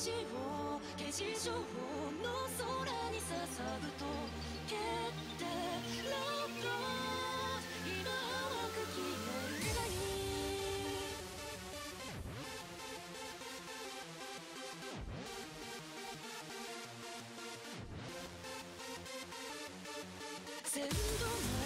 星を形状の空に捧ぐと決定ロッド今青く消える間に鮮度の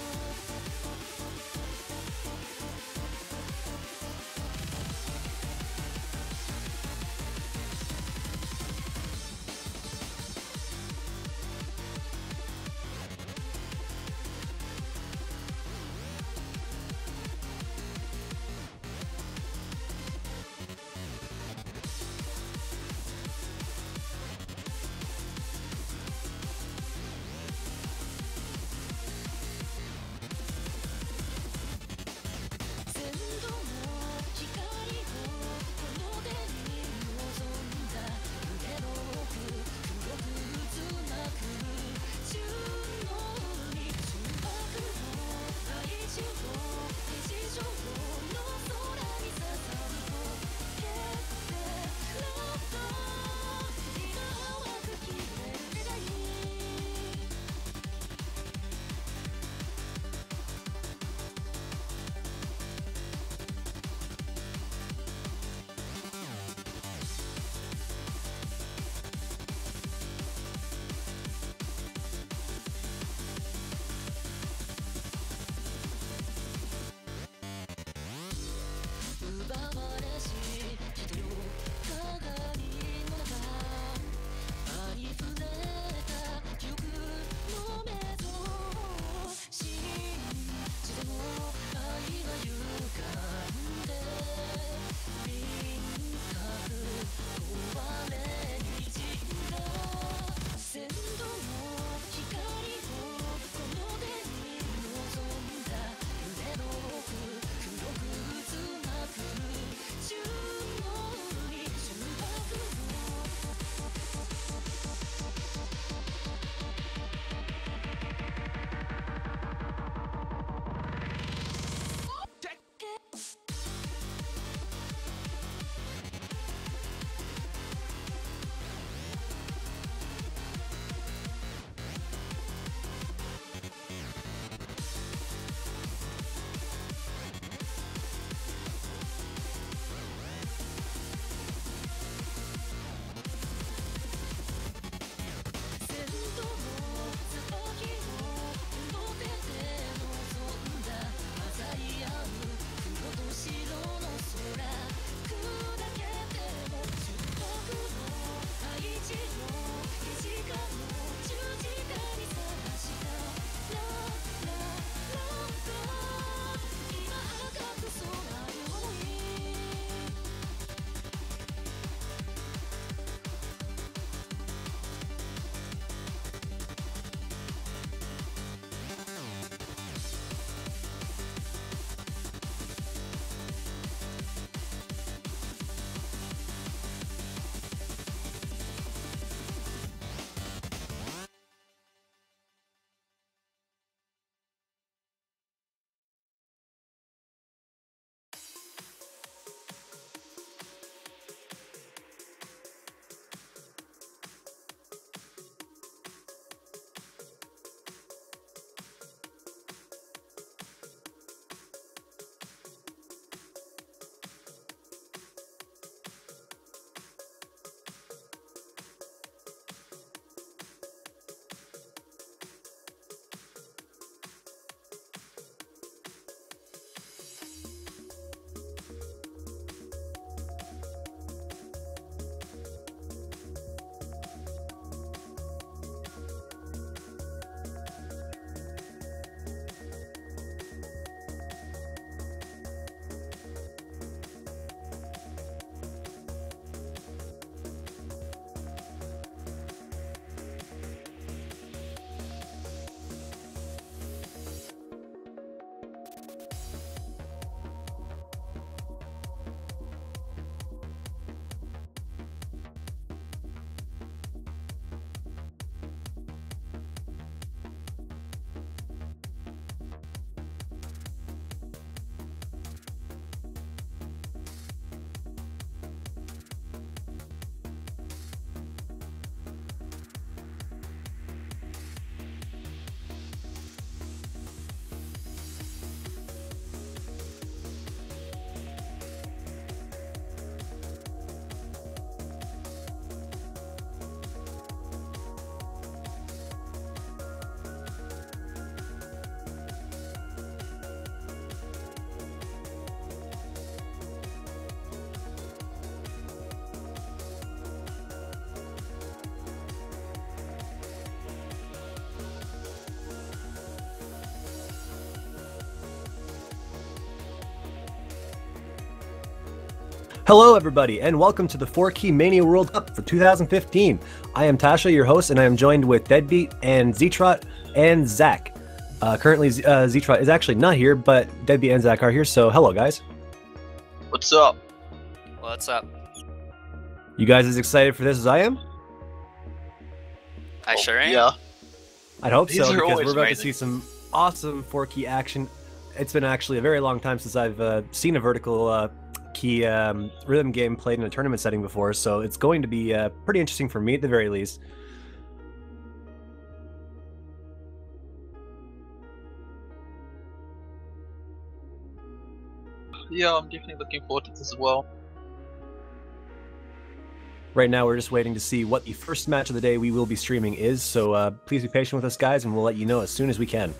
Hello, everybody, and welcome to the 4Key Mania World Cup for 2015. I am Tasha, your host, and I am joined with Deadbeat and Zetrot and Zach. Currently, Zetrot is actually not here, but Deadbeat and Zach are here, so hello, guys. What's up? What's up? You guys as excited for this as I am? I sure am. Yeah. I'd hope so, These are because always we're about to amazing. see some awesome 4Key action. It's been actually a very long time since I've seen a vertical key rhythm game played in a tournament setting before, so it's going to be pretty interesting for me at the very least. Yeah, I'm definitely looking forward to this as well. Right now, we're just waiting to see what the first match of the day we will be streaming is, so please be patient with us, guys, and we'll let you know as soon as we can.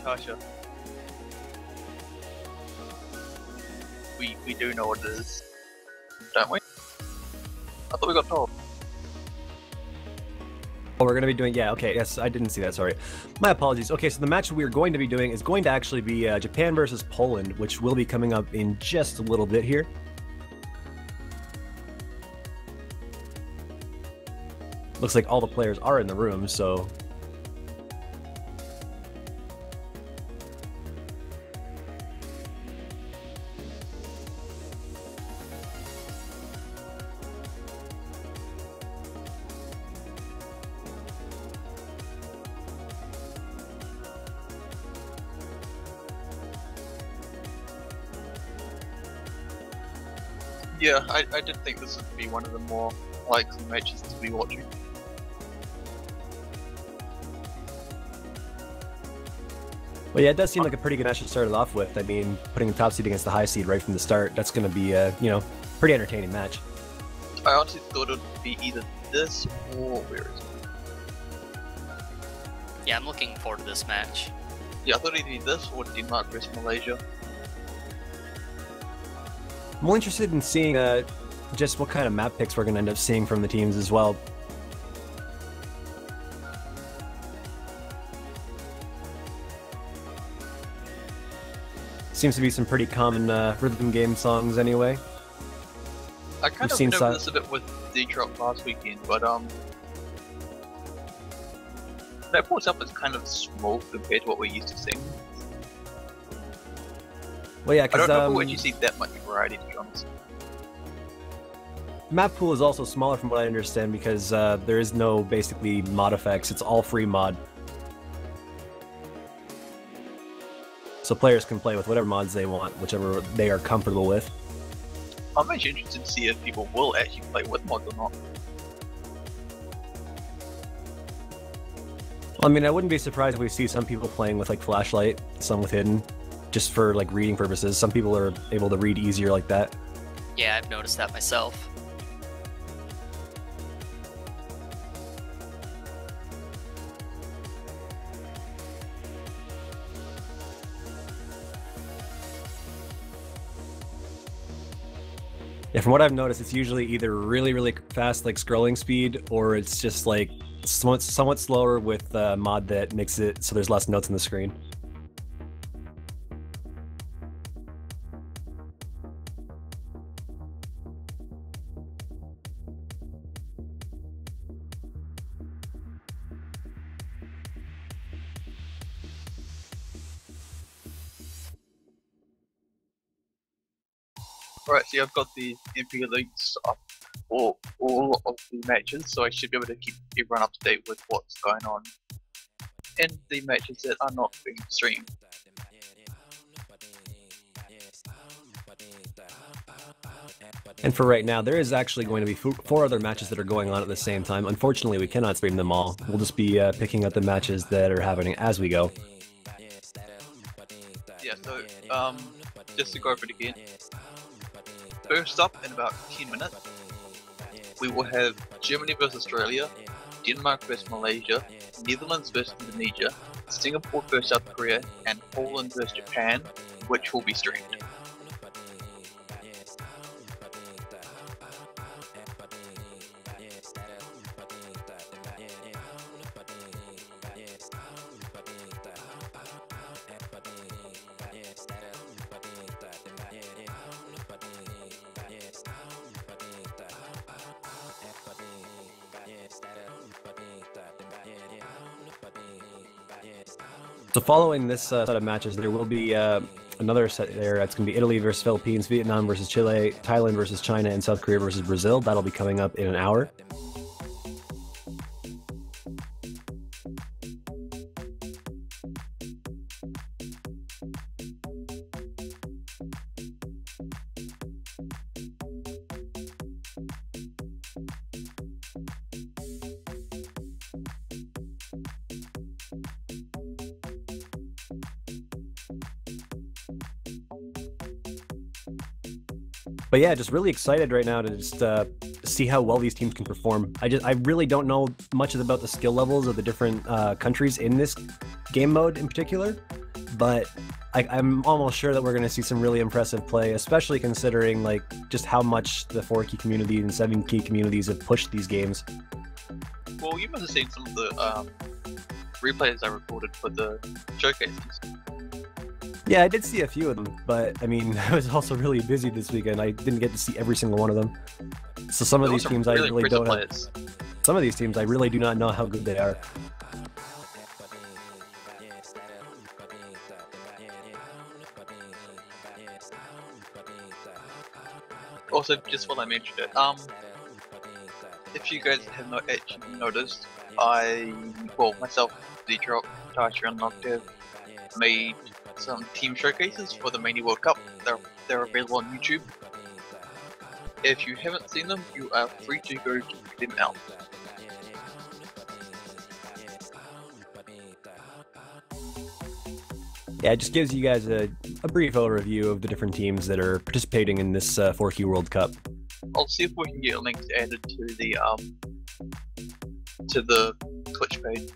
Tasha. We do know what it is, don't we? I thought we got told. Oh, we're going to be doing, yeah, okay, yes, I didn't see that, sorry. My apologies. Okay, so the match we're going to be doing is going to actually be Japan versus Poland, which will be coming up in just a little bit here. Looks like all the players are in the room, so... Yeah, I did think this would be one of the more likely matches to be watching. Well, yeah, it does seem like a pretty good match to start it off with. I mean, putting the top seed against the high seed right from the start, that's going to be a, you know, pretty entertaining match. I honestly thought it would be either this or where is it? Yeah, I'm looking forward to this match. Yeah, I thought it'd be this or Denmark versus Malaysia. I'm more interested in seeing just what kind of map picks we're going to end up seeing from the teams as well. Seems to be some pretty common rhythm game songs anyway. I kind of went over this a bit with D-Drop last weekend, but that pool itself is kind of small compared to what we're used to seeing. Well, yeah, I because don't know if we'll actually see that much variety, to be honest. Map pool is also smaller from what I understand because there is no basically mod effects. It's all free mod. So players can play with whatever mods they want, whichever they are comfortable with. I'm actually interested to see if people will actually play with mods or not. Well, I mean, I wouldn't be surprised if we see some people playing with like flashlight, some with hidden, just for like reading purposes. Some people are able to read easier like that. Yeah, I've noticed that myself. Yeah, from what I've noticed, it's usually either really, really fast, like scrolling speed, or it's just like somewhat slower with a mod that makes it so there's less notes on the screen. Alright, so I've got the MP links up for all of the matches, so I should be able to keep everyone up to date with what's going on in the matches that are not being streamed. And for right now, there is actually going to be 4 other matches that are going on at the same time. Unfortunately, we cannot stream them all. We'll just be picking up the matches that are happening as we go. Yeah, so just to go over it again. First up, in about 10 minutes, we will have Germany vs Australia, Denmark vs Malaysia, Netherlands vs Indonesia, Singapore vs South Korea, and Poland vs Japan, which will be streamed. So following this set of matches, there will be another set there. It's going to be Italy versus Philippines, Vietnam versus Chile, Thailand versus China, and South Korea versus Brazil. That'll be coming up in an hour. But yeah, just really excited right now to just see how well these teams can perform. I really don't know much about the skill levels of the different countries in this game mode in particular, but I'm almost sure that we're going to see some really impressive play, especially considering like just how much the 4-key community and 7-key communities have pushed these games. Well, you must have seen some of the replays I recorded for the showcases. Yeah, I did see a few of them, but I mean, I was also really busy this weekend. I didn't get to see every single one of them. So some of these teams I really don't know. Some of these teams I really do not know how good they are. Also, just while I mentioned it, if you guys have not actually noticed, myself, D-Drop, Tasha, and Noctive made some team showcases for the Mania World Cup. They're available on YouTube. If you haven't seen them, you are free to go check them out. Yeah, it just gives you guys a brief overview of the different teams that are participating in this 4-key World Cup. I'll see if we can get links added to the Twitch page.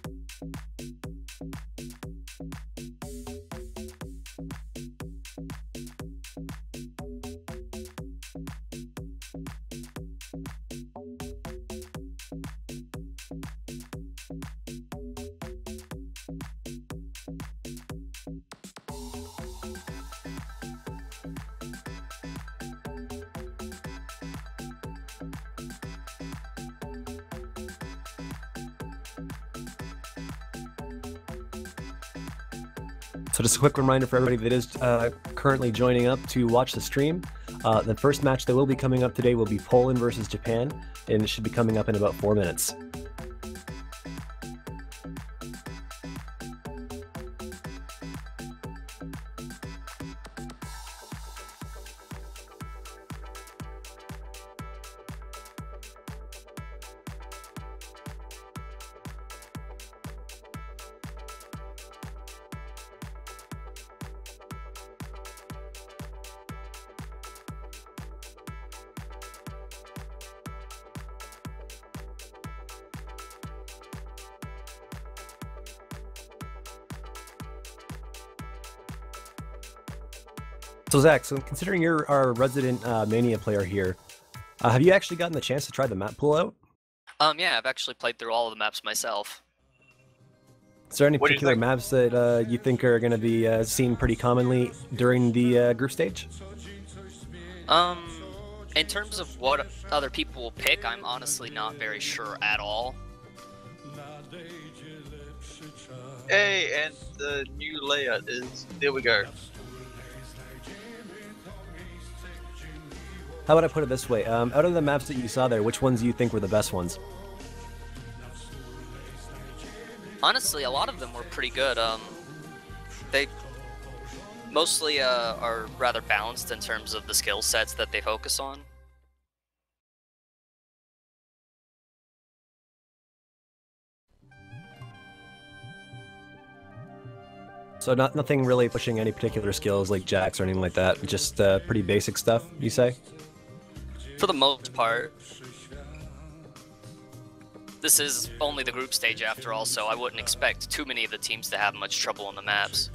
So just a quick reminder for everybody that is currently joining up to watch the stream. The first match that will be coming up today will be Poland versus Japan, and it should be coming up in about 4 minutes. So Zach, considering you're our resident Mania player here, have you actually gotten the chance to try the map pool out? Yeah, I've actually played through all of the maps myself. Is there any particular maps that you think are going to be seen pretty commonly during the group stage? In terms of what other people will pick, I'm honestly not very sure at all. Hey, and the new layout is, there we go. How would I put it this way? Out of the maps that you saw there, which ones do you think were the best ones? Honestly, a lot of them were pretty good. They mostly are rather balanced in terms of the skill sets that they focus on. So nothing really pushing any particular skills like jacks or anything like that, just pretty basic stuff, you say? For the most part. this is only the group stage after all, so I wouldn't expect too many of the teams to have much trouble on the maps.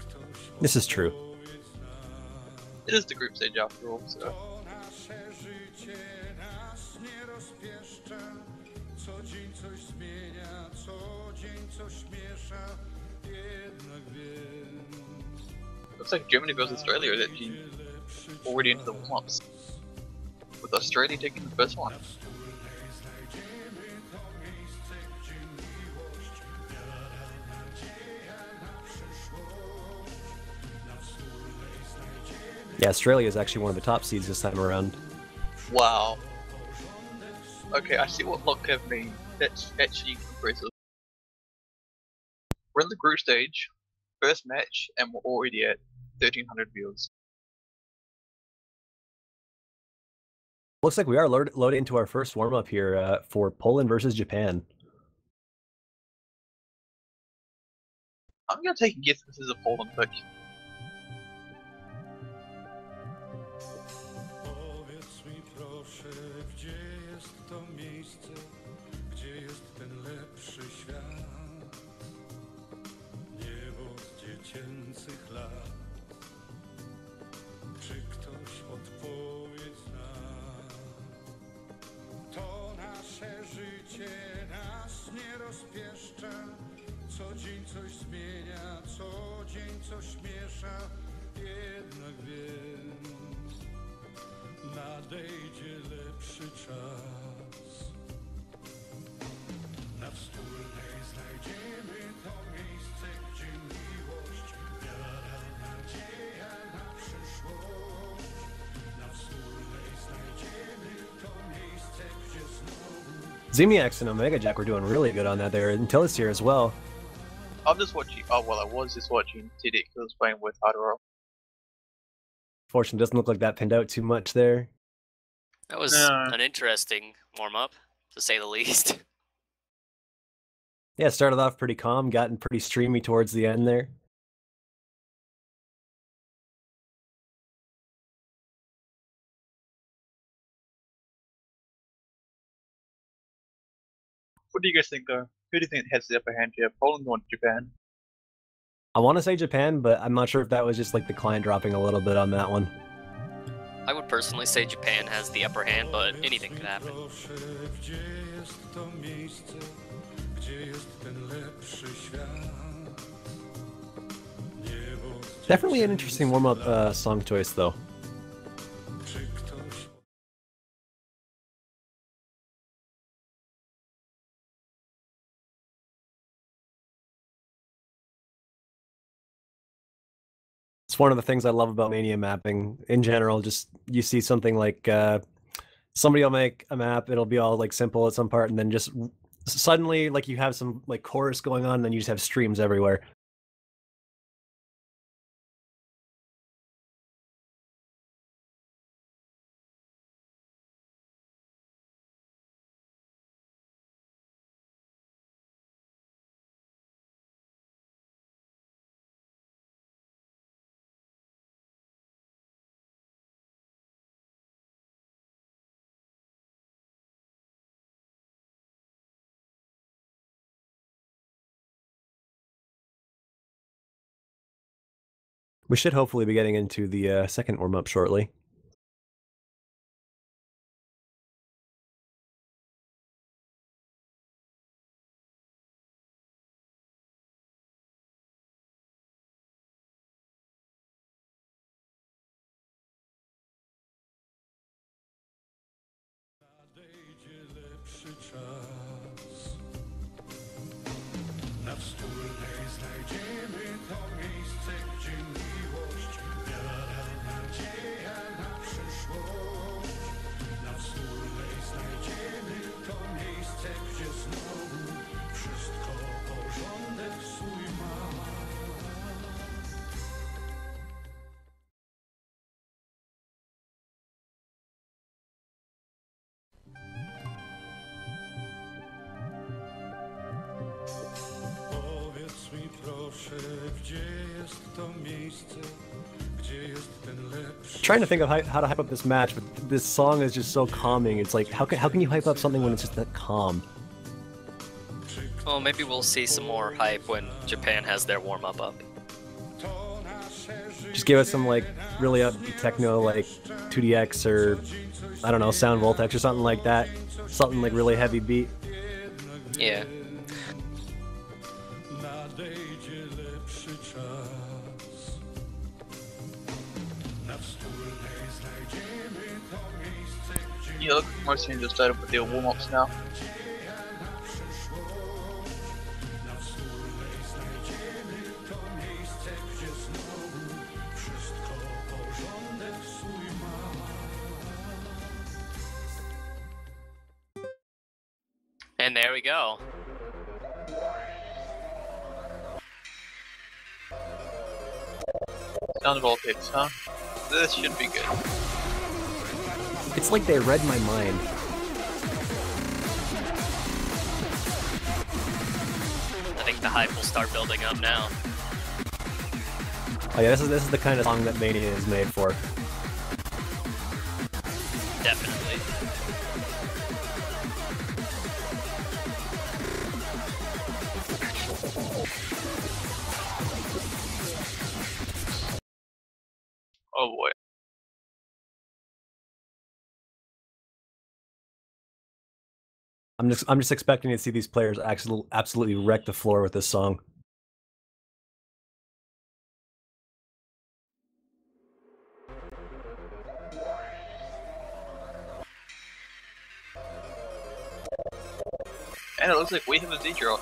This is true. It is the group stage after all, so. Looks like Germany versus Australia is actually already into the warm-ups, with Australia taking the first one. Yeah, Australia is actually one of the top seeds this time around. Wow. Okay, I see what luck have mean. That's actually impressive. We're in the group stage, first match, and we're already at 1,300 viewers. Looks like we are loaded into our first warm-up here for Poland versus Japan. I'm gonna take a guess this is a Poland pick. Co dzień coś zmienia, co dzień coś miesza, jednak wiem, nadejdzie lepszy czas. Na wspólnej znajdziemy to miejsce, gdzie miłość, wiara, nadzieja na przyszłość. Na wspólnej znajdziemy to miejsce, gdzie znowu... Zemiax and Omega Jack were doing really good on that there, and Tillis here as well. I'm just watching. Oh well, I was just watching TDX. I was playing with Hardware. Fortunately, doesn't look like that pinned out too much there. That was an interesting warm-up, to say the least. Yeah, it started off pretty calm, gotten pretty streamy towards the end there. What do you guys think, though? Who do you think has the upper hand here, Poland or Japan? I want to say Japan, but I'm not sure if that was just like the client dropping a little bit on that one. I would personally say Japan has the upper hand, but anything could happen. Definitely an interesting warm-up song choice, though. It's one of the things I love about Mania mapping in general. Just you see something like somebody will make a map, it'll be all like simple at some part, and then just suddenly like you have some like chorus going on, and then you just have streams everywhere. We should hopefully be getting into the second warm-up shortly. Na wspólnej znajdziemy to miejsce, gdzie miłość, wiara, nadzieja na przyszłość. Na wspólnej znajdziemy to miejsce, gdzie znowu wszystko porządek swój ma. Trying to think of how to hype up this match, but this song is just so calming. It's like how can you hype up something when it's just that calm? Well, maybe we'll see some more hype when Japan has their warm-up up. Just give us some like really upbeat techno, like 2DX or I don't know, Sound Voltex or something like that. Something like really heavy beat. Yeah. nadejdzie lepszy czas. Na wspólnej znajdziemy to miejsce, gdzie Yeah, look, most teams have started with their warm-ups now. na przyszłość. Na wspólnej znajdziemy to miejsce, gdzie znowu wszystko porządek swój ma. And there we go. Sound Voltex, huh? This should be good. It's like they read my mind. I think the hype will start building up now. Oh yeah, this is the kind of song that Mania is made for. Definitely. Oh boy. I'm just expecting to see these players absolutely wreck the floor with this song. And it looks like we have a Z-drop.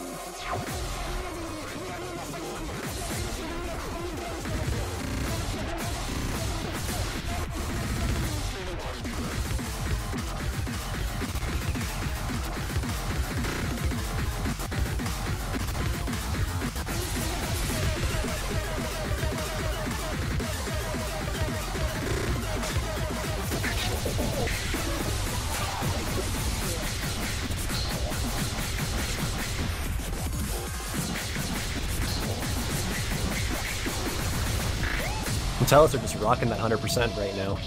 Metallus are just rocking that 100% right now.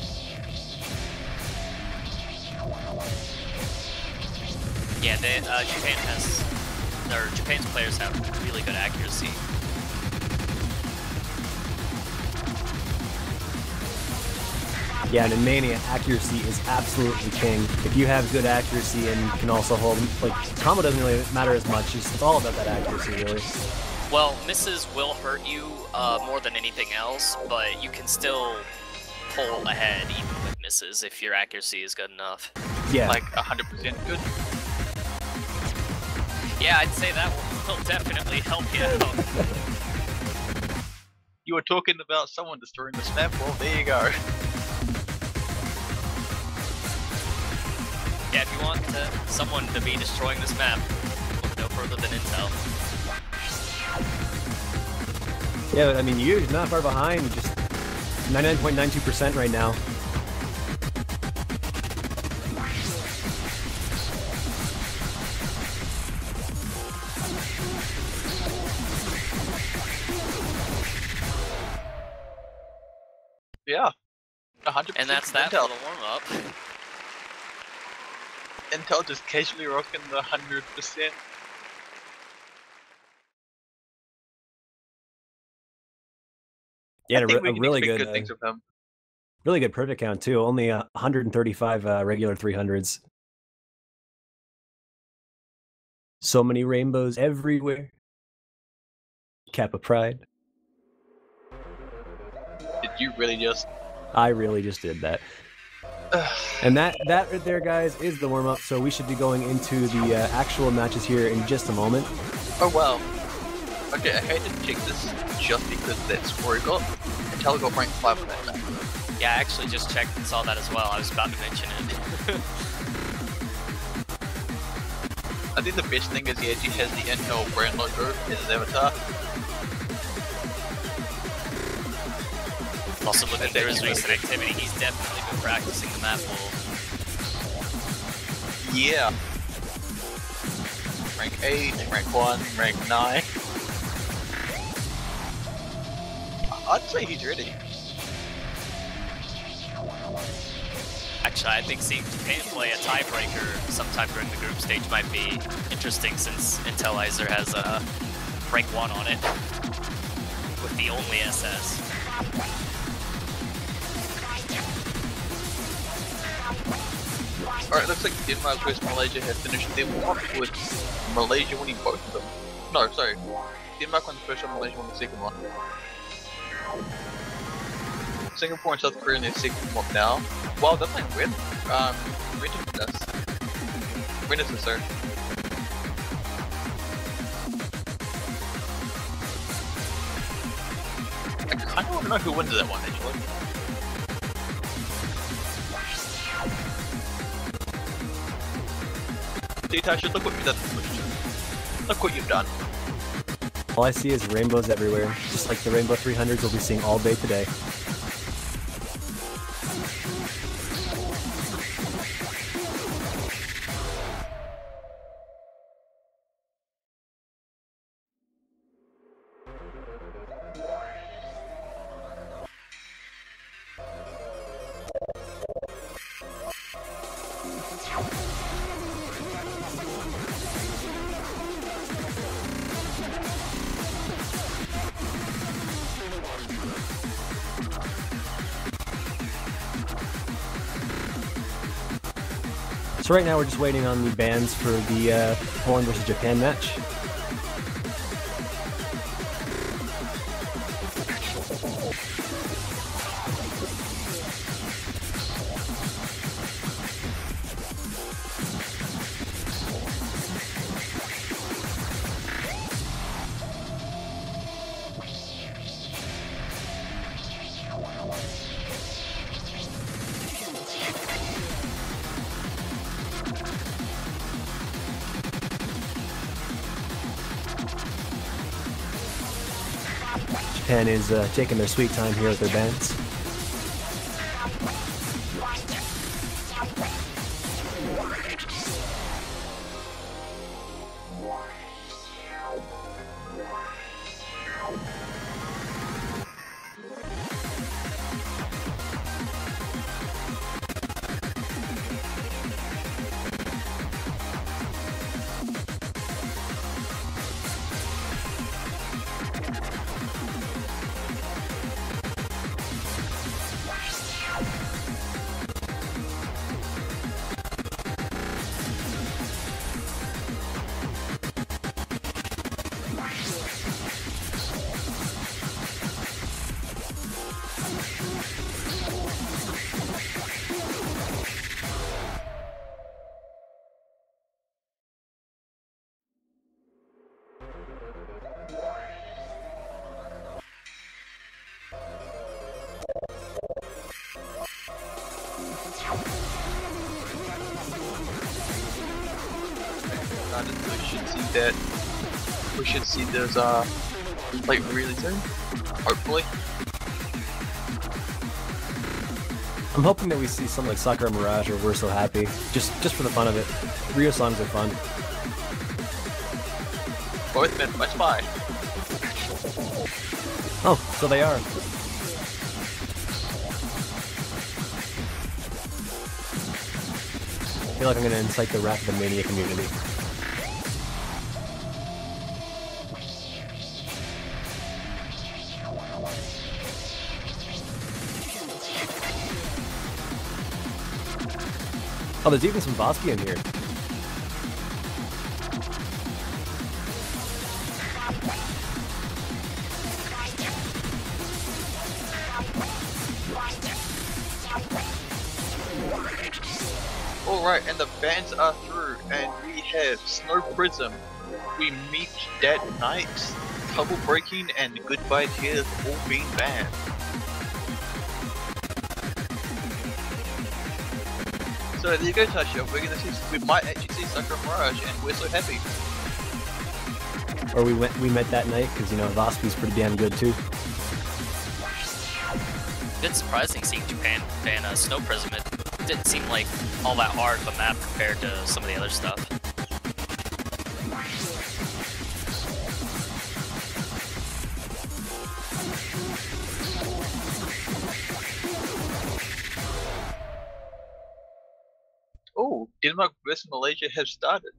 Yeah, Japan's players have really good accuracy. Yeah, and in Mania, accuracy is absolutely king. If you have good accuracy and can also hold, like, combo doesn't really matter as much. It's all about that accuracy, really. Well, misses will hurt you more than anything else, but you can still pull ahead even with misses if your accuracy is good enough. Yeah. Like 100% good. Yeah, I'd say that will definitely help you out. You were talking about someone destroying this map, well, there you go. Yeah, if you want someone to be destroying this map, look no further than Intel. Yeah, but I mean, you're not far behind, just 99.92% right now. Yeah. 100%. And that's that Intel. for the warm-up. Intel just casually rocking the 100%. Yeah, I think we a can really expect good, things from him. really good perfect count too. Only 135 regular 300s. So many rainbows everywhere. Kappa Pride. Did you really just... I really just did that. And that right there, guys, is the warm-up. So we should be going into the actual matches here in just a moment. Oh wow. Okay, I hate to check this just because that's where he got. Intel got ranked 5 on that map. Yeah, I actually just checked and saw that as well. I was about to mention it. I think the best thing is he actually has the Intel brand logo as his avatar. Also, looking through his recent activity, he's definitely been practicing the map pool. Yeah. Rank 8, rank 1, rank 9. I'd say he's ready. I match. I think seeing Japan play a tiebreaker sometime during the group stage might be interesting, since Intellizer has a rank 1 on it with the only SS. Alright, looks like Denmark vs Malaysia have finished their warm-up with Malaysia winning both of them. No, sorry. Denmark won the first one, Malaysia won the second one. Singapore and South Korea in their second warm-up now. Wow, they're playing Red. Renaissance, sir. I kinda wanna know who wins that one, actually. Tasha, look what you've done. Look what you've done. All I see is rainbows everywhere, just like the Rainbow 300s we'll be seeing all day today. So right now we're just waiting on the bans for the Poland versus Japan match. Japan is taking their sweet time here with their bans. We should see those like really soon, hopefully. I'm hoping that we see something like Sakura Mirage or We're So Happy, just for the fun of it. Rio songs are fun. Both been much fine. Oh, so they are. I feel like I'm gonna incite the wrath of the Mania community. Oh, there's even some Vosky in here. Alright, and the bans are through, and we have Snow Prism, We Meet That Night, Couple Breaking, and Goodbye Tears all being banned. So there you go, Tasha. We're gonna see. We might actually see Sakura Mirage, and We're So Happy. Or we met that night, because you know Vosky's pretty damn good too. Bit surprising seeing Japan ban Snow Prism. It didn't seem like all that hard of a map compared to some of the other stuff. Oh, Denmark versus Malaysia have started.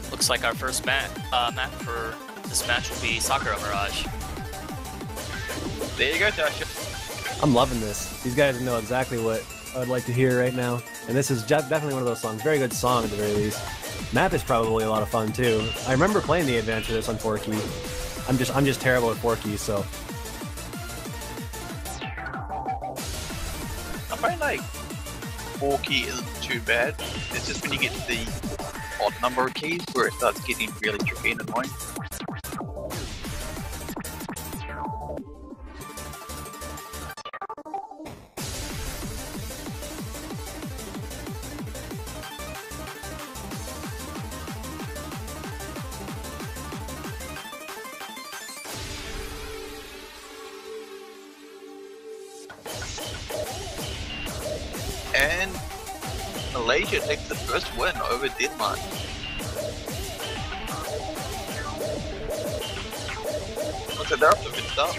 Looks like our first map for this match will be Sakura Mirage. There you go, Tasha. I'm loving this. These guys know exactly what I would like to hear right now. And this is definitely one of those songs. Very good song at the very least. Map is probably a lot of fun too. I remember playing the advance for this on 4 key. I'm just terrible at 4 keys, so. I find like 4 key isn't too bad. It's just when you get to the odd number of keys where it starts getting really tricky and annoying. And Malaysia takes the first win over Denmark. Looks like they're up to a good start.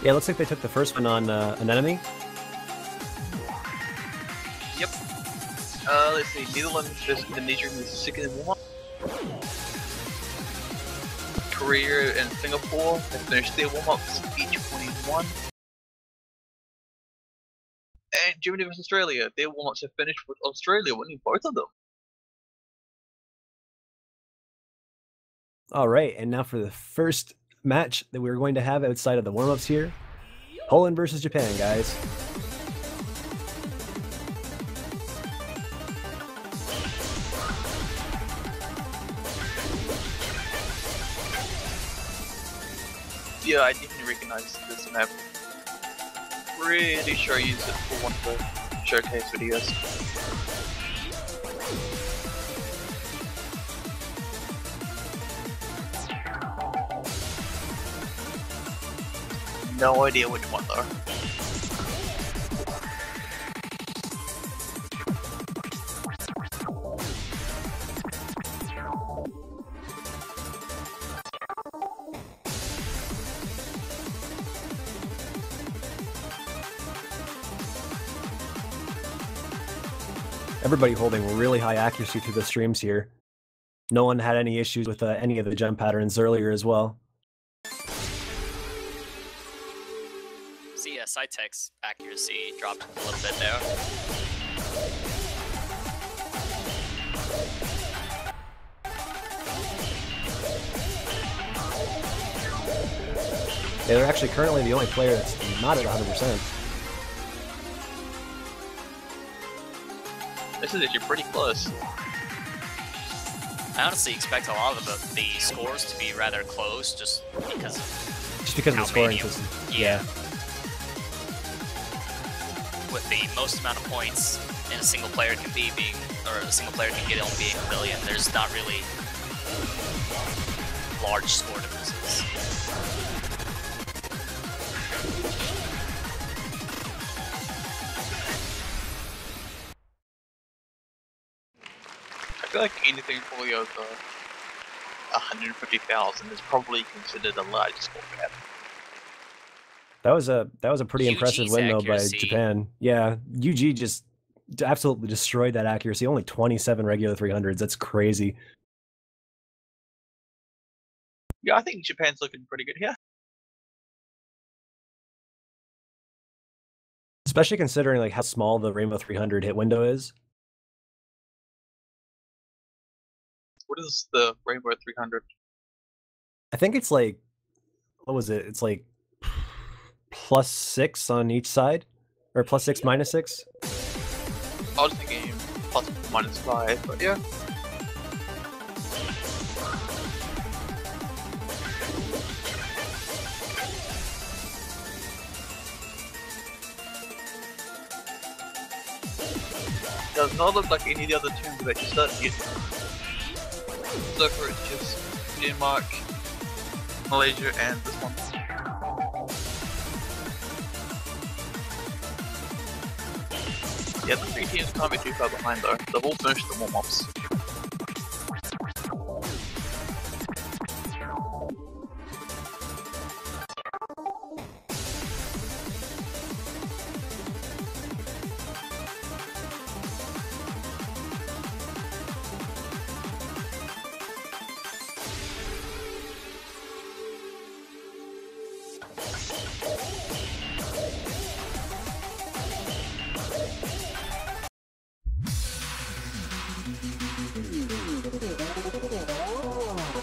Yeah, it looks like they took the first one on an enemy. Yep. Let's see, Netherlands versus Indonesia in the second warm-up. Korea and Singapore have finished their warm-ups, each winning one. And Germany vs Australia, their warm-ups have finished with Australia winning both of them. Alright, and now for the first match that we're going to have outside of the warm-ups here. Poland versus Japan, guys. Yeah, I definitely recognize this map. Pretty sure I used it for one of the showcase videos. No idea which one though. Everybody holding really high accuracy through the streams here. No one had any issues with any of the jump patterns earlier as well. See, side tech's accuracy dropped a little bit there. Yeah, they're actually currently the only player that's not at 100%. This is actually pretty close. I honestly expect a lot of the scores to be rather close, just because of the scoring system. Yeah. With the most amount of points in a single player can be being, or a single player can get only being 1 million, there's not really large score differences. I feel like anything fully over 150,000 is probably considered a large score map. That was a pretty impressive UG's win though by accuracy. Japan. Yeah, UG just absolutely destroyed that accuracy. Only 27 regular 300s. That's crazy. Yeah, I think Japan's looking pretty good here. Especially considering like how small the Rainbow 300 hit window is. What is the Rainbow 300? I think it's like, what was it? It's like +6 on each side, or +6 -6. I was thinking plus minus 5, but yeah. Does not look like any of the other teams have actually started yet. So far it's just Denmark, Malaysia, and this one. Yeah, the three teams can't be too far behind though. They've all finished the warm-ups.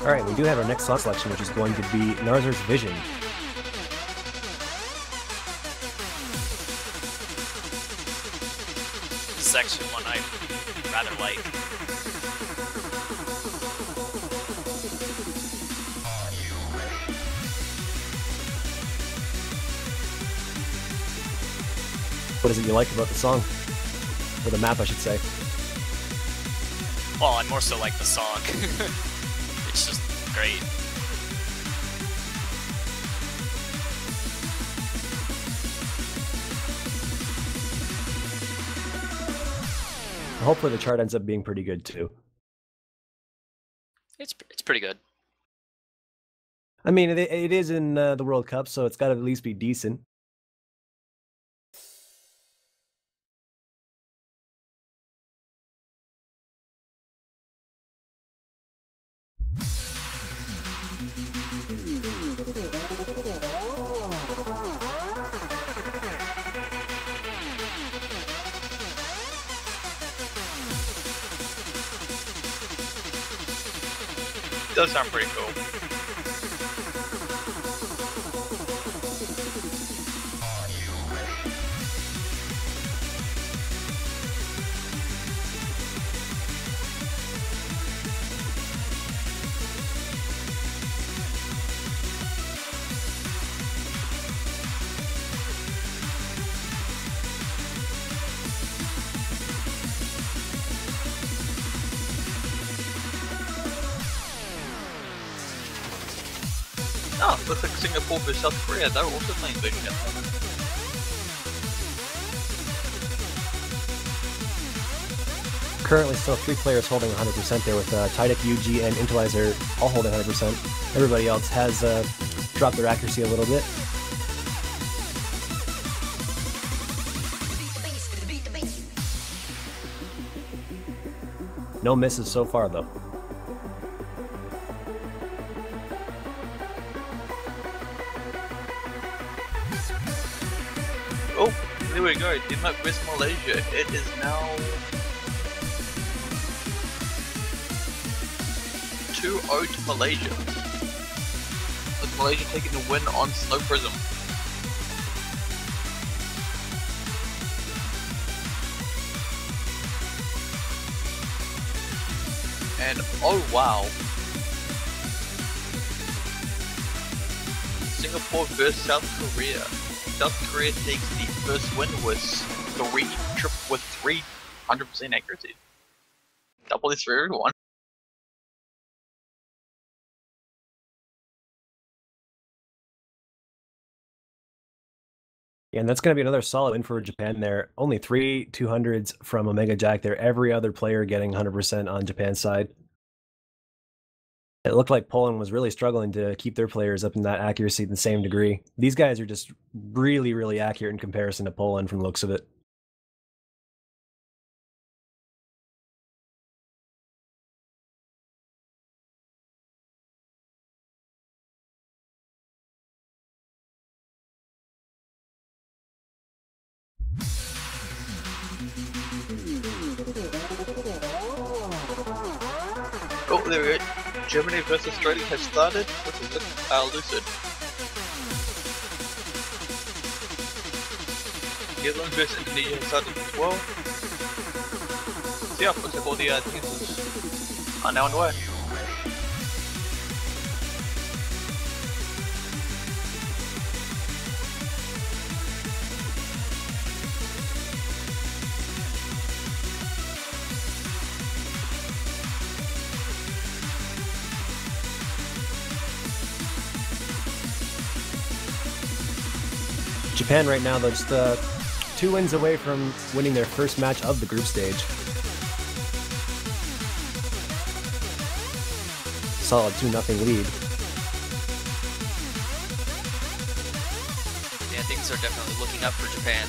Alright, we do have our next song selection, which is going to be Narzer's Vision. This is actually one I rather like. What is it you like about the song? Or the map, I should say. Well, I more so like the song. It's just great. Hopefully the chart ends up being pretty good too. It's pretty good. I mean, it is in the World Cup, so it's got to at least be decent. Does sound pretty cool. Oh, looks like Singapore vs South Korea, they're also playing Vision at the moment. Currently still 3 players holding 100% there with Tidek, UG, and Intelizer all holding 100%. Everybody else has dropped their accuracy a little bit. No misses so far though. Oh, there we go, Denmark vs Malaysia. It is now 2-0 to Malaysia. With Malaysia taking the win on Snow Prism. And oh wow, Singapore vs South Korea. South Korea takes the first win with 300% accuracy. Double this for everyone. Yeah, and that's going to be another solid win for Japan there. Only 3 200s from Omega Jack there. Every other player getting 100% on Japan's side. It looked like Poland was really struggling to keep their players up in that accuracy to the same degree. These guys are just really, really accurate in comparison to Poland from the looks of it. Oh, there we go. Germany vs Australia has started. What is it? Lucid. Netherlands vs Indonesia has started as well. So yeah, looks like all the teams are now underway. Japan right now, though, just 2 wins away from winning their first match of the group stage. Solid 2-0 lead. Yeah, things are definitely looking up for Japan.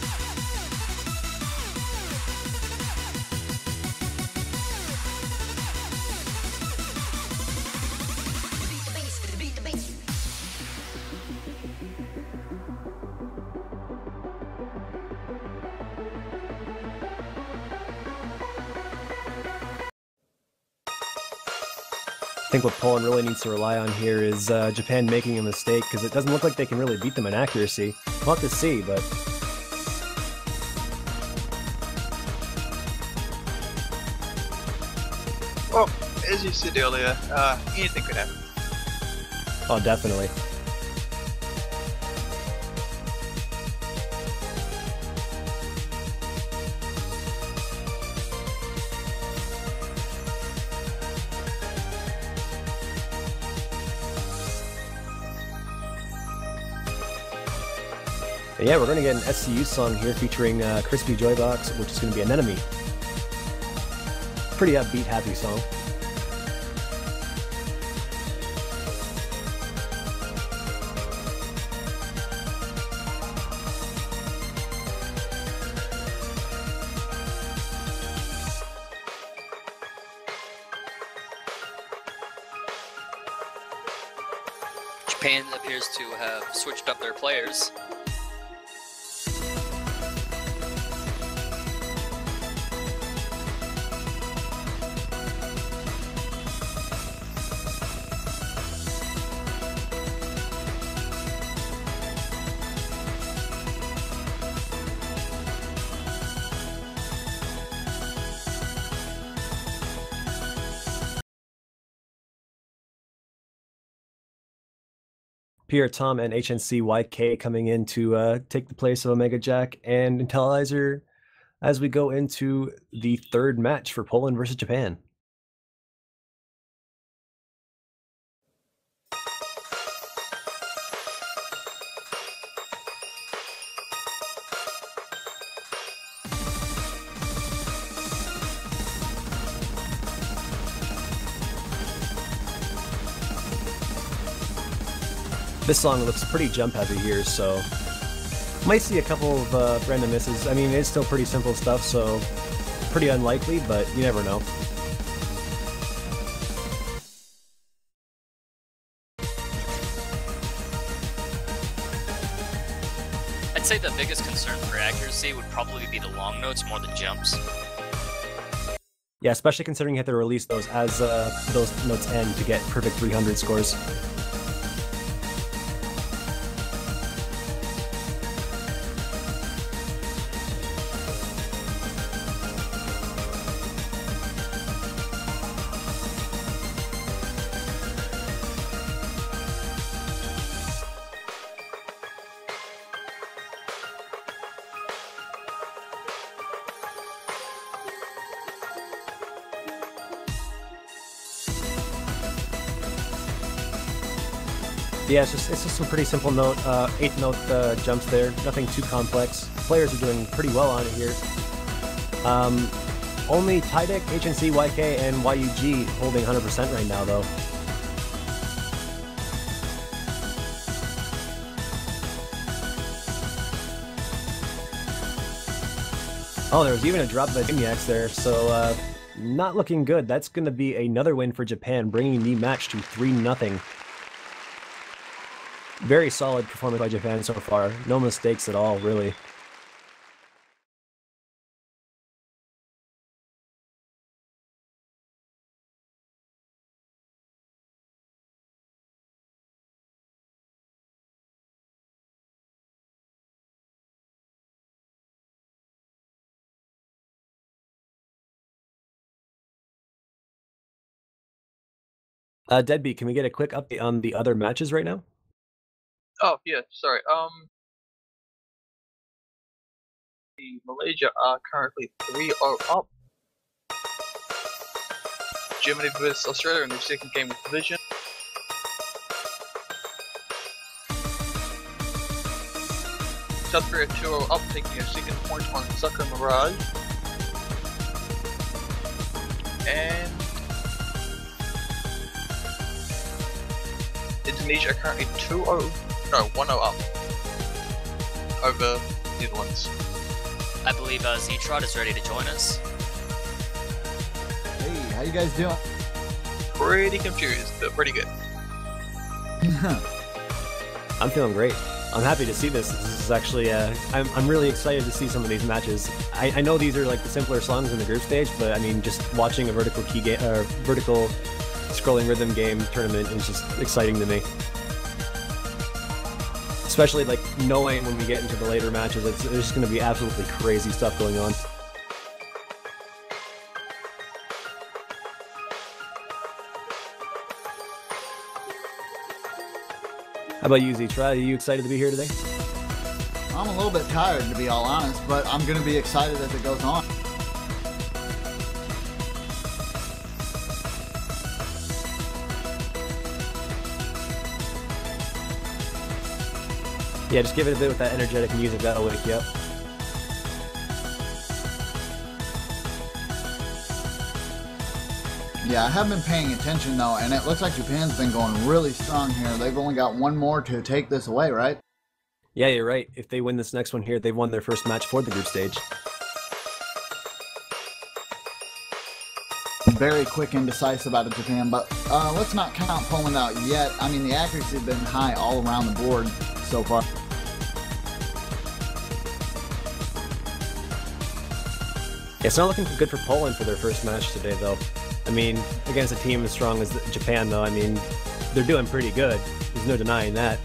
I think what Poland really needs to rely on here is Japan making a mistake, because it doesn't look like they can really beat them in accuracy. We'll have to see, but... Well, as you said earlier, anything could happen. Oh, definitely. But yeah, we're going to get an SCU song here featuring Crispy Joybox, which is going to be Anemone. Pretty upbeat, happy song. Japan appears to have switched up their players. Pierre Tom and HNC YK coming in to take the place of Omega Jack and Intellizer as we go into the third match for Poland versus Japan. This song looks pretty jump heavy here, so might see a couple of random misses. I mean, it's still pretty simple stuff, so pretty unlikely, but you never know. I'd say the biggest concern for accuracy would probably be the long notes more than jumps. Yeah, especially considering you have to release those as those notes end to get perfect 300 scores. Yeah, it's just some pretty simple note, 8-note jumps there. Nothing too complex. Players are doing pretty well on it here. Only Tidek, HNC, YK, and YUG holding 100% right now, though. Oh, there was even a drop by Maniacs there, so not looking good. That's going to be another win for Japan, bringing the match to 3-0. Very solid performance by Japan so far. No mistakes at all, really. Deadbeat, can we get a quick update on the other matches right now? Oh yeah, sorry. The Malaysia are currently 3-0 up. Germany vs Australia in their second game of division. South Korea 2-0 up, taking a second point on Sucker Mirage. And Indonesia are currently 1-0 up over Netherlands. I believe Z-Trot is ready to join us. Hey, how you guys doing? Pretty confused, but pretty good. I'm feeling great. I'm happy to see this. This is actually, I'm really excited to see some of these matches. I know these are like the simpler songs in the group stage, but I mean, just watching a vertical scrolling rhythm game tournament is just exciting to me. Especially like knowing when we get into the later matches, there's just going to be absolutely crazy stuff going on. How about you, Z-Tra? Are you excited to be here today? I'm a little bit tired, to be all honest, but I'm going to be excited as it goes on. Yeah, just give it a bit with that energetic music, that'll wake you up. Yeah, I haven't been paying attention though, and it looks like Japan's been going really strong here. They've only got one more to take this away, right? Yeah, you're right. If they win this next one here, they've won their first match for the group stage. Very quick and decisive out of Japan, but let's not count Poland out yet. I mean, the accuracy has been high all around the board so far. Yeah, it's not looking good for Poland for their first match today, though. I mean, against a team as strong as Japan, though, I mean, they're doing pretty good. There's no denying that.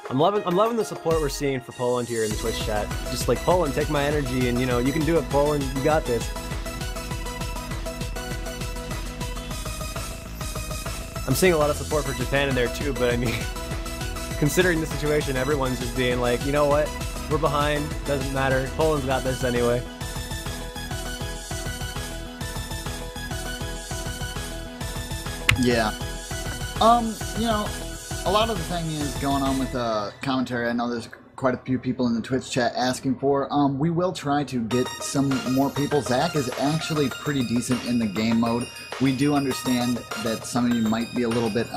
I'm loving the support we're seeing for Poland here in the Twitch chat. Just like, Poland, take my energy, and you know, you can do it, Poland, you got this. I'm seeing a lot of support for Japan in there too, but I mean, considering the situation, everyone's just being like, you know what, we're behind, doesn't matter, Poland's got this anyway. Yeah. You know, a lot of the thing is going on with commentary. I know there's quite a few people in the Twitch chat asking for. We will try to get some more people. Zach is actually pretty decent in the game mode. We do understand that some of you might be a little bit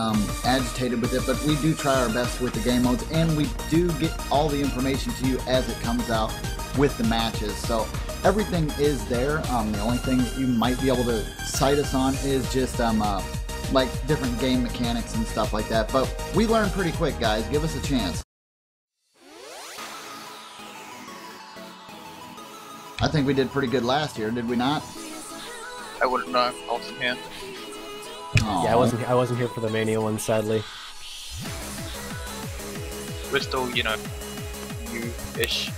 agitated with it, but we do try our best with the game modes, and we do get all the information to you as it comes out with the matches. So everything is there. The only thing that you might be able to cite us on is just like different game mechanics and stuff like that. But we learn pretty quick, guys. Give us a chance. I think we did pretty good last year, did we not? I wouldn't know. I wasn't here. Aww. Yeah, I wasn't here for the Mania one, sadly. We're still, you know, new-ish.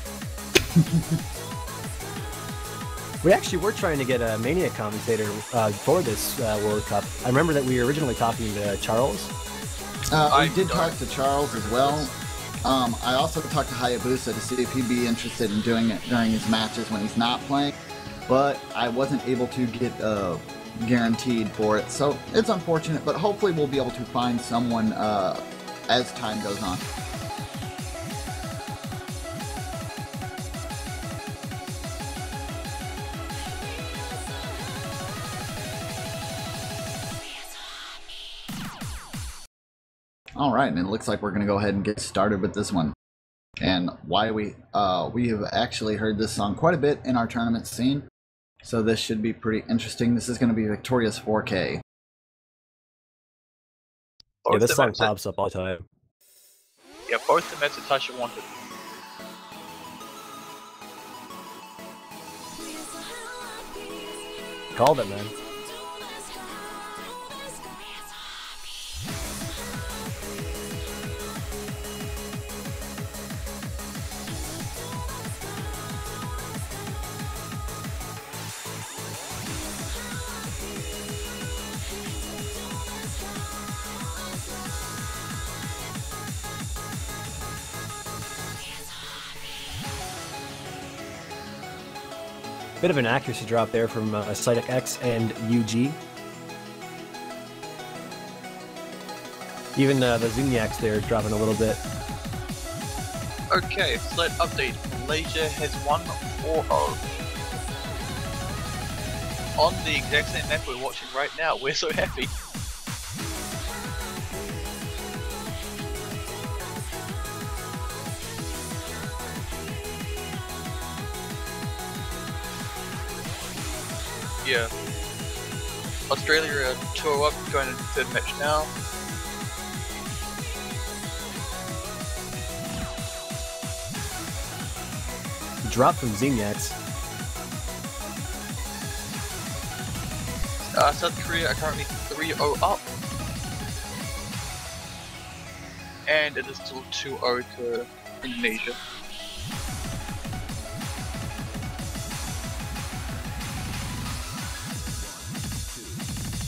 We actually were trying to get a Mania commentator for this World Cup. I remember that we were originally talking to Charles. We did talk to Charles as well. I also talked to Hayabusa to see if he'd be interested in doing it during his matches when he's not playing, but I wasn't able to get guaranteed for it, so it's unfortunate, but hopefully we'll be able to find someone as time goes on. Alright, and it looks like we're going to go ahead and get started with this one. And why we have actually heard this song quite a bit in our tournament scene, so this should be pretty interesting. This is going to be Victorious 4K. Yeah, this song pops up all the time. Yeah, both the meds that Tasha wanted. Called it, man. Bit of an accuracy drop there from Cytic X and UG. Even the Zuniacs there dropping a little bit. Okay, sled update. Malaysia has won 4-0. On the exact same map we're watching right now. We're so happy. Yeah. Australia are 2-0 up, going into the third match now. Drop from Zuniacs. South Korea are currently 3-0 up. And it is still 2-0 to Indonesia.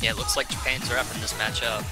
Yeah, it looks like Japan's are up in this matchup.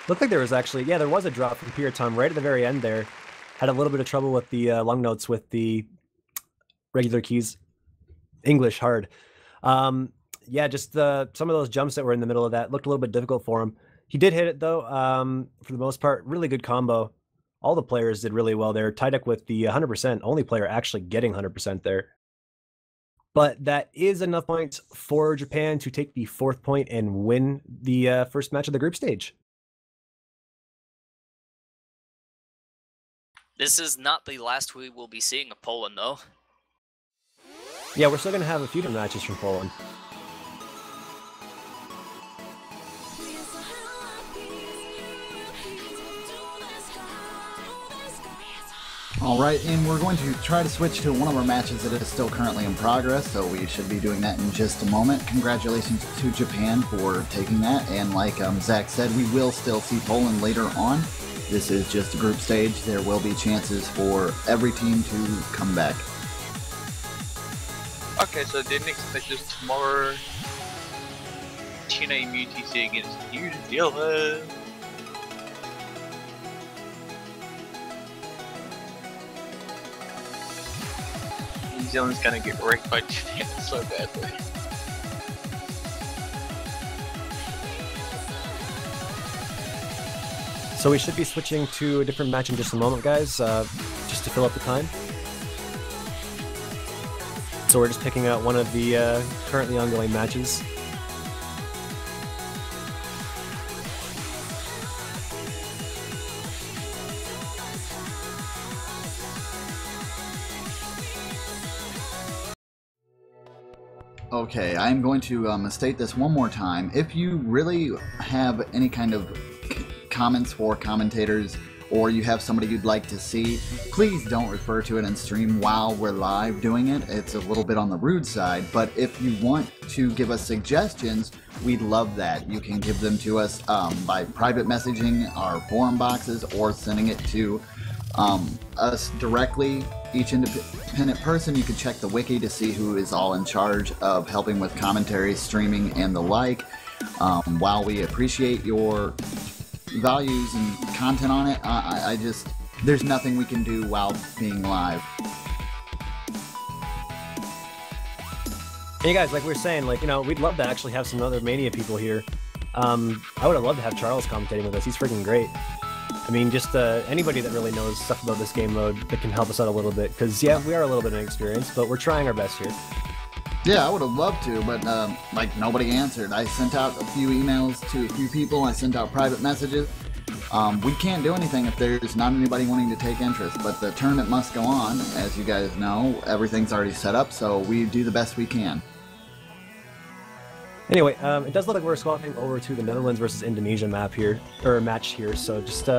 Looked like there was actually, yeah, there was a drop from Piratom right at the very end there. Had a little bit of trouble with the lung notes with the regular keys. English hard. Yeah, just some of those jumps that were in the middle of that looked a little bit difficult for him. He did hit it though, for the most part. Really good combo. All the players did really well there. Tidek with the 100%, only player actually getting 100% there. But that is enough points for Japan to take the 4th point and win the first match of the group stage. This is not the last we will be seeing of Poland, though. Yeah, we're still going to have a few different matches from Poland. All right, and we're going to try to switch to one of our matches that is still currently in progress, so we should be doing that in just a moment. Congratulations to Japan for taking that, and like Zach said, we will still see Poland later on. This is just a group stage. There will be chances for every team to come back. Okay, so the next match is tomorrow. TNA UTC against New Zealand. New Zealand's gonna get wrecked by TNA so badly. So we should be switching to a different match in just a moment, guys, just to fill up the time. So we're just picking out one of the currently ongoing matches. Okay, I'm going to state this one more time. If you really have any kind of comments for commentators, or you have somebody you'd like to see, please don't refer to it in stream while we're live doing it. It's a little bit on the rude side, but if you want to give us suggestions, we'd love that. You can give them to us by private messaging our forum boxes or sending it to us directly. Each independent person, you can check the wiki to see who is all in charge of helping with commentary, streaming, and the like. While we appreciate your values and content on it, I just, there's nothing we can do while being live. Hey guys, like we were saying, like, you know, we'd love to actually have some other Mania people here. I would have loved to have Charles commentating with us. He's freaking great. I mean, just anybody that really knows stuff about this game mode that can help us out a little bit, because yeah, we are a little bit inexperienced, but we're trying our best here. Yeah, I would have loved to, but like nobody answered. I sent out a few emails to a few people. I sent out private messages. We can't do anything if there's not anybody wanting to take interest, but the tournament must go on. As you guys know, everything's already set up, so we do the best we can. Anyway, it does look like we're swapping over to the Netherlands versus Indonesia map here, or match here. So just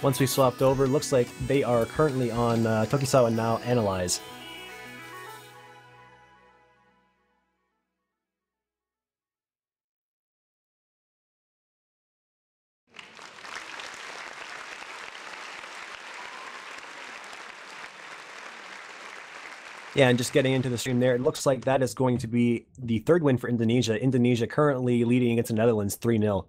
once we swapped over, looks like they are currently on Tokisawa now Analyze. Yeah, and just getting into the stream there, it looks like that is going to be the third win for Indonesia. Indonesia currently leading against the Netherlands 3-0.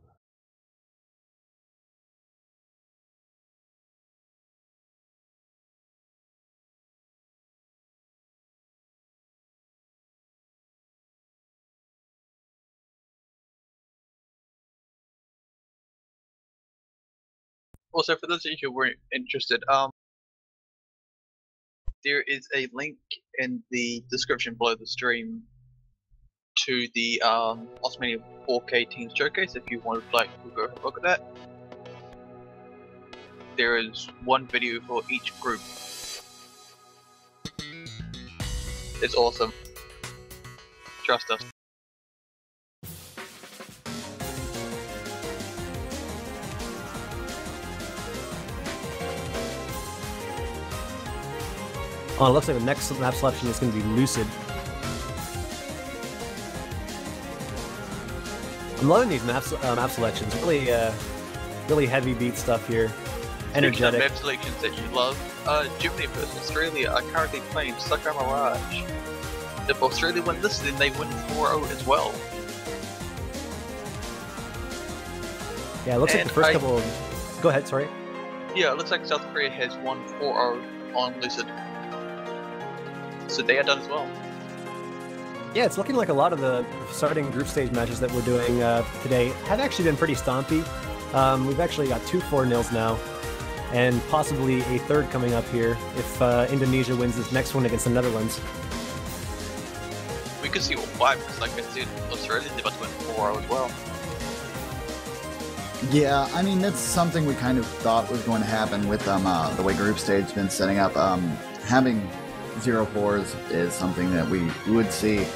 Also, for those of you who weren't interested, there is a link in the description below the stream to the Osmania 4K Team Showcase if you would like to go have a look at that. There is one video for each group. It's awesome. Trust us. Oh, it looks like the next map selection is going to be Lucid. I'm loving these map selections. Really, really heavy beat stuff here. Energetic. Map selections that you love. Germany versus Australia are currently playing Sucker Mirage. If Australia win this, then they win 4-0 as well. Yeah, it looks like the first couple of... Go ahead, sorry. Yeah, it looks like South Korea has won 4-0 on Lucid. So they are done as well. Yeah, it's looking like a lot of the starting group stage matches that we're doing today have actually been pretty stompy. We've actually got 2 4-0s now, and possibly a third coming up here if Indonesia wins this next one against the Netherlands. We could see all 5, because like I said, Australia's about to win 4-0 as well. Yeah, I mean, that's something we kind of thought was going to happen with the way group stage's been setting up. Having 0-4s is something that we would see.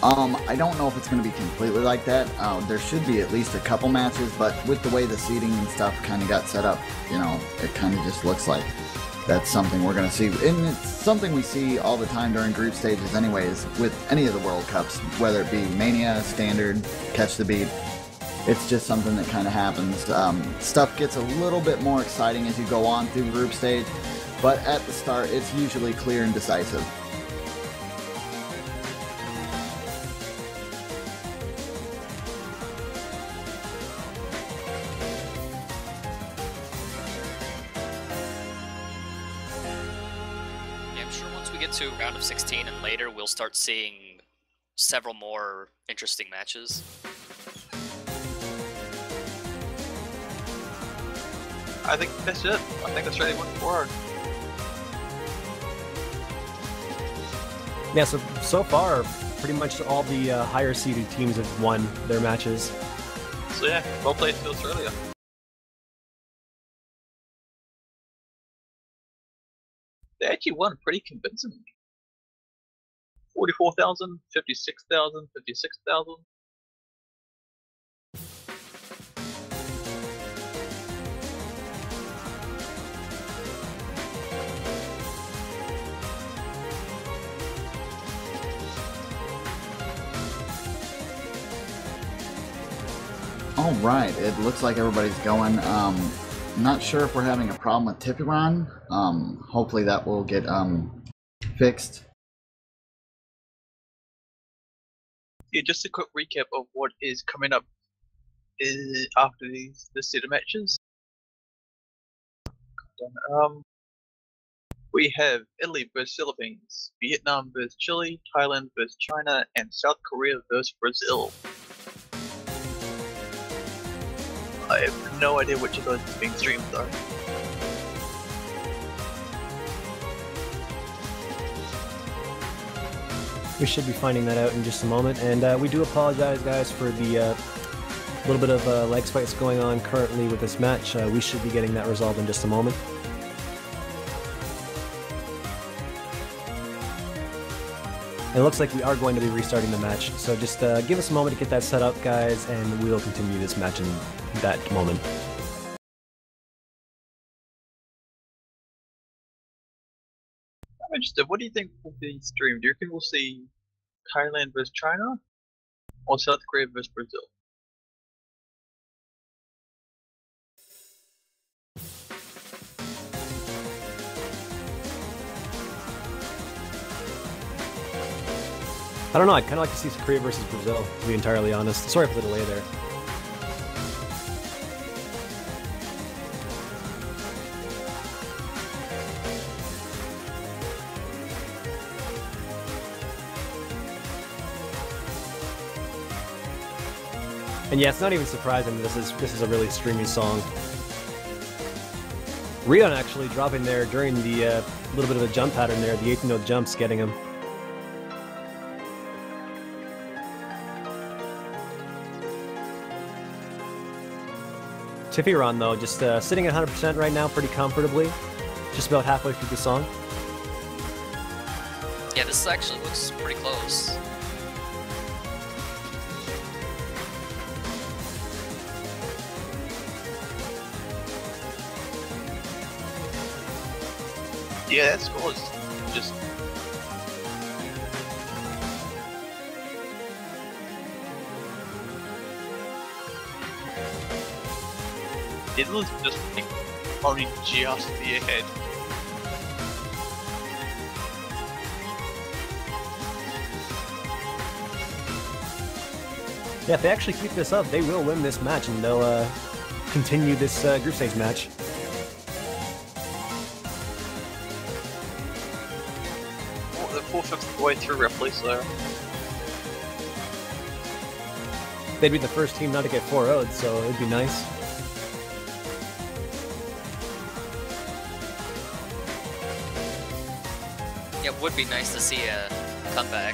I don't know if it's going to be completely like that. There should be at least a couple matches, but with the way the seating and stuff kind of got set up, you know, it kind of just looks like that's something we're going to see. And it's something we see all the time during group stages anyways, with any of the World Cups, whether it be Mania, Standard, Catch the Beat. It's just something that kind of happens. Stuff gets a little bit more exciting as you go on through group stage, but at the start, it's usually clear and decisive. Yeah, I'm sure once we get to round of 16 and later, we'll start seeing several more interesting matches. I think that's it. I think Australia went 4-0. Yeah, so far, pretty much all the higher seeded teams have won their matches. So yeah, well played to Australia. They actually won pretty convincingly. 44,000, 56,000, 56,000. All right, it looks like everybody's going. Not sure if we're having a problem with Tipiron. Hopefully that will get fixed. Yeah, just a quick recap of what is coming up after this set of matches. We have Italy versus Philippines, Vietnam versus Chile, Thailand versus China, and South Korea versus Brazil. I have no idea which of those is being streamed though. We should be finding that out in just a moment, and we do apologize, guys, for the little bit of leg spikes going on currently with this match. We should be getting that resolved in just a moment. It looks like we are going to be restarting the match, so just give us a moment to get that set up, guys, and we will continue this match in that moment. I'm interested. What do you think will be streamed? Do you think we'll see Thailand versus China, or South Korea versus Brazil? I don't know, I'd kind of like to see Korea versus Brazil, to be entirely honest. Sorry for the delay there. And yeah, it's not even surprising this is a really streamy song. Rion actually dropping there during the little bit of a jump pattern there, the 8th note jumps getting him. Tifiron though, just sitting at 100% right now pretty comfortably, just about halfway through the song. Yeah, this actually looks pretty close. Yeah, that score is just. It was just like, only just the ahead. Yeah, if they actually keep this up, they will win this match, and they'll continue this group stage match. Oh, they're 4/5 of the way through roughly, so. They'd be the first team not to get 4-0'd, so it'd be nice. Yeah, it would be nice to see a comeback.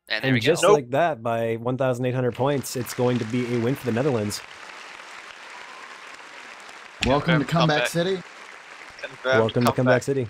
And there we go. Just like that, by 1,800 points, it's going to be a win for the Netherlands. Welcome to Comeback City. Welcome to Comeback City.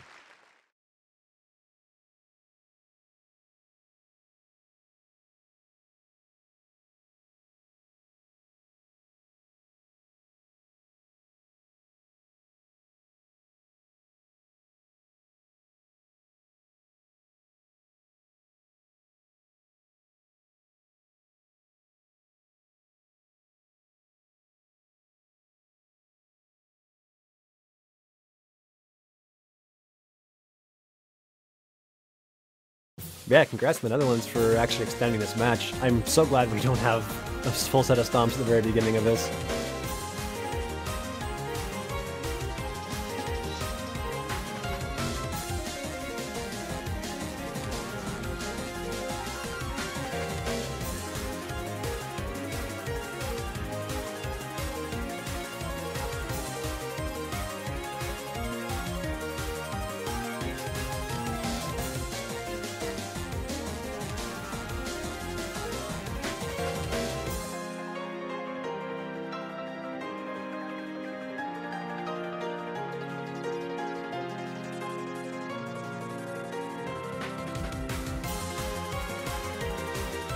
Yeah, congrats to the Netherlands for actually extending this match. I'm so glad we don't have a full set of stomps at the very beginning of this.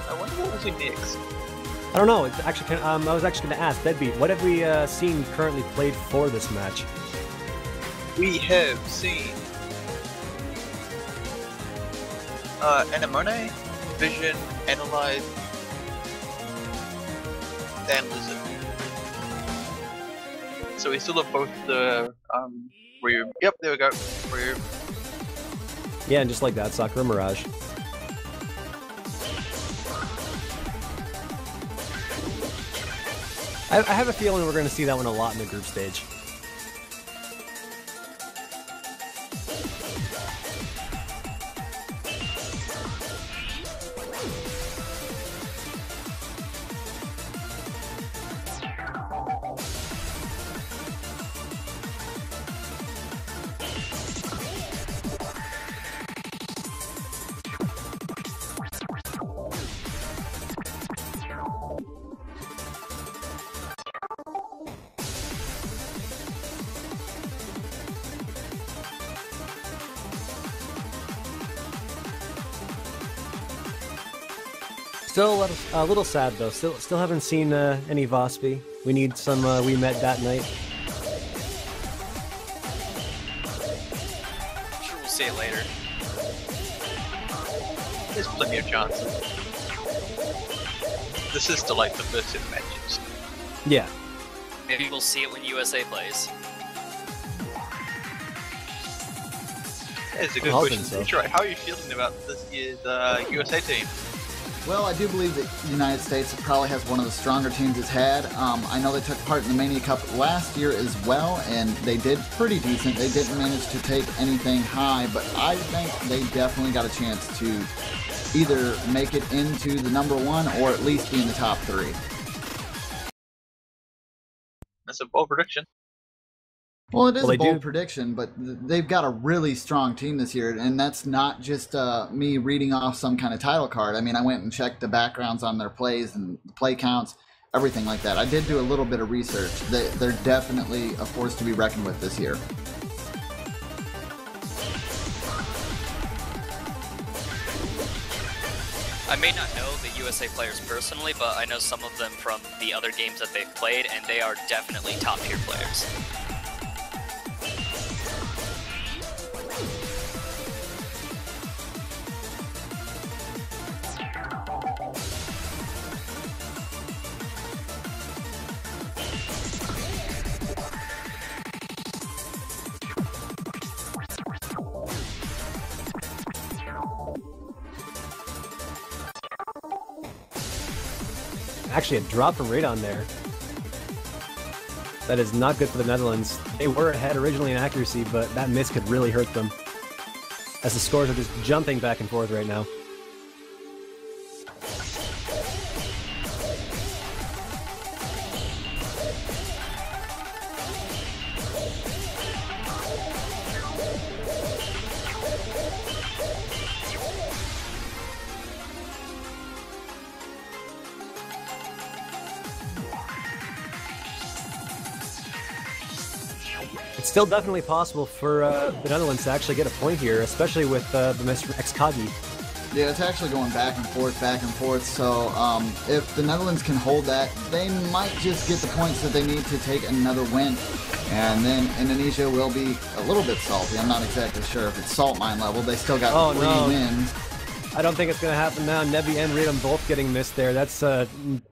I wonder what we'll see next. I don't know. It's actually, I was actually going to ask Deadbeat, what have we seen currently played for this match? We have seen Anemone, Vision, Analyze, and Lizard. So we still have both the Ryu. Yep, there we go. Ryu. Yeah, and just like that, Sakura Mirage. I have a feeling we're going to see that one a lot in the group stage. Still a little sad though. Still haven't seen any Vospi. We need some We Met That Night. I'm sure we'll see it later. There's plenty of chances. This is still like the first set of matches. Yeah. Maybe we'll see it when USA plays. That's a good I'm question. hoping so. Troy, how are you feeling about this year's USA team? Well, I do believe that the United States probably has one of the stronger teams it's had. I know they took part in the Mania Cup last year as well, and they did pretty decent. They didn't manage to take anything high, but I think they definitely got a chance to either make it into the #1 or at least be in the top 3. That's a bold prediction. Well, it is Well, a they bold do- prediction, but they've got a really strong team this year, and that's not just me reading off some kind of title card. I mean, I went and checked the backgrounds on their plays and the play counts, everything like that. I did do a little bit of research. They're definitely a force to be reckoned with this year. I may not know the USA players personally, but I know some of them from the other games that they've played, and they are definitely top tier players. Actually, a drop from Radon there. That is not good for the Netherlands. They were ahead originally in accuracy, but that miss could really hurt them. As the scores are just jumping back and forth right now. It's still definitely possible for the Netherlands to actually get a point here, especially with the Mr. Xkagi. Yeah, it's actually going back and forth. So if the Netherlands can hold that, they might just get the points that they need to take another win. And then Indonesia will be a little bit salty. I'm not exactly sure if it's salt mine level. They still got 3 wins. I don't think it's going to happen now. Nebi and Radon both getting missed there. That's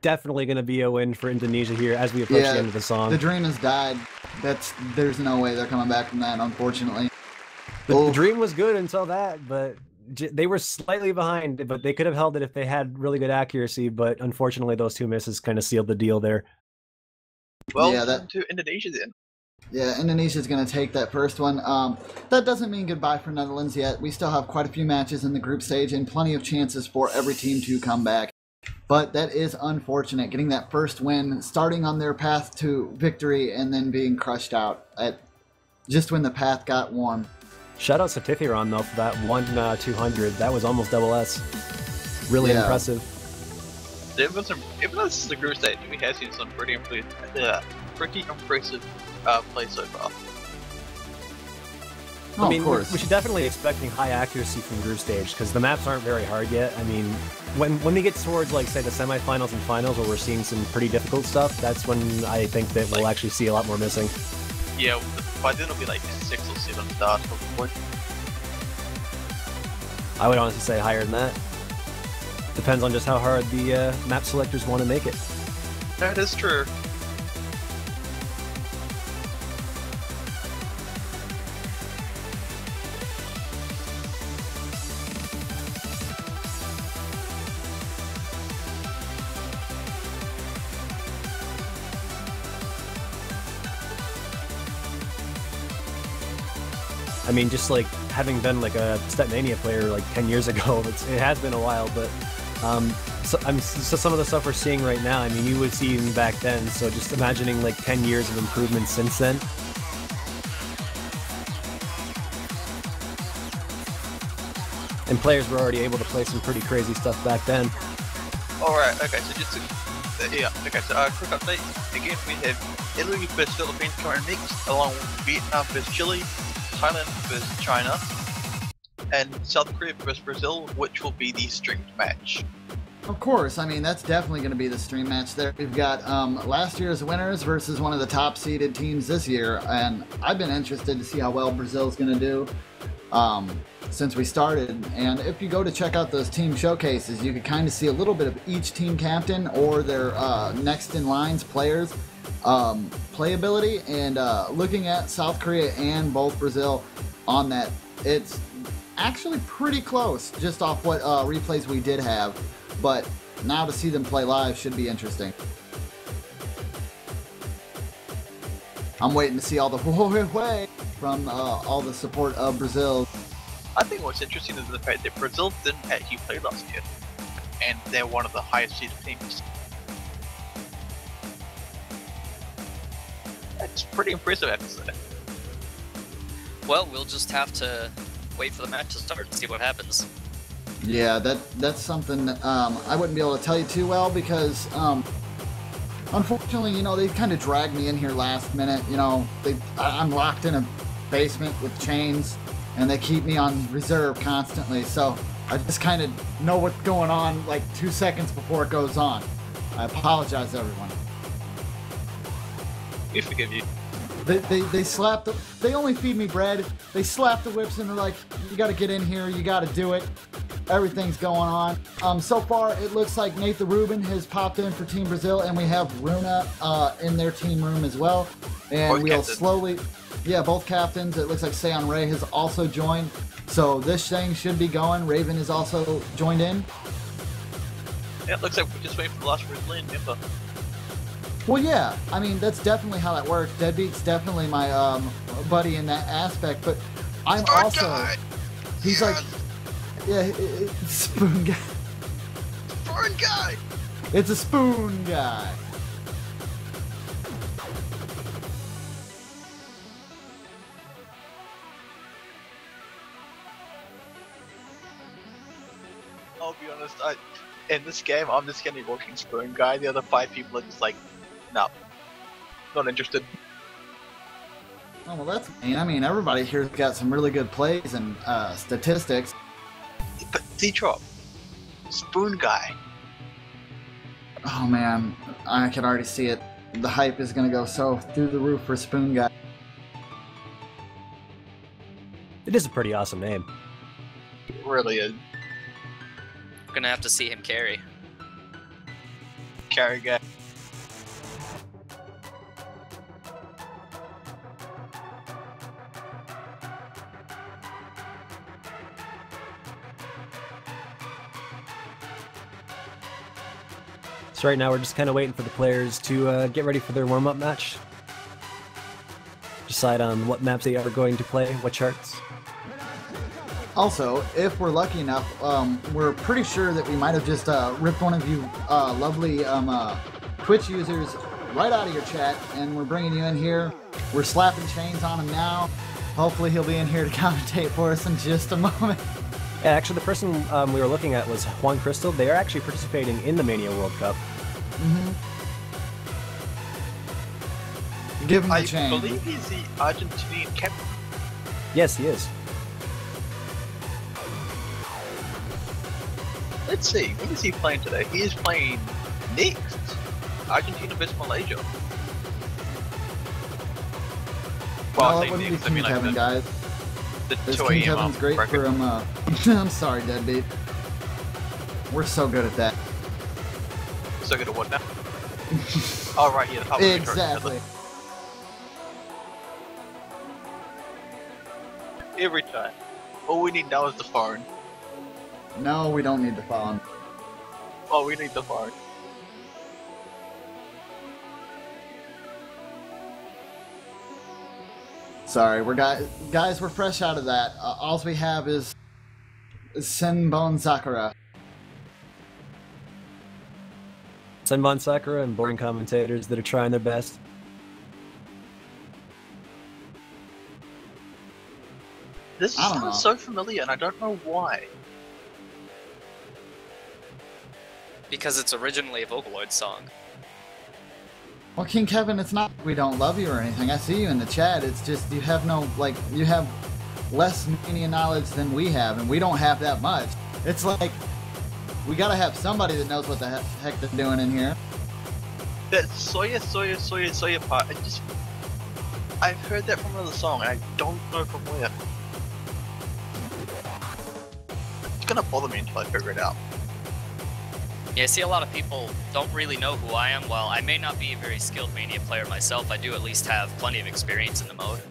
definitely going to be a win for Indonesia here as we approach the end of the song. The dream has died. There's no way they're coming back from that, unfortunately. The dream was good until that, but they were slightly behind, but they could have held it if they had really good accuracy, but unfortunately those 2 misses kind of sealed the deal there. Well, Yeah, to Indonesia then. Yeah, Indonesia's going to take that first one. That doesn't mean goodbye for Netherlands yet. We still have quite a few matches in the group stage and plenty of chances for every team to come back. But that is unfortunate, getting that first win, starting on their path to victory, and then being crushed out at just when the path got warm. Shout out Satifhiron though for that 1-200. That was almost double S. Really impressive. Even though this is the group stage, we have seen some pretty impressive play so far. I mean, of course. we should definitely be expecting high accuracy from group stage because the maps aren't very hard yet. I mean, when we get towards like say the semifinals and finals where we're seeing some pretty difficult stuff, that's when I think that we'll actually see a lot more missing. Yeah, by then it'll be like 6 or 7 stars probably. I would honestly say higher than that. Depends on just how hard the map selectors want to make it. That is true. I mean, just like having been like a Stepmania player like 10 years ago, it has been a while, but so some of the stuff we're seeing right now, I mean, you would see even back then, so just imagining like 10 years of improvement since then. And players were already able to play some pretty crazy stuff back then. Alright, okay, so just quick update. Again, we have Italy vs Philippines current next, along with Vietnam vs Chile, Thailand vs China, and South Korea vs Brazil, which will be the stringed match. Of course, I mean, that's definitely going to be the stream match there. We've got last year's winners versus one of the top seeded teams this year, and I've been interested to see how well Brazil's going to do since we started. And if you go to check out those team showcases, you can kind of see a little bit of each team captain or their next in lines players' playability. And looking at South Korea and both Brazil on that, it's actually pretty close just off what replays we did have. But now to see them play live should be interesting. I'm waiting to see all the way from all the support of Brazil. I think what's interesting is the fact that Brazil didn't actually play last year, and they're one of the highest seeded teams. That's pretty impressive, I have to say. Well, we'll just have to wait for the match to start and see what happens. Yeah, that's something that, I wouldn't be able to tell you too well because, unfortunately, you know, they kind of dragged me in here last minute. You know, I'm locked in a basement with chains, and they keep me on reserve constantly. So I just kind of know what's going on like 2 seconds before it goes on. I apologize, everyone. We forgive you. They slap the. They only feed me bread. They slap the whips and they're like, "You got to get in here. You got to do it." Everything's going on. So far, it looks like Nathan Rubin has popped in for Team Brazil, and we have Runa in their team room as well. And Both we'll captains. slowly, yeah, both captains. It looks like Seon Ray has also joined. So this thing should be going. Raven is also joined in. Yeah, it looks like we're just waiting for the last Brazilian member. Well, yeah, I mean, that's definitely how that works. Deadbeat's definitely my buddy in that aspect, but I'm also... Guy. He's like... Yeah, spoon guy. Foreign guy! It's a spoon guy. I'll be honest, in this game, I'm just gonna be walking spoon guy. The other 5 people are just like, no, not interested. Oh, well, that's... I mean, everybody here's got some really good plays and statistics. But D-Drop, spoon guy. Oh, man, I can already see it. The hype is going to go so through the roof for Spoon Guy. It is a pretty awesome name. It really is. Gonna have to see him carry. Carry guy. So right now we're just kind of waiting for the players to get ready for their warm-up match. Decide on what maps they are going to play, what charts. Also, if we're lucky enough, we're pretty sure that we might have just ripped one of you lovely Twitch users right out of your chat, and we're bringing you in here. We're slapping chains on him now. Hopefully he'll be in here to commentate for us in just a moment. Yeah, actually, the person we were looking at was Juan Crystal. They are actually participating in the Mania World Cup. Give him the I chain. believe he's the Argentinian captain. Yes, he is. Let's see, what is he playing today? He is playing next. Argentina vs Malaysia. Well, I it say wouldn't be next, I King mean like Kevin, guys. the This 2 King a.m. Kevin's great bracket. for him. I'm sorry, Deadbeat. We're so good at that. So good at what now? Oh right, yeah, the public control. Exactly. Every time. All we need now is the phone. No, we don't need the phone. Oh, we need the phone. Sorry, we're guys. We're fresh out of that. All we have is Senbon Sakura. Senbon Sakura and boring commentators that are trying their best. This I don't know. sounds so familiar, and I don't know why. Because it's originally a Vocaloid song. Well, King Kevin, it's not we don't love you or anything. I see you in the chat. It's just you have no, like, you have less Mania knowledge than we have, and we don't have that much. It's like We gotta have somebody that knows what the heck they're doing in here. That Soya part, I've heard that from another song and I don't know from where. It's gonna bother me until I figure it out. Yeah, I see a lot of people don't really know who I am. While I may not be a very skilled Mania player myself, I do at least have plenty of experience in the mode.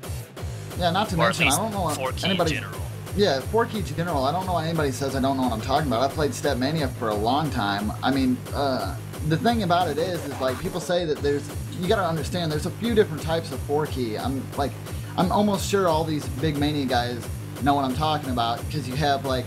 Yeah, not to Or at mention, I least don't know what 4-key in anybody. general. Yeah, 4-key general. I don't know why anybody says I don't know what I'm talking about. I played Step Mania for a long time. I mean, the thing about it is like people say that you gotta understand there's a few different types of 4-key. I'm almost sure all these big Mania guys know what I'm talking about because you have like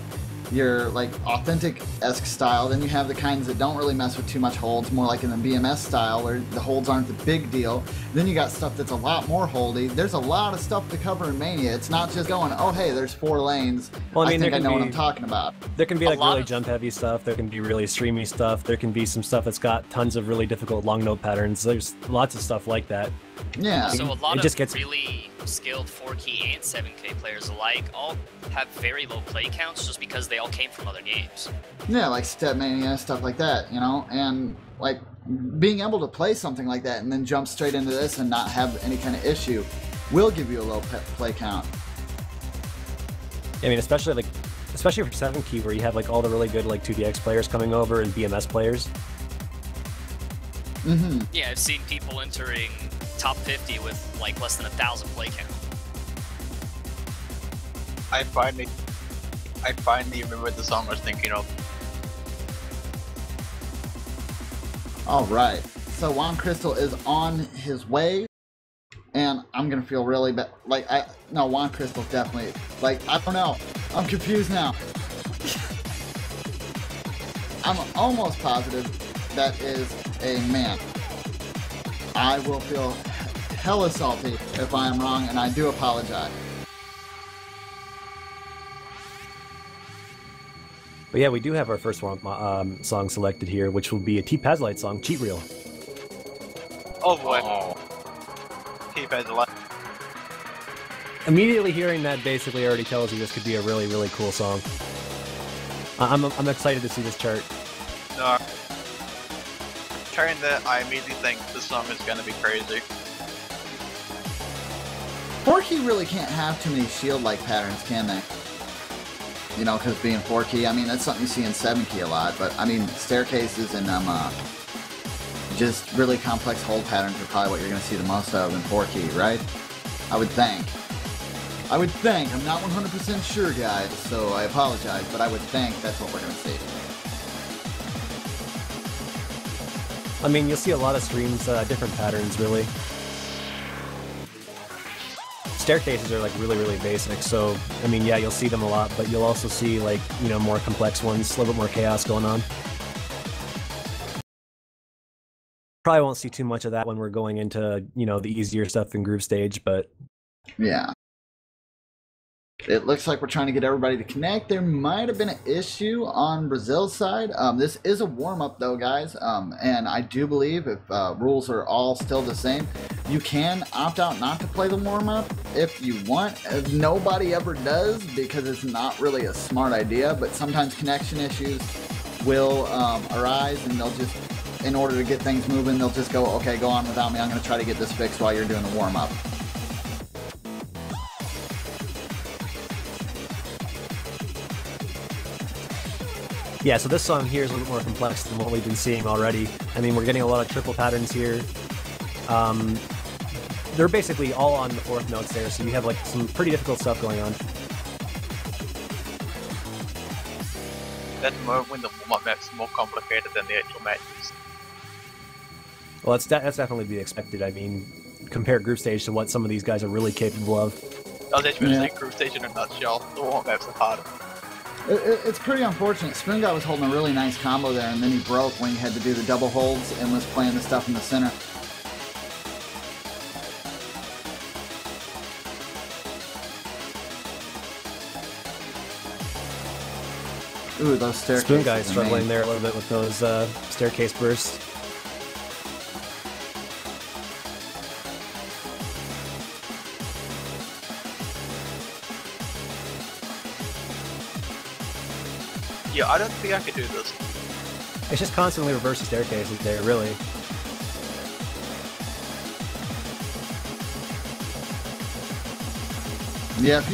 your like authentic-esque style, then you have the kinds that don't really mess with too much holds, more like in the BMS style where the holds aren't the big deal. Then you got stuff that's a lot more holdy. There's a lot of stuff to cover in Mania. It's not just going, oh hey, there's 4 lanes. Well, I mean, think I know what I'm talking about. There can be like lot really of- jump-heavy stuff. There can be really streamy stuff. There can be some stuff that's got tons of really difficult long note patterns. There's lots of stuff like that. Yeah. So a lot It of just gets- really skilled 4-key and 7K players alike all have very low play counts just because they all came from other games. Yeah, like Step Mania, stuff like that, you know? And, like, being able to play something like that and then jump straight into this and not have any kind of issue will give you a low play count. I mean, especially for 7-key where you have like all the really good like 2DX players coming over and BMS players. Mm-hmm. Yeah, I've seen people entering top 50 with like less than 1,000 play count. I finally remembered the song I was thinking of. All right. So Juan Crystal is on his way, and I'm gonna feel really bad. Like Juan Crystal's definitely like I don't know. I'm confused now. I'm almost positive that is a man. I will feel hella salty if I am wrong, and I do apologize. But yeah, we do have our first one, song selected here, which will be a T-Pazlight song, Cheat Reel. Oh boy. Keep as a lot. Immediately hearing that basically already tells you this could be a really, really cool song. I'm excited to see this chart. No. Hearing that, I immediately think the song is gonna be crazy. 4-key really can't have too many shield-like patterns, can they? You know, because being 4-key, I mean, that's something you see in 7-key a lot, but I mean, staircases and just really complex hold patterns are probably what you're going to see the most of in 4-key, right? I would think. I'm not 100% sure, guys, so I apologize, but I would think that's what we're going to see. I mean, you'll see a lot of streams, different patterns, really. Staircases are like really, really basic, so I mean, yeah, you'll see them a lot, but you'll also see like, you know, more complex ones, a little bit more chaos going on. Probably won't see too much of that when we're going into, you know, the easier stuff in group stage, but Yeah. It looks like we're trying to get everybody to connect. There might have been an issue on Brazil's side. This is a warm-up though, guys, and I do believe if rules are all still the same, you can opt out not to play the warm-up if you want. Nobody ever does because it's not really a smart idea, but sometimes connection issues will arise and they'll just, in order to get things moving, they'll just go, okay, go on without me. I'm going to try to get this fixed while you're doing the warm-up. yeah, so this song here is a little more complex than what we've been seeing already. I mean, we're getting a lot of triple patterns here. They're basically all on the 4th notes there, so you have like some pretty difficult stuff going on. That's more when the warm-up map's more complicated than the actual matches. Well, that's definitely to be expected. I mean, compare group stage to what some of these guys are really capable of. I was actually going to Yeah. say group stage in a nutshell. The warm-up maps are harder. It's pretty unfortunate. Spoon Guy was holding a really nice combo there, and then he broke when he had to do the double holds and was playing the stuff in the center. Ooh, those staircases. Spoon Guy's are struggling mean. there a little bit with those staircase bursts. Yeah, I don't think I could do this. It's just constantly reversing staircases there, really. Yeah, if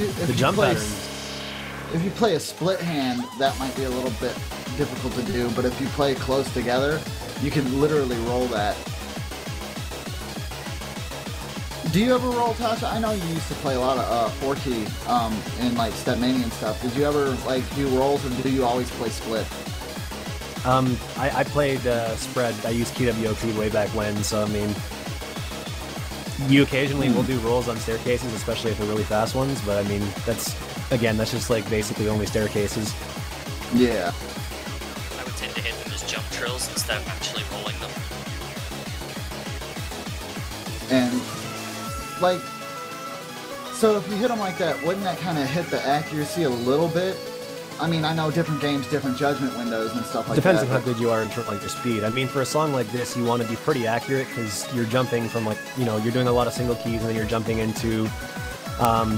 you play a split hand, that might be a little bit difficult to do, but if you play close together, you can literally roll that. Do you ever roll, Tasha? I know you used to play a lot of 4-key in like Stepmania and stuff. Did you ever like do rolls, or do you always play split? I played spread. I used KWOP way back when, so I mean, you occasionally will do rolls on staircases, especially if they're really fast ones, but I mean, that's just like basically only staircases. Yeah. I would tend to hit them as jump trills instead of actually rolling them. And like, so if you hit them like that, wouldn't that kind of hit the accuracy a little bit? I mean, I know different games, different judgment windows and stuff like Depends that. on how good you are in terms of like your speed. I mean, for a song like this, you want to be pretty accurate because you're jumping from like, you know, you're doing a lot of single keys and then you're jumping into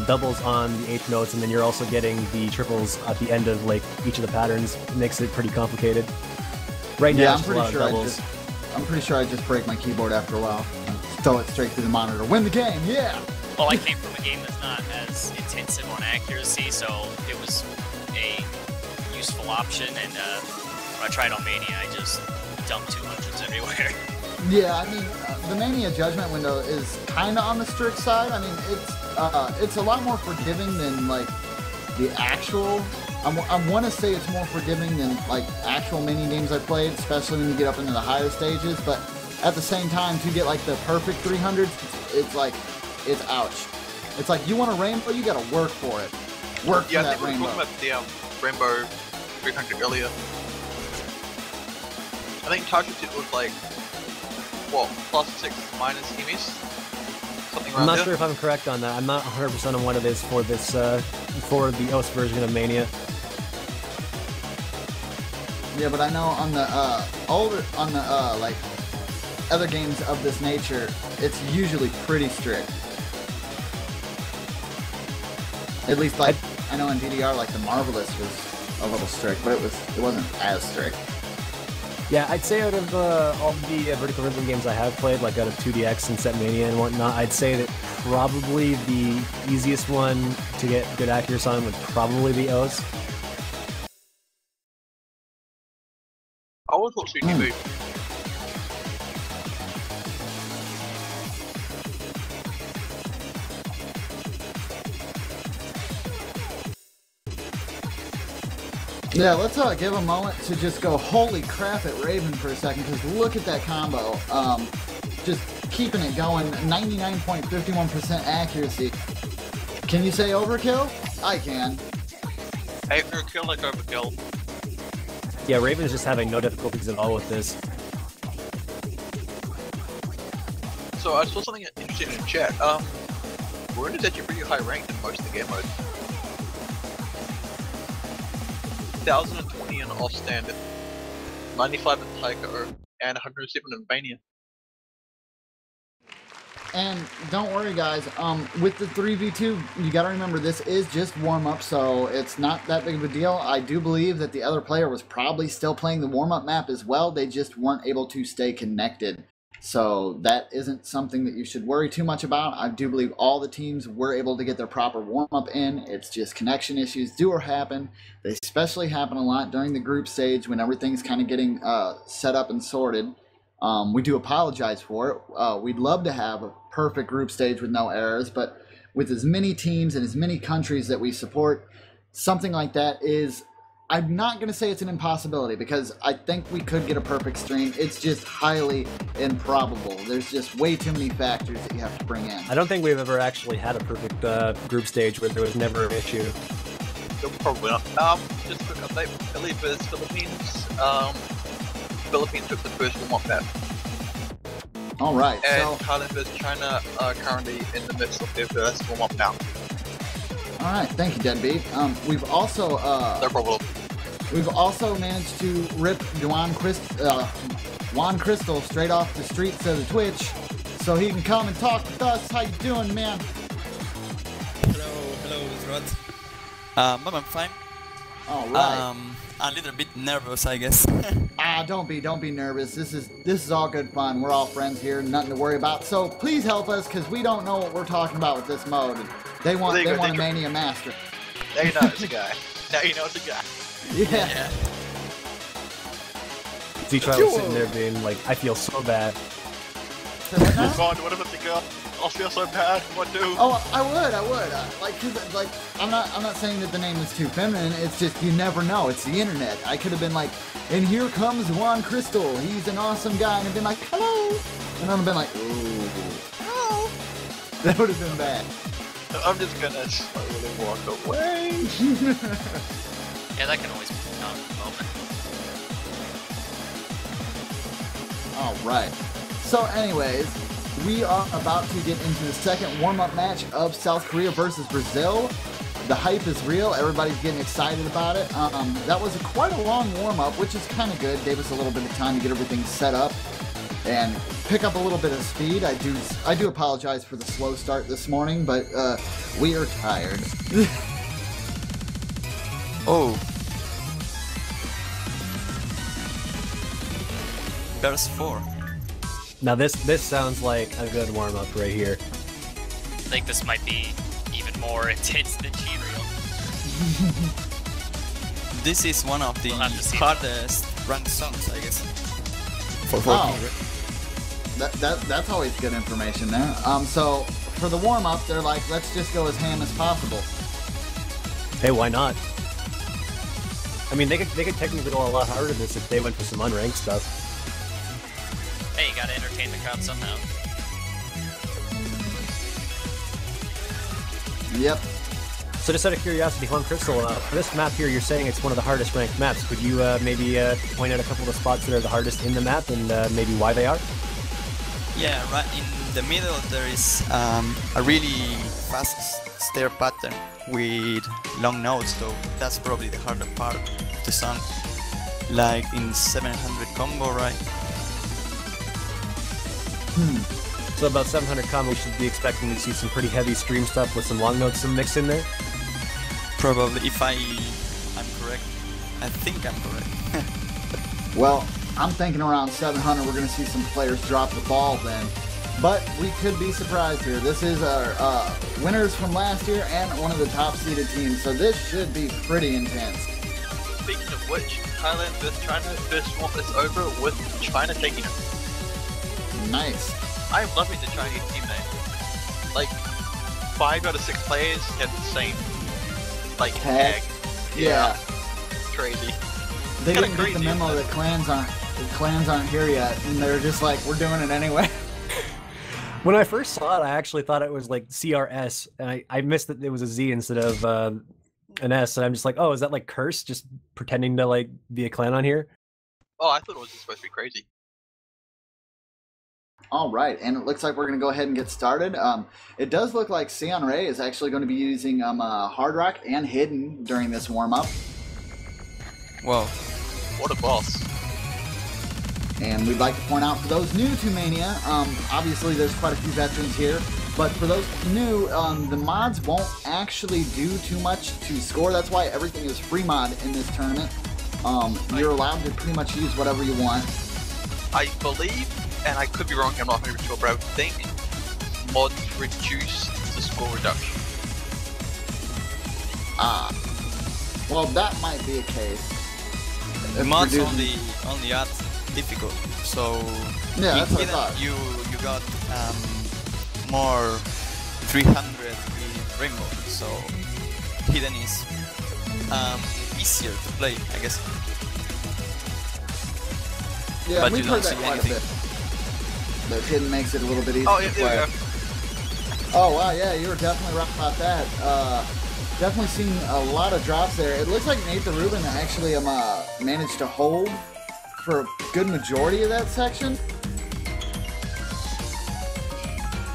doubles on the eighth notes, and then you're also getting the triples at the end of like each of the patterns. It makes it pretty complicated. Right now, Yeah, it's just a lot of doubles. I'm pretty sure I just break my keyboard after a while. Throw it straight through the monitor. Win the game, yeah! Well, I came from a game that's not as intensive on accuracy, so it was a useful option, and when I tried on Mania, I just dumped 200s everywhere. Yeah, I mean, the Mania judgment window is kind of on the strict side. I mean, it's a lot more forgiving than like the actual. I want to say it's more forgiving than like actual mini games I played, especially when you get up into the higher stages. But at the same time, to get like the perfect 300s, it's like, it's ouch. It's like you want a rainbow, you gotta work for it. Work for that rainbow. Yeah, I think we were talking about the rainbow 300 earlier. I think Tasha said it was like, what, +6 minus EMS? Something around I'm not there? sure if I'm correct on that. I'm not 100% on what it is for this, for the OS version of Mania. Yeah, but I know on the like other games of this nature, it's usually pretty strict. At least like I know in DDR, like the Marvelous was a little strict, but it wasn't as strict. Yeah, I'd say out of all the vertical rhythm games I have played, like out of 2DX and Stepmania and whatnot, I'd say that probably the easiest one to get good accuracy on would probably be OS. I always thought CGB. Yeah, let's give a moment to just go holy crap at Raven for a second, because look at that combo. Just keeping it going, 99.51% accuracy. Can you say overkill? I can. Overkill like overkill. Yeah, Raven's just having no difficulties at all with this. So I saw something interesting in chat. Warren is actually pretty high ranked in most of the game mode. 1020 in off standard, 95 in Taiko, and 107 in Mania. And don't worry guys, with the 3v2, you gotta remember this is just warm-up, so it's not that big of a deal. I do believe that the other player was probably still playing the warm-up map as well, they just weren't able to stay connected. So that isn't something that you should worry too much about. I do believe all the teams were able to get their proper warm-up in. It's just connection issues do or happen. They especially happen a lot during the group stage when everything's kind of getting set up and sorted. We do apologize for it. We'd love to have a perfect group stage with no errors, but with as many teams and as many countries that we support, something like that is, I'm not going to say it's an impossibility, because I think we could get a perfect stream. It's just highly improbable. There's just way too many factors that you have to bring in. I don't think we've ever actually had a perfect group stage where there was never an issue. Probably not. Just a quick update. Philly vs Philippines. Philippines took the first warm-up map. Alright, And so... Thailand vs China are currently in the midst of their first warm-up now. Alright, thank you, Deadbeat. We've also, No problem. We've also managed to rip Juan Crystal straight off the streets of the Twitch, so he can come and talk with us. How you doing, man? Hello, Rod. I'm fine. All right. a little bit nervous, I guess. Don't be nervous. This is all good fun. We're all friends here, nothing to worry about. So please help us, because we don't know what we're talking about with this mode. They want a Mania Master. Now you know it's a guy. Now you know it's a guy. Yeah. Z-Tron was sitting there being like, I feel so bad. Oh God, what if it's a girl? I'll feel so bad. What do? Oh, I would. I'm not saying that the name is too feminine. It's just you never know. It's the internet. I could have been like, and here comes Juan Crystal. He's an awesome guy, and I've been like, hello, and I've been like, ooh, hello. That would have been bad. I'm just gonna slowly walk away. Yeah, that can always be a moment. All right. So, anyways, we are about to get into the second warm-up match of South Korea versus Brazil. The hype is real. Everybody's getting excited about it. That was quite a long warm-up, which is kind of good. Gave us a little bit of time to get everything set up and pick up a little bit of speed. I do apologize for the slow start this morning, but we are tired. Oh. Verse 4. Now this sounds like a good warm-up right here. I think this might be even more intense than G-Real. This is one of the We'll have to see. hardest ranked songs, I guess. For That's always good information there. So for the warm-up, they're like, let's just go as ham as possible. Hey, why not? I mean, they could technically go a lot harder than this if they went for some unranked stuff. Hey, you gotta entertain the crowd somehow. Yep. So just out of curiosity, Juan Crystal, for this map here, you're saying it's one of the hardest ranked maps. Could you maybe point out a couple of the spots that are the hardest in the map and maybe why they are? Yeah, right in the middle there is a really fast stair pattern with long notes, so that's probably the harder part of the song. Like in 700 combo, right? So about 700 combo, we should be expecting to see some pretty heavy stream stuff with some long notes mixed in there. Probably, if I'm correct. I think I'm correct. Well, I'm thinking around 700 we're going to see some players drop the ball then. But we could be surprised here. This is our winners from last year and one of the top seeded teams, so this should be pretty intense. Speaking of which, Thailand vs China first swap is over with China taking it. Nice. I'm loving the Chinese team name. Like, 5 out of 6 players have the same, like, tag. Yeah. Crazy. They Kinda didn't get the crazy, memo isn't that clans aren't here yet, and they're just like, we're doing it anyway. When I first saw it, I actually thought it was like CRS, and I missed that it was a Z instead of an S, and I'm just like, oh, is that like Curse, just pretending to like be a clan on here? Oh, I thought it was just supposed to be crazy. All right, and it looks like we're going to go ahead and get started. It does look like Sion Ray is actually going to be using Hard Rock and Hidden during this warm-up. Whoa. What a boss. And we'd like to point out for those new to Mania, obviously there's quite a few veterans here, but for those new, the mods won't actually do too much to score. That's why everything is free mod in this tournament. You're allowed to pretty much use whatever you want. I believe, and I could be wrong, I'm not 100% sure, but I think mods reduce the score reduction. Well, that might be a case. The mods only add difficult, so yeah, that's what I Hidden, thought. you got more 300 with Rainbow, so Hidden is easier to play, I guess. Yeah, But we've you heard don't that see quite a anything. bit. That Hidden makes it a little bit easier Oh, to yeah, play. there we go. Oh wow, yeah, you were definitely right about that. Definitely seen a lot of drops there. It looks like Nate the Ruben actually managed to hold for a good majority of that section.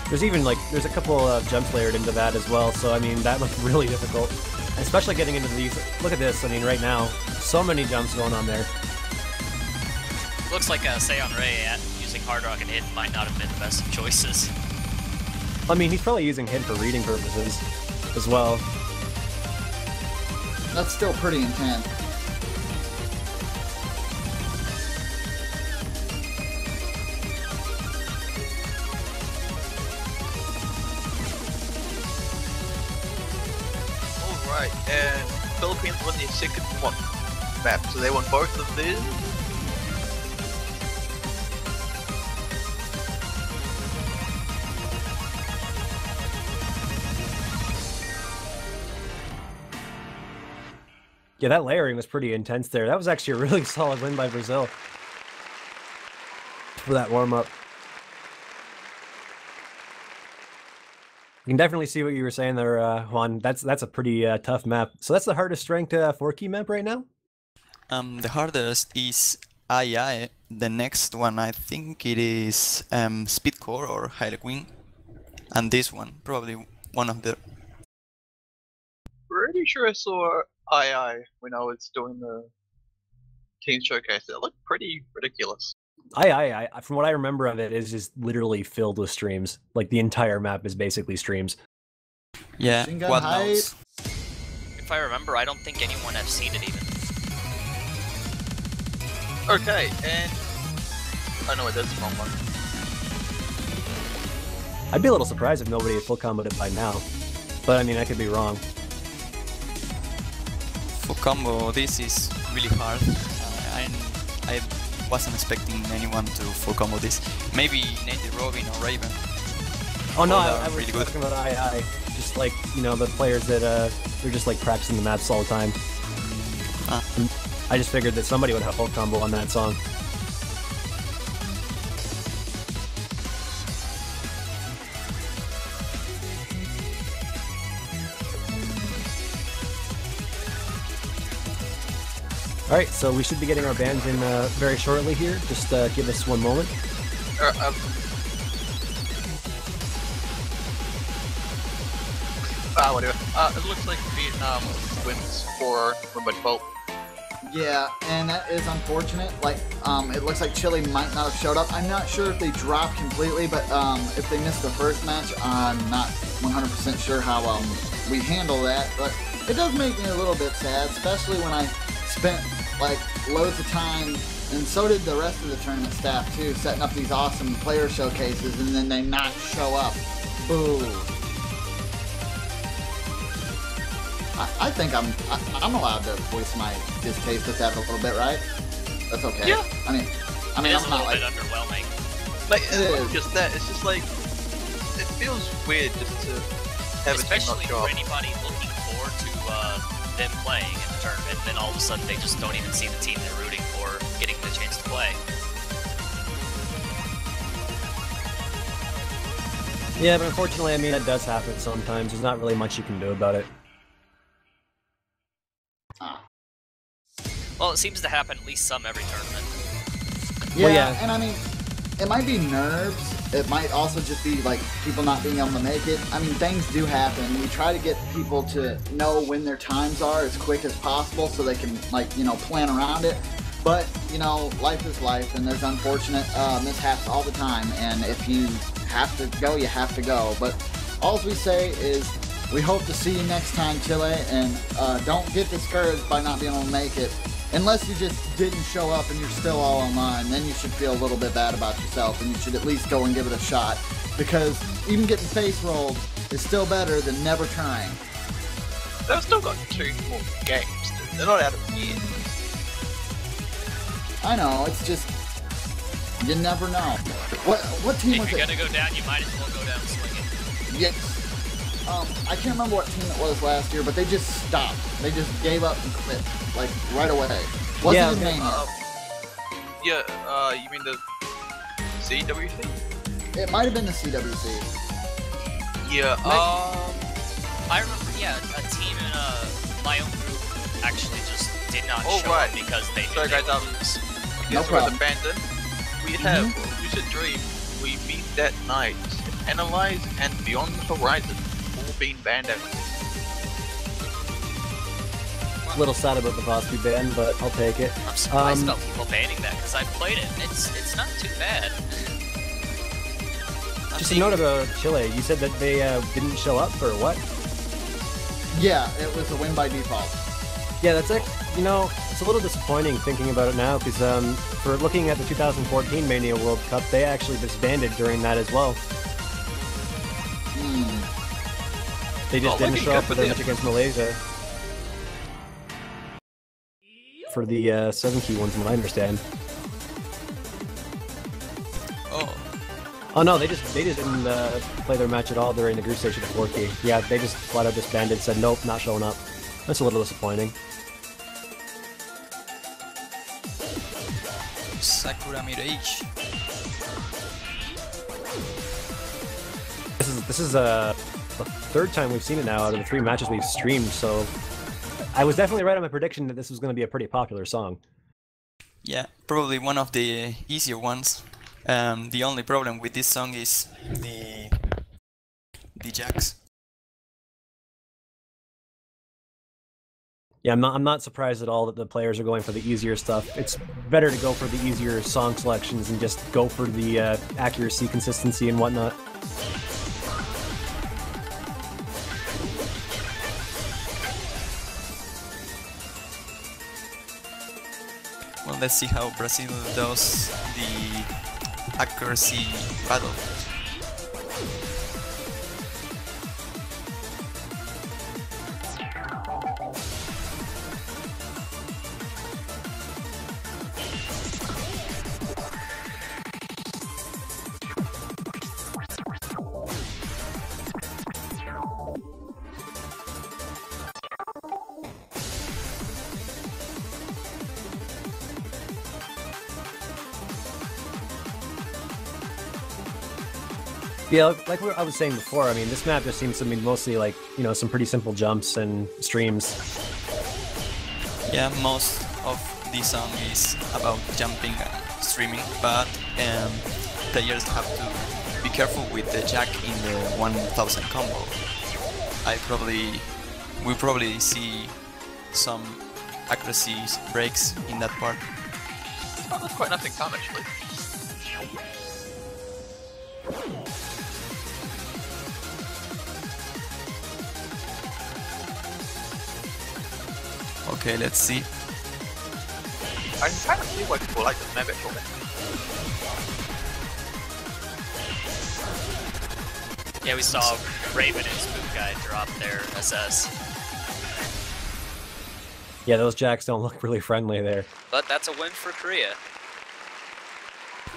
There's even like, there's a couple of jumps layered into that as well, so I mean, that looked really difficult. Especially getting into these, look at this, I mean, right now, so many jumps going on there. Looks like Seon Ray using Hard Rock and Hidden might not have been the best of choices. I mean, he's probably using Hidden for reading purposes as well. That's still pretty intense. won their second map, so they won both of theirs. Yeah, that layering was pretty intense there. That was actually a really solid win by Brazil for that warm-up. You can definitely see what you were saying there, Juan. That's a pretty tough map. So that's the hardest ranked 4-key map right now? The hardest is II. The next one, I think it is Speedcore or Harlequin. And this one, probably one of the... Pretty sure I saw II when I was doing the team showcase. It looked pretty ridiculous. I from what I remember of it, is just literally filled with streams. Like the entire map is basically streams. Yeah, Machine gun what hype. knows? If I remember, I don't think anyone has seen it even. Okay, and oh no, that's the wrong one. I'd be a little surprised if nobody had full comboed it by now. But I mean, I could be wrong. For combo, this is really hard. I wasn't expecting anyone to full combo this. Maybe Nate Robin or Raven. Oh no, Both I are was really good. talking about II. Just like, you know, the players that they're just like practicing the maps all the time. I just figured that somebody would have full combo on that song. Alright, so we should be getting our bands in very shortly here. Just give us one moment. Whatever. It looks like Vietnam wins for by default. Yeah, and that is unfortunate. Like, it looks like Chile might not have showed up. I'm not sure if they dropped completely, but if they missed the first match, I'm not 100% sure how we handle that. But it does make me a little bit sad, especially when I spent like loads of time, and so did the rest of the tournament staff too, setting up these awesome player showcases, and then they not show up. Boo. I think I'm allowed to voice my distaste with that a little bit, right? That's okay. Yeah. I mean, It is I'm a not little like bit underwhelming. Like, It it's not is. just that, it's just like, it feels weird just to have a team Especially not show for up. anybody looking forward to them playing in the tournament, then all of a sudden they just don't even see the team they're rooting for getting the chance to play. Yeah, but unfortunately, I mean, that does happen sometimes. There's not really much you can do about it. Well, it seems to happen at least some every tournament. yeah, Well, yeah. and I mean, it might be nerves. It might also just be like people not being able to make it. I mean, things do happen. We try to get people to know when their times are as quick as possible so they can, like, you know, plan around it. But, you know, life is life, and there's unfortunate mishaps all the time. And if you have to go, you have to go. But all we say is we hope to see you next time, Chile, and don't get discouraged by not being able to make it. Unless you just didn't show up and you're still all online, then you should feel a little bit bad about yourself, and you should at least go and give it a shot. Because even getting face rolled is still better than never trying. They've still got 2 more games, dude. They're not out of the year. I know, it's just you never know. What team If was you're it? gonna go down, you might as well go down swinging. Yes. I can't remember what team it was last year, but they just stopped. They just gave up and quit, like right away. Wasn't Yeah, in okay. Mania. You mean the CWC? It might have been the CWC. Yeah, I remember, yeah, a team in my own group actually just did not Oh, show right. up because they Sorry, knew they guys, would lose. No This was problem. abandoned. We have Lucid Dream. We beat that night. Analyze and Beyond the Horizon. All being banned out. A little sad about the Vosby ban, but I'll take it. I'm surprised about people banning that because I played it. It's not too bad. Just a note about Chile. You said that they didn't show up for what? Yeah, it was a win by default. Yeah, that's it. You know, it's a little disappointing thinking about it now because for looking at the 2014 Mania World Cup, they actually disbanded during that as well. They just Oh, didn't looking show up good for for their them. match against Malaysia. for the 7 key ones, from what I understand. Oh, Oh no, they just didn't play their match at all during the group stage of the 4 key. Yeah, they just flat out disbanded, said nope, not showing up. That's a little disappointing. Sakura Mirage. This is the 3rd time we've seen it now out of the 3 matches we've streamed, so I was definitely right on my prediction that this was going to be a pretty popular song. Yeah, probably one of the easier ones. The only problem with this song is the jacks. Yeah, I'm not surprised at all that the players are going for the easier stuff. It's better to go for the easier song selections and just go for the accuracy, consistency, and whatnot. Well, let's see how Brazil does the accuracy battle. Yeah, like I was saying before, I mean, this map just seems to be mostly like, you know, some pretty simple jumps and streams. Yeah, most of the song is about jumping and streaming, but players have to be careful with the jack in the 1000 combo. We'll probably see some accuracy breaks in that part. Oh, that's quite nothing time actually. Okay, let's see. I can kind of see why people like this map actually. Yeah, we saw Raven and Spook Guy drop their SS. Yeah, those jacks don't look really friendly there. But that's a win for Korea.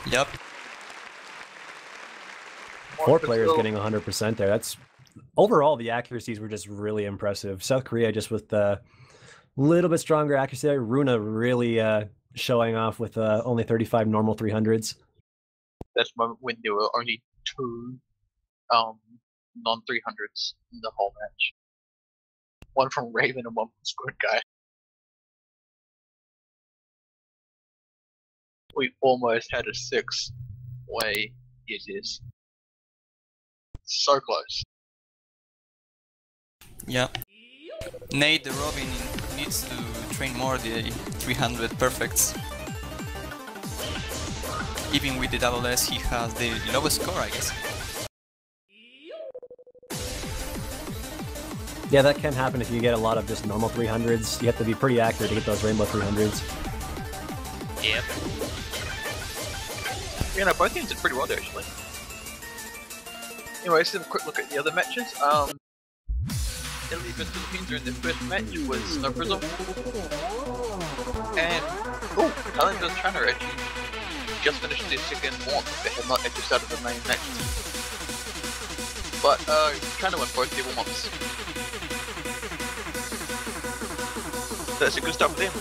Yep. 4 players getting 100% there. That's overall the accuracies were just really impressive. South Korea just with a little bit stronger accuracy there. Runa really showing off with only 35 normal 300s. That's when there were only 2 non-300s in the whole match. One from Raven and one from Squid Guy. We almost had a 6 way it is. So close. Yeah. Nate the Robin needs to train more the 300 perfects. Even with the double S, he has the lowest score, I guess. Yeah, that can happen if you get a lot of just normal 300s. You have to be pretty accurate to get those rainbow 300s. Yep. You know, both teams did pretty well there actually. Anyway, let's have a quick look at the other matches. Italy vs Philippines during their first match was Snow Prism. And, Thailand vs China actually just finished their second warm. They had not actually started the main match. But, China won both their warm-ups. So that's a good start for them.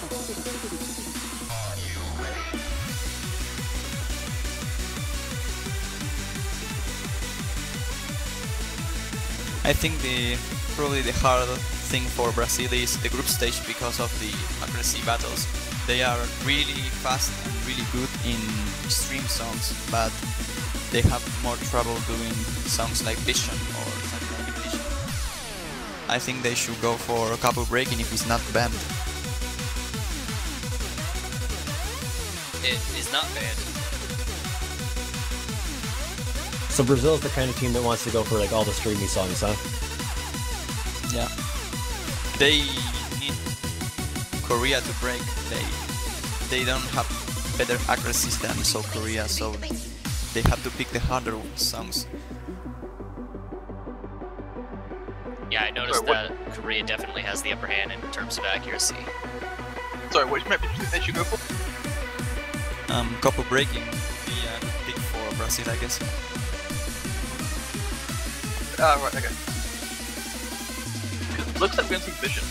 I think probably the hard thing for Brazil is the group stage because of the accuracy battles. They are really fast and really good in stream songs, but they have more trouble doing songs like Vision or something like Vision. I think they should go for a couple breaking if it's not banned. It is not banned. So Brazil's the kind of team that wants to go for like all the streamy songs, huh? Yeah. They need Korea to break. They don't have better accuracies than South Korea, so they have to pick the harder songs. Yeah, I noticed that Korea definitely has the upper hand in terms of accuracy. Sorry, which map did you go for? Couple breaking would be a good pick for Brazil, I guess. Ah, right, okay. Looks like we're going to see Vision.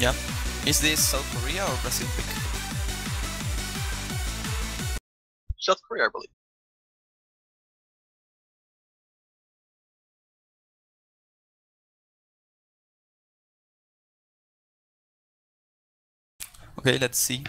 Yeah. Is this South Korea or Brazil pick? South Korea, I believe. Okay, let's see.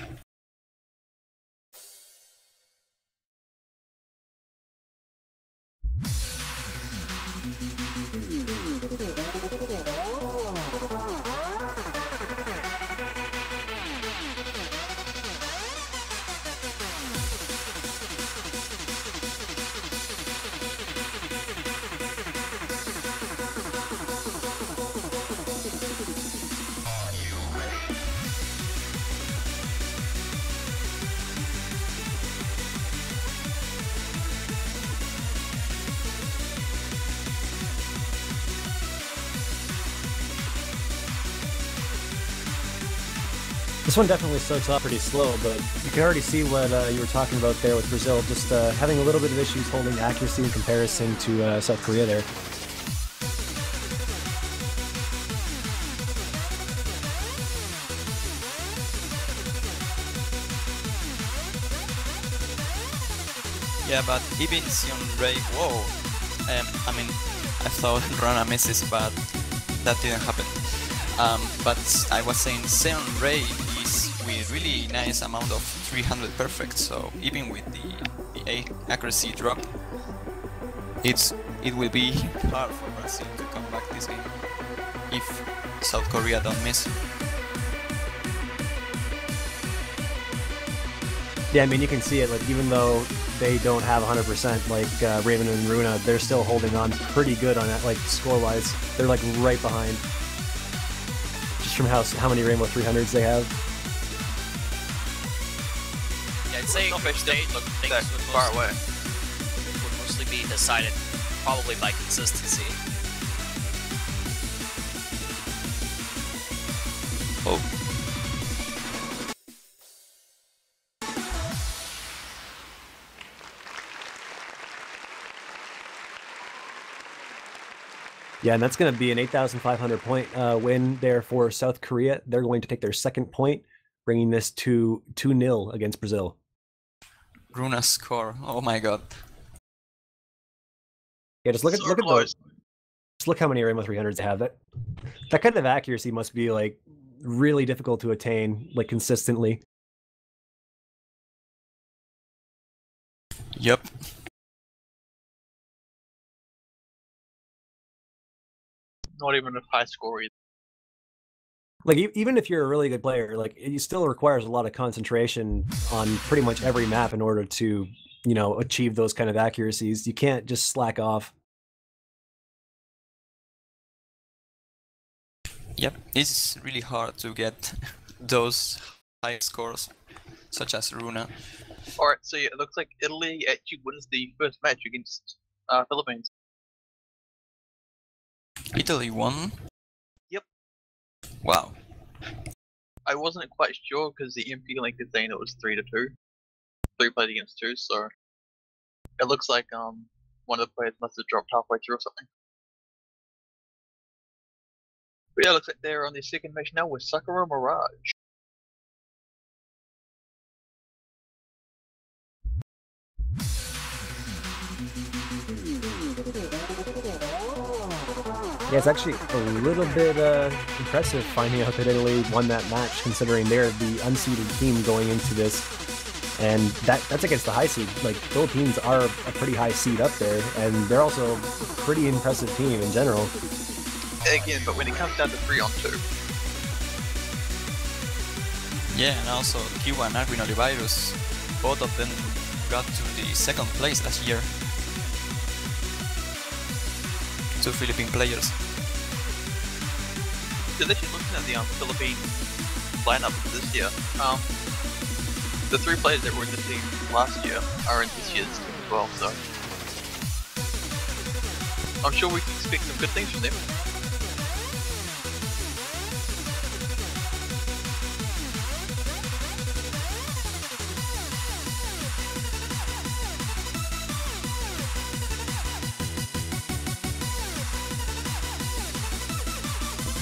This one definitely starts off pretty slow, but you can already see what you were talking about there with Brazil, just having a little bit of issues holding accuracy in comparison to South Korea there. Yeah, but even Sion Ray, whoa. I mean, I thought Rana misses, but that didn't happen. But I was saying Sion Ray is with really nice amount of 300 perfect, so even with the accuracy drop, it will be hard for Brazil to come back this game if South Korea don't miss. Yeah, I mean, you can see it, like, even though they don't have 100%, like Raven and Runa, they're still holding on pretty good on that, like, score-wise. They're, like, right behind. Just from how many Rainbow 300s they have. Yeah, I'd say group stage things that far away. would mostly be decided probably by consistency. Oh. Yeah, and that's going to be an 8,500 point win there for South Korea. They're going to take their second point, bringing this to 2-0 against Brazil. Runa's score, oh my god. Yeah, just look at So look at close. those. Just look how many Rainbow 300s they have. That kind of accuracy must be like really difficult to attain, like consistently. Yep. Not even a high score either. Like even if you're a really good player, like it still requires a lot of concentration on pretty much every map in order to, you know, achieve those kind of accuracies. You can't just slack off. Yep, it's really hard to get those high scores, such as Runa. Alright, so yeah, it looks like Italy actually wins the first match against Philippines. Italy won? Yep. Wow. I wasn't quite sure because the MP link is saying it was 3-2. 3 played against 2, so it looks like one of the players must have dropped halfway through or something. But yeah, it looks like they're on their second match now with Sakura Mirage. Yeah, it's actually a little bit impressive finding out that Italy won that match, considering they're the unseeded team going into this. And that's against the high seed. Like, Philippines are a pretty high seed up there, and they're also a pretty impressive team in general. Again, but when it comes down to 3-on-2, Yeah, and also Cuba and Arvin Olivairus, both of them got to the second place last year. 2 Philippine players. so actually looking at the Philippine lineup this year, the 3 players that were in the team last year are in this year's team as well, so I'm sure we can expect some good things from them.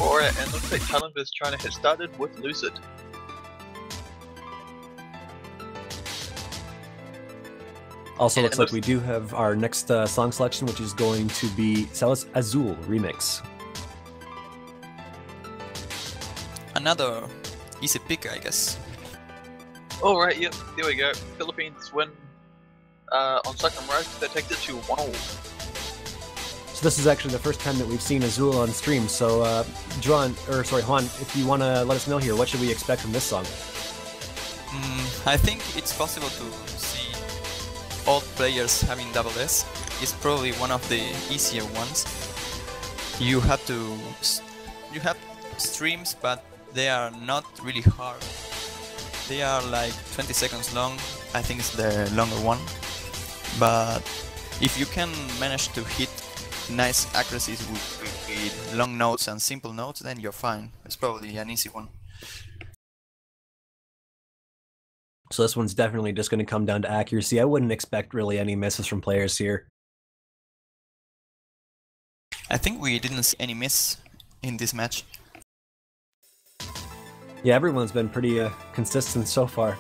Alright, and looks like Talent is trying to hit started with Lucid. Also, looks like we do have our next song selection, which is going to be Celis Azul remix. Another easy pick, I guess. Alright, yep, there we go. Philippines win on second round. That takes it to 1-all. So this is actually the first time that we've seen Azul on stream. So, Juan, if you want to let us know here, what should we expect from this song? I think it's possible to see all players having double S. It's probably one of the easier ones. You have streams, but they are not really hard. They are like 20 seconds long. I think it's the longer one. But if you can manage to hit nice accuracies with long notes and simple notes, then you're fine. It's probably an easy one. So this one's definitely just going to come down to accuracy. I wouldn't expect really any misses from players here. I think we didn't see any miss in this match. Yeah, everyone's been pretty consistent so far.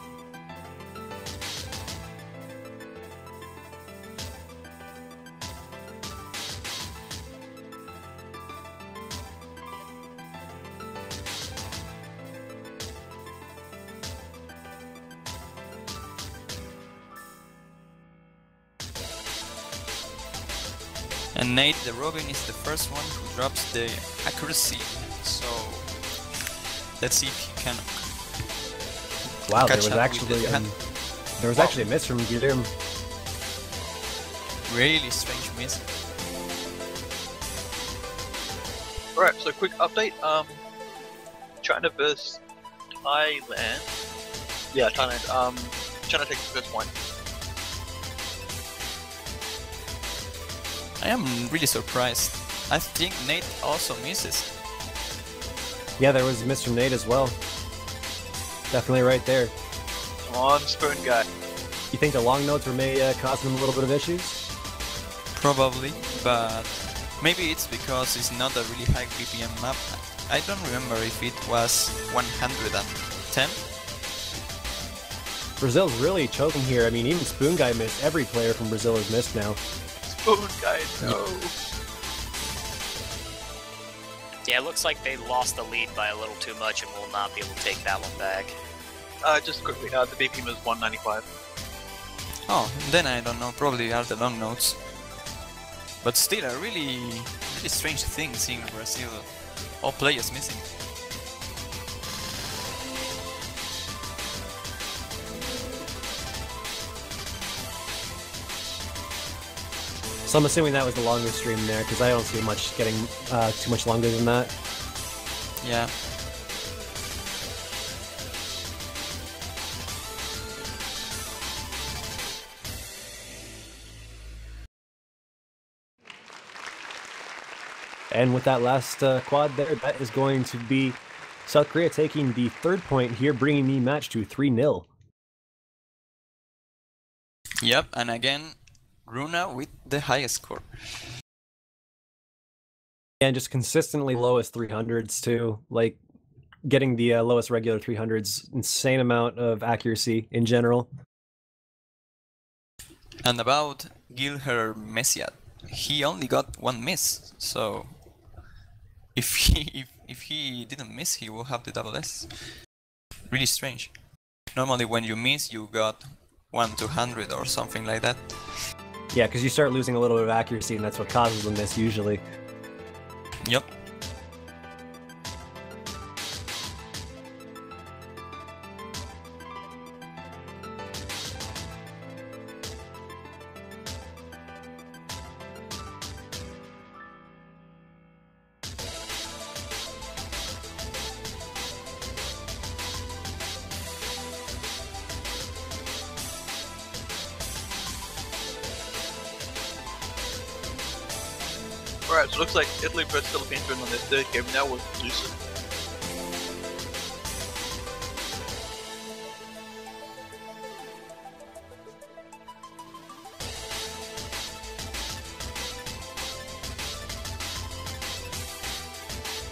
And Nate the Robin is the first one who drops the accuracy, so let's see if he can. Wow, there catch was up actually with there was actually a miss from Guilherme. Really strange miss. Alright, so quick update. China versus Thailand. Yeah, Thailand. China takes the first point. I am really surprised. I think Nate also misses. Yeah, there was a miss from Nate as well. Definitely right there. Come on, Spoon Guy. You think the long notes may cause him a little bit of issues? Probably, but maybe it's because it's not a really high BPM map. I don't remember if it was 110. Brazil's really choking here. I mean, even Spoon Guy missed. Every player from Brazil has missed now. Spoon Guy, no. Yeah, it looks like they lost the lead by a little too much and will not be able to take that one back. Just quickly, the BPM is 195. Oh, then I don't know, probably are the long notes. But still, a really strange thing seeing Brazil, all players missing. So I'm assuming that was the longest stream there, because I don't see much getting too much longer than that. Yeah. And with that last quad there, that is going to be South Korea taking the third point here, bringing the match to 3-0. Yep, and again, Runa with the highest score. And just consistently lowest 300s too, like getting the lowest regular 300s, insane amount of accuracy in general. And about Gilher Messiat, he only got one miss, so if he didn't miss, he will have the double S. Really strange. Normally when you miss, you got 1/200 or something like that. Yeah, because you start losing a little bit of accuracy, and that's what causes the miss usually. Yep. Alright, so it looks like Italy versus Philippines are in on their third game now with Lucid.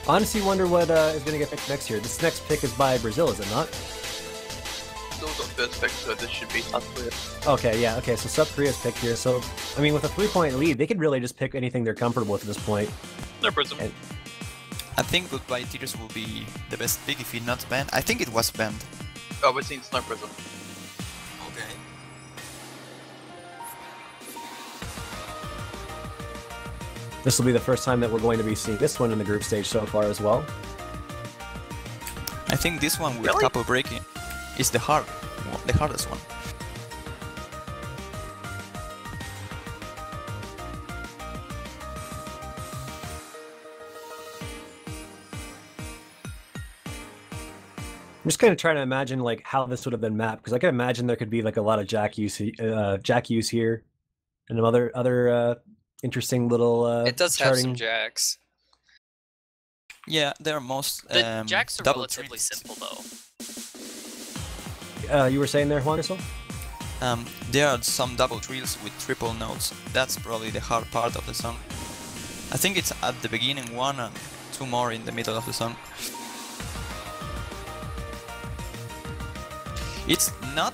Honestly, wonder what is going to get picked next year. This next pick is by Brazil, is it not? Still got first pick, so this should be South Korea. Okay, yeah, okay, so South Korea's picked here. So, I mean, with a 3-point lead, they could really just pick anything they're comfortable with at this point. No prism. And- I think Goodbye Tears will be the best pick if it's not banned. I think it was banned. Oh, we're seeing Snow Prism. Okay. This will be the first time that we're going to be seeing this one in the group stage so far as well. I think this one with Really? couple breaking is the hardest one. I'm just kind of trying to imagine like how this would have been mapped, because I can imagine there could be like a lot of jack use here, and other interesting little It does have charting. some jacks. Yeah, they're most The jacks are double relatively treats. simple though. You were saying there, Juan? There are some double trills with triple notes. That's probably the hard part of the song. I think it's at the beginning one and two more in the middle of the song. It's not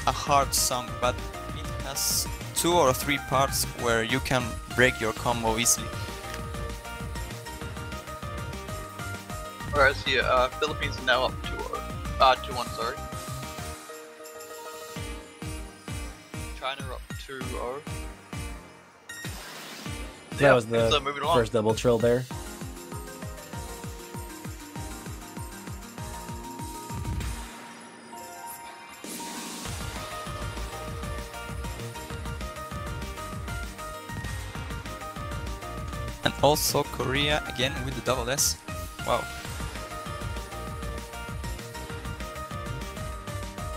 a hard song, but it has 2 or 3 parts where you can break your combo easily. Alright, so yeah, Philippines are now up 2-1, sorry. China are up 2-0. That was the so moving along. first double trill there. And also Korea again with the double S. Wow.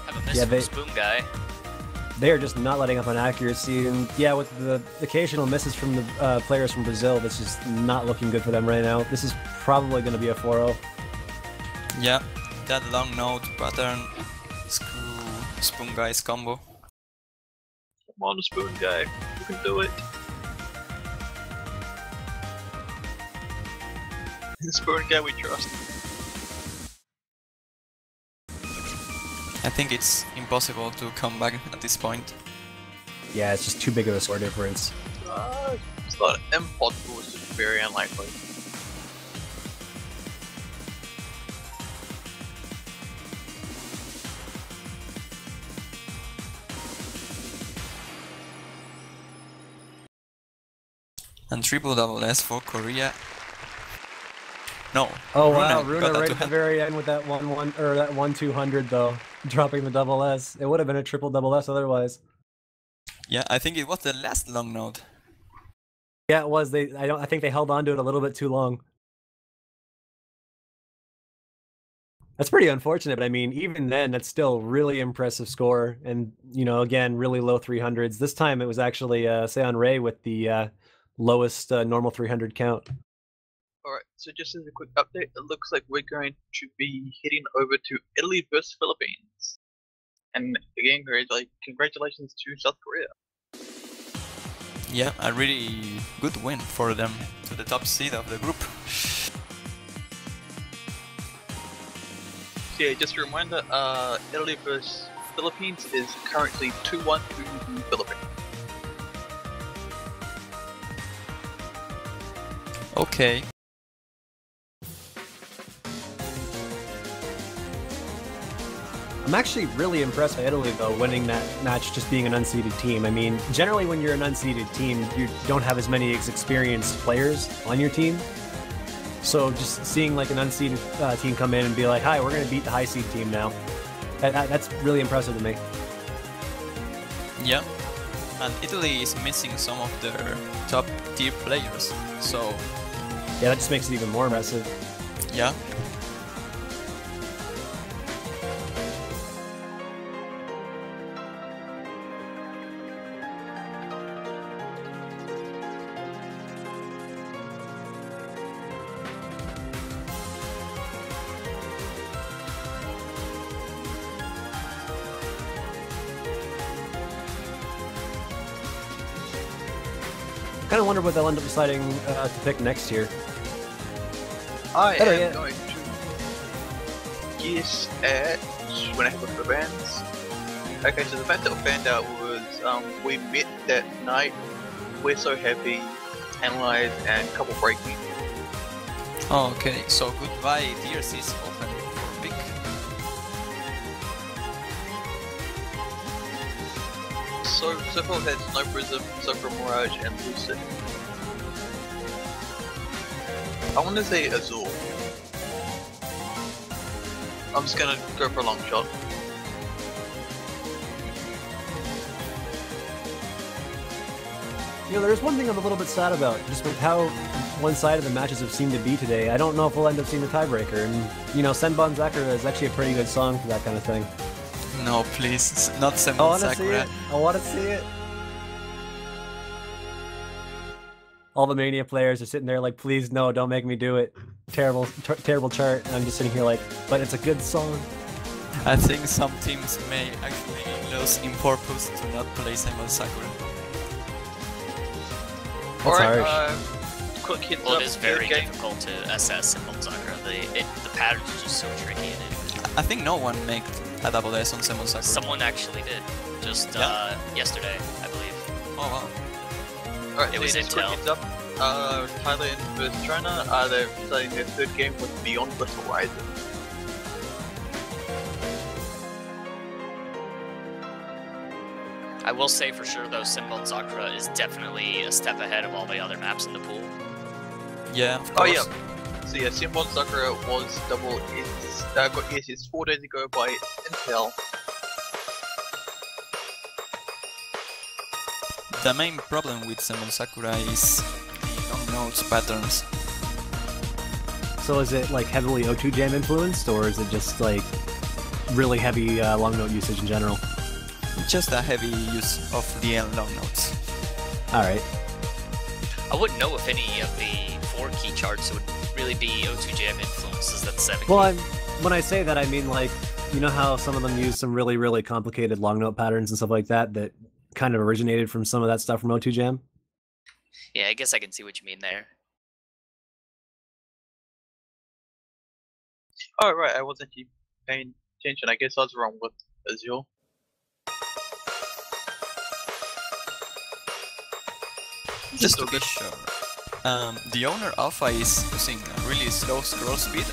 Have a miss Yeah, from they- Spoon Guy. They are just not letting up on accuracy, and yeah, with the occasional misses from the players from Brazil, that's just not looking good for them right now. This is probably going to be a 4-0. Yeah, that long note pattern screw Spoon Guy's combo. Come on, Spoon Guy. You can do it. Spoon Guy, we trust. I think it's impossible to come back at this point. Yeah, it's just too big of a score difference. It's not impossible, it's just very unlikely. And triple double S for Korea. No. Oh wow, got Runa that right to at the hand. very end with that 1-1 or that 1-200 though, dropping the double S. It would have been a triple double S otherwise. Yeah, I think it was the last long note. Yeah, it was. I think they held on to it a little bit too long. That's pretty unfortunate, but I mean, even then, that's still really impressive score. And, you know, again, really low 300s. This time it was actually Seon Ray with the lowest normal 300 count. Alright, so just as a quick update, it looks like we're going to be heading over to Italy versus Philippines. And again, congratulations to South Korea. Yeah, a really good win for them to the top seed of the group. So yeah, just a reminder, Italy versus Philippines is currently 2-1 to the Philippines. Okay. I'm actually really impressed by Italy, though, winning that match just being an unseeded team. I mean, generally when you're an unseeded team, you don't have as many experienced players on your team. So just seeing like an unseeded team come in and be like, hi, we're going to beat the high seed team now. That's really impressive to me. Yeah. And Italy is missing some of their top tier players. So, Yeah, that just makes it even more impressive. yeah. Kind of wonder what they'll end up deciding to pick next year. I Better am yet. going to guess at when I have a look at the bands. Okay, so the band that we found out was We Met That Night, We're So Happy, Analyze, and Couple Breaking. Oh, okay, so Goodbye Tears is open for pick. So far has No Prism, Soccer Mirage, and Lucid. I want to say Azul. I'm just gonna go for a long shot. You know, there's one thing I'm a little bit sad about, just with how one-sided the matches have seemed to be today. I don't know if we'll end up seeing the tiebreaker, and, you know, Senbon Sakura is actually a pretty good song for that kind of thing. No, please, not I Senbon want to see Sakura. it. I want to see it. All the Mania players are sitting there like, please, no, don't make me do it. Terrible, terrible chart. And I'm just sitting here like, but it's a good song. I think some teams may actually lose in purpose to not play Senbon Sakura. Alright, harsh. quick heads Well, up. it is very game. difficult to assess Senbon Sakura. The patterns are just so tricky in it. I think no one made a double S on Senbon Sakura. Someone actually did, just Yeah. yesterday, I believe. Oh wow. Alright, It was quick Intel. heads up. Thailand versus China. They're starting their third game with Beyond the Horizon. I will say for sure though, Senbon Sakura is definitely a step ahead of all the other maps in the pool. Yeah, of Oh course. yeah. So yeah, Senbon Sakura was double S. Got SS 4 days ago by Intel. The main problem with Senbon Sakura is the long notes patterns. So is it like heavily O2 Jam influenced, or is it just like really heavy long note usage in general? Just a heavy use of the long notes. Alright. I wouldn't know if any of the 4 key charts would really be O2 Jam influences that 7 Well, key. when I say that, I mean like, you know how some of them use some really, really complicated long note patterns and stuff like that that kind of originated from some of that stuff from O2 Jam? Yeah, I guess I can see what you mean there. Oh right, I wasn't actually paying attention. I guess I was wrong with Azul. Just to be sure. The owner Alpha is using a really slow scroll speed.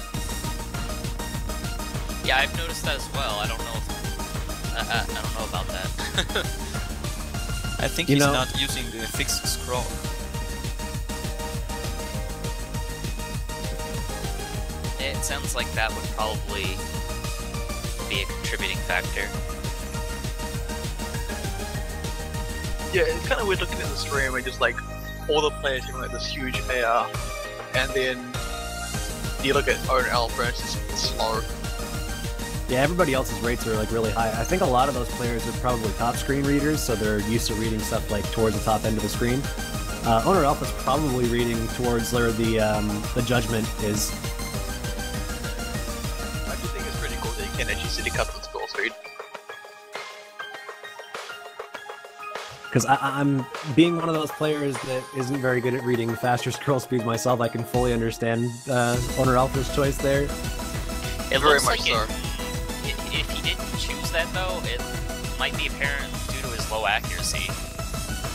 Yeah, I've noticed that as well. I don't know if, I don't know about that. I think You he's know- not using the fixed scroll. It sounds like that would probably be a contributing factor. Yeah, it's kind of weird looking at the stream where just like all the players having like this huge AR, and then you look at Own Alpha and it's just slow. Yeah, everybody else's rates are like really high. I think a lot of those players are probably top screen readers, so they're used to reading stuff like towards the top end of the screen. Owner Alpha's probably reading towards where the judgment is. I do think it's pretty cool that you can actually see the custom scroll speed. Because I'm being one of those players that isn't very good at reading faster scroll speeds myself. I can fully understand Owner Alpha's choice there. It Very looks much like so. if he didn't choose that though, it might be apparent due to his low accuracy.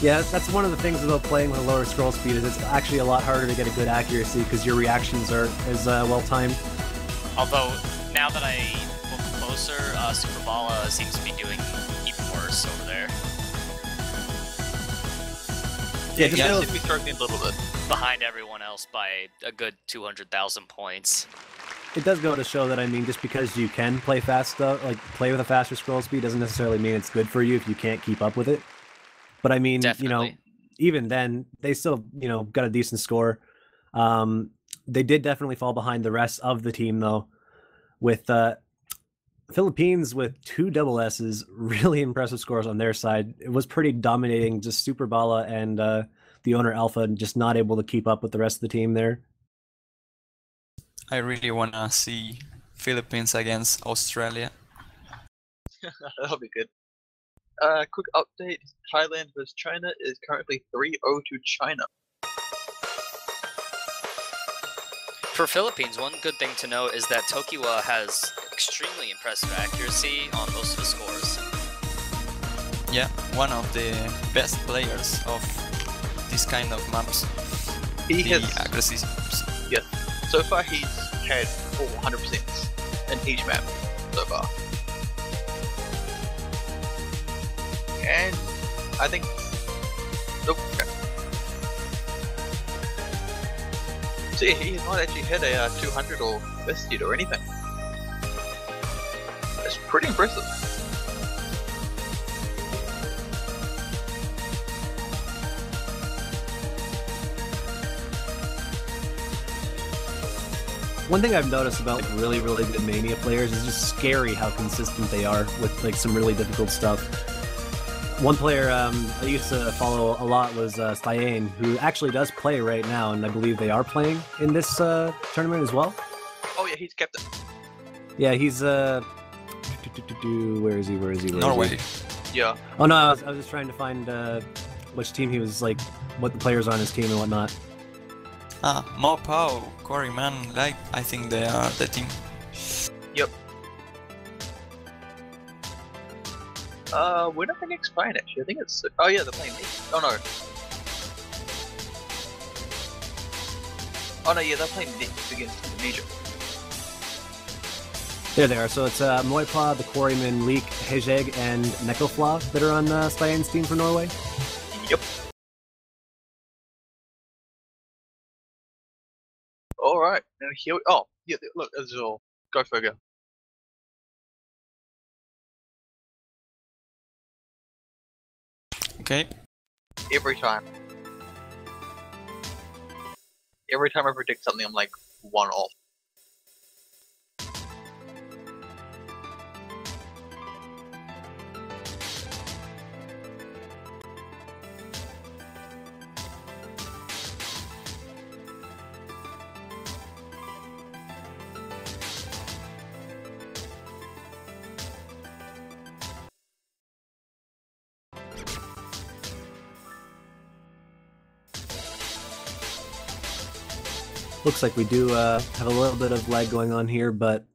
Yeah, that's one of the things about playing with a lower scroll speed is it's actually a lot harder to get a good accuracy because your reactions aren't as well timed. Although, now that I look closer, Super Bala seems to be doing even worse over there. Yeah, just Yeah, know- seem to be struggling a little bit. Behind everyone else by a good 200,000 points. It does go to show that, I mean, just because you can play fast stuff, like play with a faster scroll speed, doesn't necessarily mean it's good for you if you can't keep up with it. But I mean, you know, Definitely. even then, they still, you know, got a decent score. They did definitely fall behind the rest of the team, though, with Philippines with 2 double S's, really impressive scores on their side. It was pretty dominating, just Super Bala and the owner Alpha just not able to keep up with the rest of the team there. I really wanna see Philippines against Australia. That'll be good. Quick update: Thailand vs China is currently 3-0 to China. For Philippines, one good thing to note is that Tokiwa has extremely impressive accuracy on most of his scores. Yeah, one of the best players of this kind of maps. He The has, accuracy. yeah. So far, he's had 400% in each map so far. And I think. Nope. Okay. So yeah, he has not actually hit a 200 or this yet or anything. That's pretty impressive. One thing I've noticed about like really good Mania players is just scary how consistent they are with like some really difficult stuff. One player I used to follow a lot was Styain, who actually does play right now, and I believe they are playing in this tournament as well. Oh yeah, he's captain. Yeah, he's where is he? Norway. Yeah. Oh no, I was just trying to find which team he was, like what the players are on his team and whatnot. Mo Pao, Corey Man, like I think they are the team. Yep. We're not going to explain actually. I think it's. Oh yeah, they're playing me. Oh no. Oh no, yeah, they're playing next against Indonesia. There they are. So it's Moipa, the Quarryman, Leek, Hejeg, and Nekofla that are on Styain's team for Norway. Yep. Alright, now here we. Oh, yeah, look, Azul. Go figure. Okay. Every time. Every time I predict something, I'm like, one off. Looks like we do have a little bit of lag going on here, but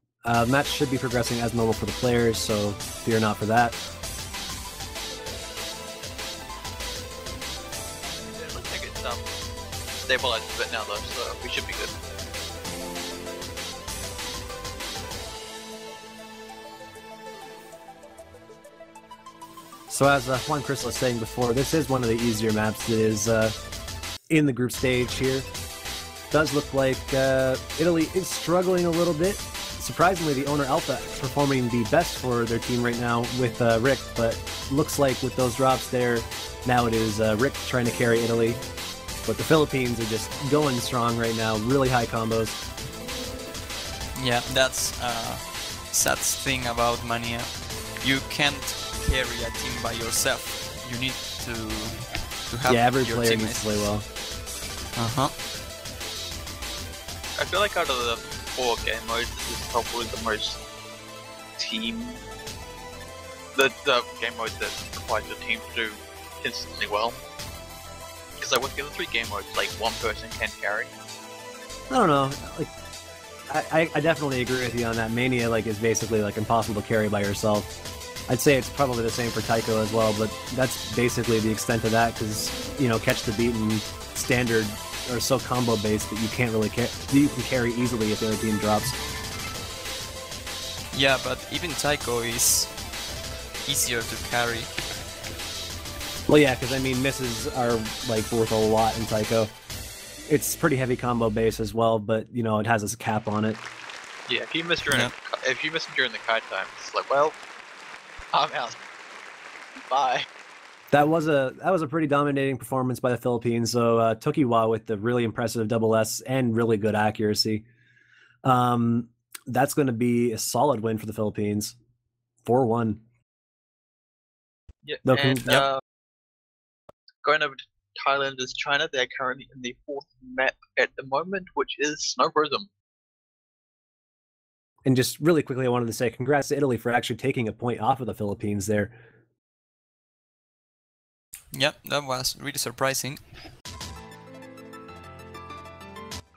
match should be progressing as normal for the players, so fear not for that. It looks like it's stabilized a bit now though, so we should be good. So as Juan Chris was saying before, this is one of the easier maps that is in the group stage here. Does look like Italy is struggling a little bit. Surprisingly, the owner Alpha performing the best for their team right now with Rick, but looks like with those drops there, now it is Rick trying to carry Italy. But the Philippines are just going strong right now, really high combos. Yeah, that's sad thing about Mania. You can't carry a team by yourself. You need to have Yeah, every your player teammates. needs to play well. I feel like out of the 4 game modes, this is probably the most team. The game mode that requires your team to do consistently well. Because like with the other 3 game modes, like one person can carry. I don't know, like I definitely agree with you on that. Mania like is basically like impossible to carry by yourself. I'd say it's probably the same for Taiko as well, but that's basically the extent of that because, you know, Catch the Beat and Standard are so combo based that you can't really you can carry easily if the other team drops. Yeah, but even Taiko is easier to carry. Well, yeah, because I mean misses are like worth a lot in Taiko. It's pretty heavy combo base as well, but you know it has a cap on it. Yeah, if you miss during if you miss during the kite time, it's like, well, I'm out. Bye. That was a pretty dominating performance by the Philippines. So Tokiwa with the really impressive double S and really good accuracy. That's going to be a solid win for the Philippines, 4-1. Yeah, No, and going over to Thailand is China. They're currently in the 4th map at the moment, which is Snow Prism. And just really quickly, I wanted to say congrats to Italy for actually taking a point off of the Philippines there. Yep, that was really surprising.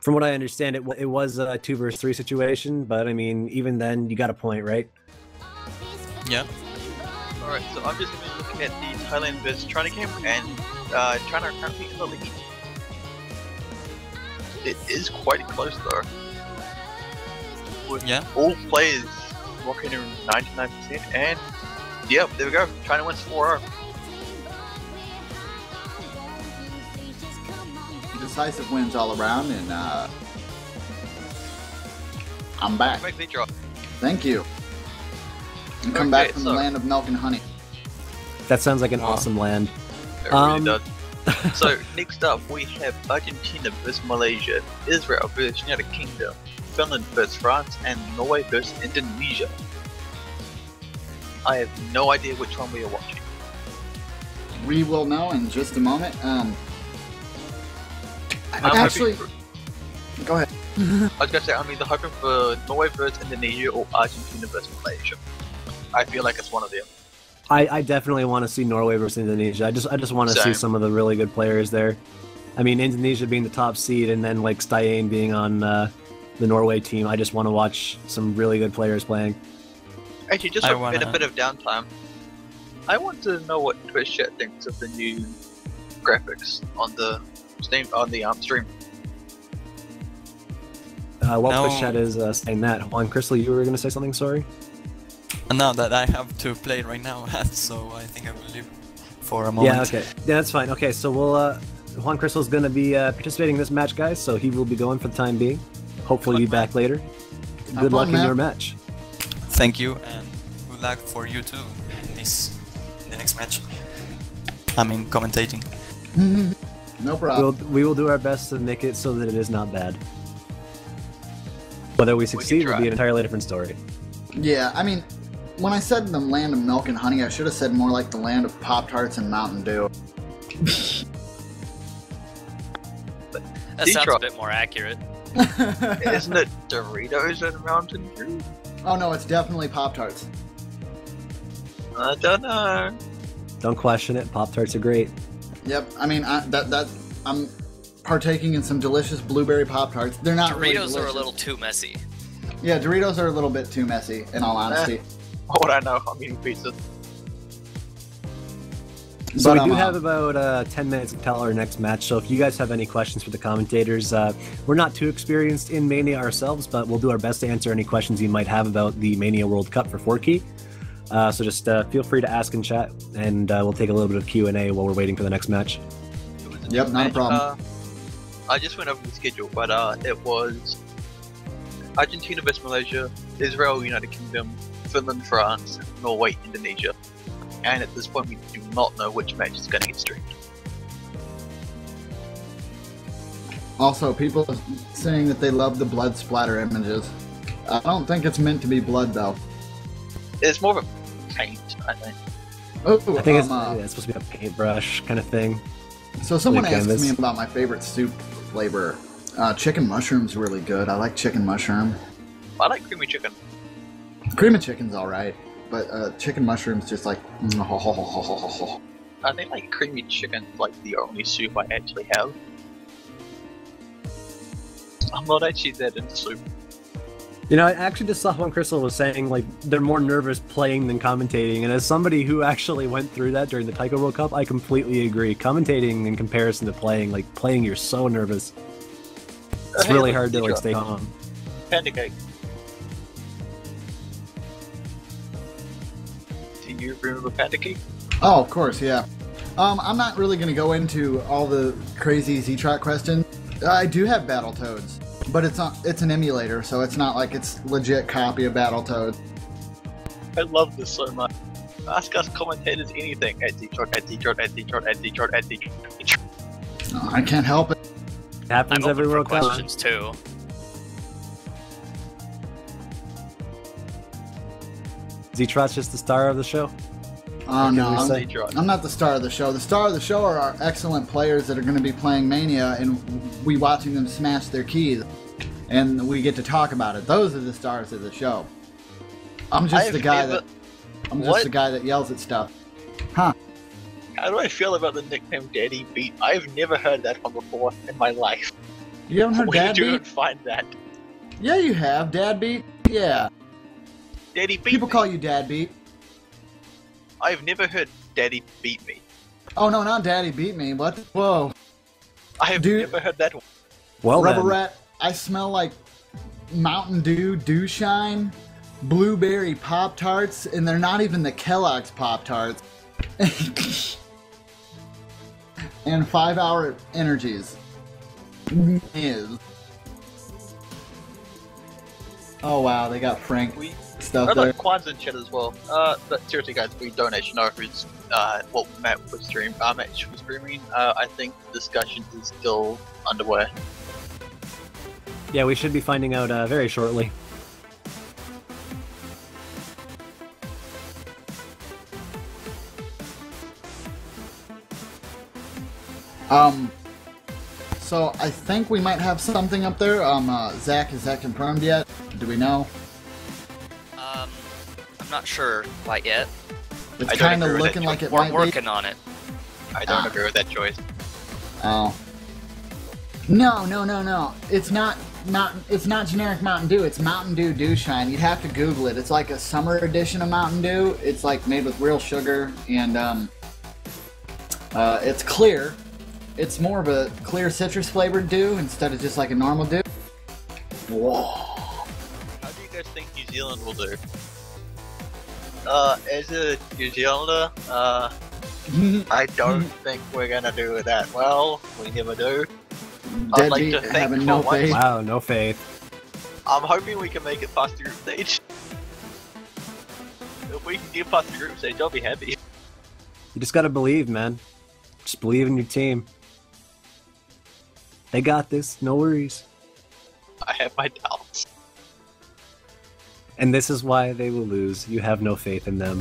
From what I understand, it was a 2 versus 3 situation, but I mean, even then, you got a point, right? Yeah. Alright, so I'm just going to be looking at the Thailand versus China game, and China are currently in the lead. It is quite close though. With all players rocking in 99%, and yep, there we go. China wins 4-0. Decisive wins all around, and I'm back. Make the draw. Thank you. And come back from the land of milk and honey. That sounds like an awesome land. It really does. So next up we have Argentina versus Malaysia, Israel versus United Kingdom, Finland versus France, and Norway versus Indonesia. I have no idea which one we are watching. We will know in just a moment. Actually, go ahead. I was gonna say I'm either hoping for Norway versus Indonesia or Argentina versus Malaysia. I feel like it's one of them. I definitely want to see Norway versus Indonesia. I just want to see some of the really good players there. I mean, Indonesia being the top seed, and then like Stayane being on the Norway team. I just want to watch some really good players playing. Actually, just in a bit of downtime, I want to know what Twitch chat thinks of the new graphics on the stream. What Twitch chat is saying that? Juan Crystal, you were going to say something? Sorry. No, that I have to play right now, so I think I will leave for a moment. Yeah, okay. Yeah, that's fine. Okay, so we'll, Juan Crystal is going to be participating in this match, guys, so he will be going for the time being. Hopefully be back later. Good luck in your match. Thank you, and good luck for you too in the next match. I mean, commentating. No problem. We will do our best to make it so that it is not bad. Whether we succeed will be an entirely different story. Yeah, I mean, when I said the land of milk and honey, I should have said more like the land of Pop-Tarts and Mountain Dew. That sounds a bit more accurate. Isn't it Doritos and Mountain Dew? Oh no, it's definitely Pop-Tarts. I don't know. Don't question it. Pop-Tarts are great. Yep, I mean, I'm partaking in some delicious blueberry Pop-Tarts. They're not Doritos really delicious. are a little too messy. Yeah, Doritos are a little bit too messy, in all honesty. What would I know? I'm eating pizza. So we do have about 10 minutes until our next match, so if you guys have any questions for the commentators, we're not too experienced in Mania ourselves, but we'll do our best to answer any questions you might have about the Mania World Cup for 4Key. So just feel free to ask in chat, and we'll take a little bit of Q&A while we're waiting for the next match. Yep, not a problem. I just went over the schedule, but it was Argentina versus Malaysia, Israel, United Kingdom, Finland, France, Norway, Indonesia. And at this point we do not know which match is going to get streamed. Also, people are saying that they love the blood splatter images. I don't think it's meant to be blood, though. It's more of a paint, I think. Oh, I think it's supposed to be a paintbrush kind of thing. So someone asked me about my favorite soup flavor. Chicken mushroom's really good. I like chicken mushroom. I like creamy chicken. Creamy chicken's alright, but chicken mushroom's just like... I think like creamy chicken is like the only soup I actually have. I'm not actually that into soup. You know, I actually just saw Juan Crystal was saying, like, they're more nervous playing than commentating, and as somebody who actually went through that during the Taiko World Cup, I completely agree. Commentating in comparison to playing, like, playing you're so nervous. It's really hard to, like, stay calm. Panda cake. Do you remember Panda cake? Oh, of course, yeah. I'm not really going to go into all the crazy Z-Trot questions. I do have Battletoads, but it's an emulator, so it's not like it's legit copy of Battletoads. I love this so much. Ask us commentators anything at Detroit, at Detroit, at Detroit, at Detroit, at Detroit. No, I can't help it. It happens I'm every open for World Cup. questions too. Z-Trot's just the star of the show. Oh no, say? I'm not the star of the show. The star of the show are our excellent players that are going to be playing Mania, and we watching them smash their keys, and we get to talk about it. Those are the stars of the show. I'm just the guy that yells at stuff. Huh? How do I feel about the nickname Daddy Beat? I've never heard that one before in my life. You haven't heard Where Dad did you Beat? find that? Yeah, you have. Dad Beat? Yeah. Daddy beat People me. call you Dad Beat. I've never heard Daddy beat me. Oh, no, not Daddy Beat Me. What? Whoa. I have Dude. never heard that one. Well Rubber then. Rat, I smell like Mountain Dew, Dew Shine, blueberry Pop-Tarts, and they're not even the Kellogg's Pop-Tarts. And 5-hour energies. Is. Oh wow, they got Frank We stuff I there. like Quan's in chat as well. But seriously, guys, we don't actually know who's what Matt was streaming. Match was streaming. I think discussion is still underway. Yeah, we should be finding out very shortly. So I think we might have something up there. Zach, is that confirmed yet? Do we know? I'm not sure quite yet. It's I don't kind of agree with looking that like it We're might be. working on it. I don't agree with that choice. Oh. No. It's not. It's not generic Mountain Dew. It's Mountain Dew Dew Shine. You'd have to Google it. It's like a summer edition of Mountain Dew. It's like made with real sugar and it's clear. It's more of a clear citrus flavored dew instead of just like a normal dew. Whoa. How do you guys think New Zealand will do? As a New Zealander, I don't think we're gonna do that well. We never do. I'd like to Deadbeat thank having for no once. faith. Wow, no faith. I'm hoping we can make it past the group stage. If we can get past the group stage, I'll be happy. You just gotta believe, man. Just believe in your team. They got this, no worries. I have my doubts. And this is why they will lose. You have no faith in them.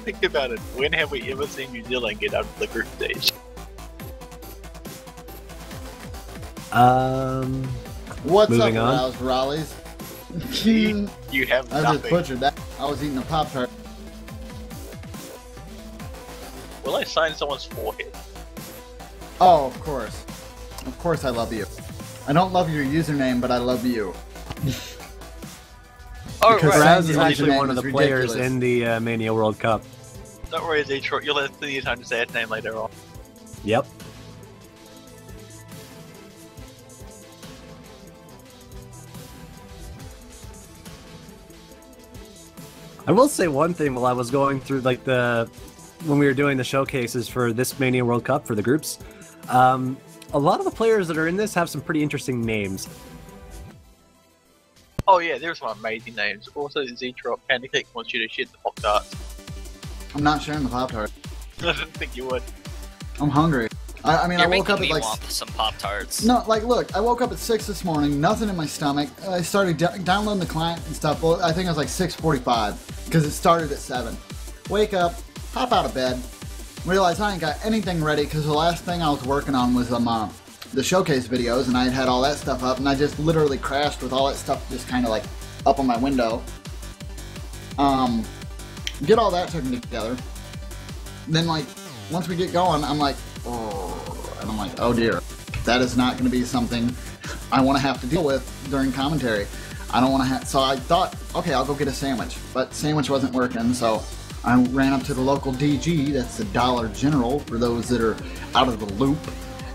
Think about it. When have we ever seen New Zealand get out of the group stage? What's Moving up, on. Rouse Raleighs? You have I just nothing. butchered that. I was eating a Pop Tart. Will I sign someone's forehead? Oh, of course. Of course I love you. I don't love your username, but I love you. Oh, Because right. Raz Sandy's is actually username one of is the players ridiculous. in the Mania World Cup. Don't worry, Detroit. You'll have plenty of time to say his name later on. Yep. I will say one thing while I was going through like when we were doing the showcases for this Mania World Cup for the groups, a lot of the players that are in this have some pretty interesting names. Oh yeah, there's some amazing names. Also, Z-Drop Pancake wants you to shit the Pop Tarts. I'm not sharing the Pop Tart. I didn't think you would. I'm hungry. I mean, You're I woke making up at me like... want some Pop-Tarts. No, like, look, I woke up at 6 this morning, nothing in my stomach. I started downloading the client and stuff. Well, I think it was like 6:45 because it started at 7. Wake up, hop out of bed, realize I ain't got anything ready because the last thing I was working on was the showcase videos, and I had all that stuff up, and I just literally crashed with all that stuff just kind of like up on my window. Get all that taken together. Then, like, once we get going, I'm like, oh, and I'm like, oh dear, that is not going to be something I want to have to deal with during commentary. I don't want to have, so I thought, okay, I'll go get a sandwich, but sandwich wasn't working, so I ran up to the local DG, that's the Dollar General for those that are out of the loop,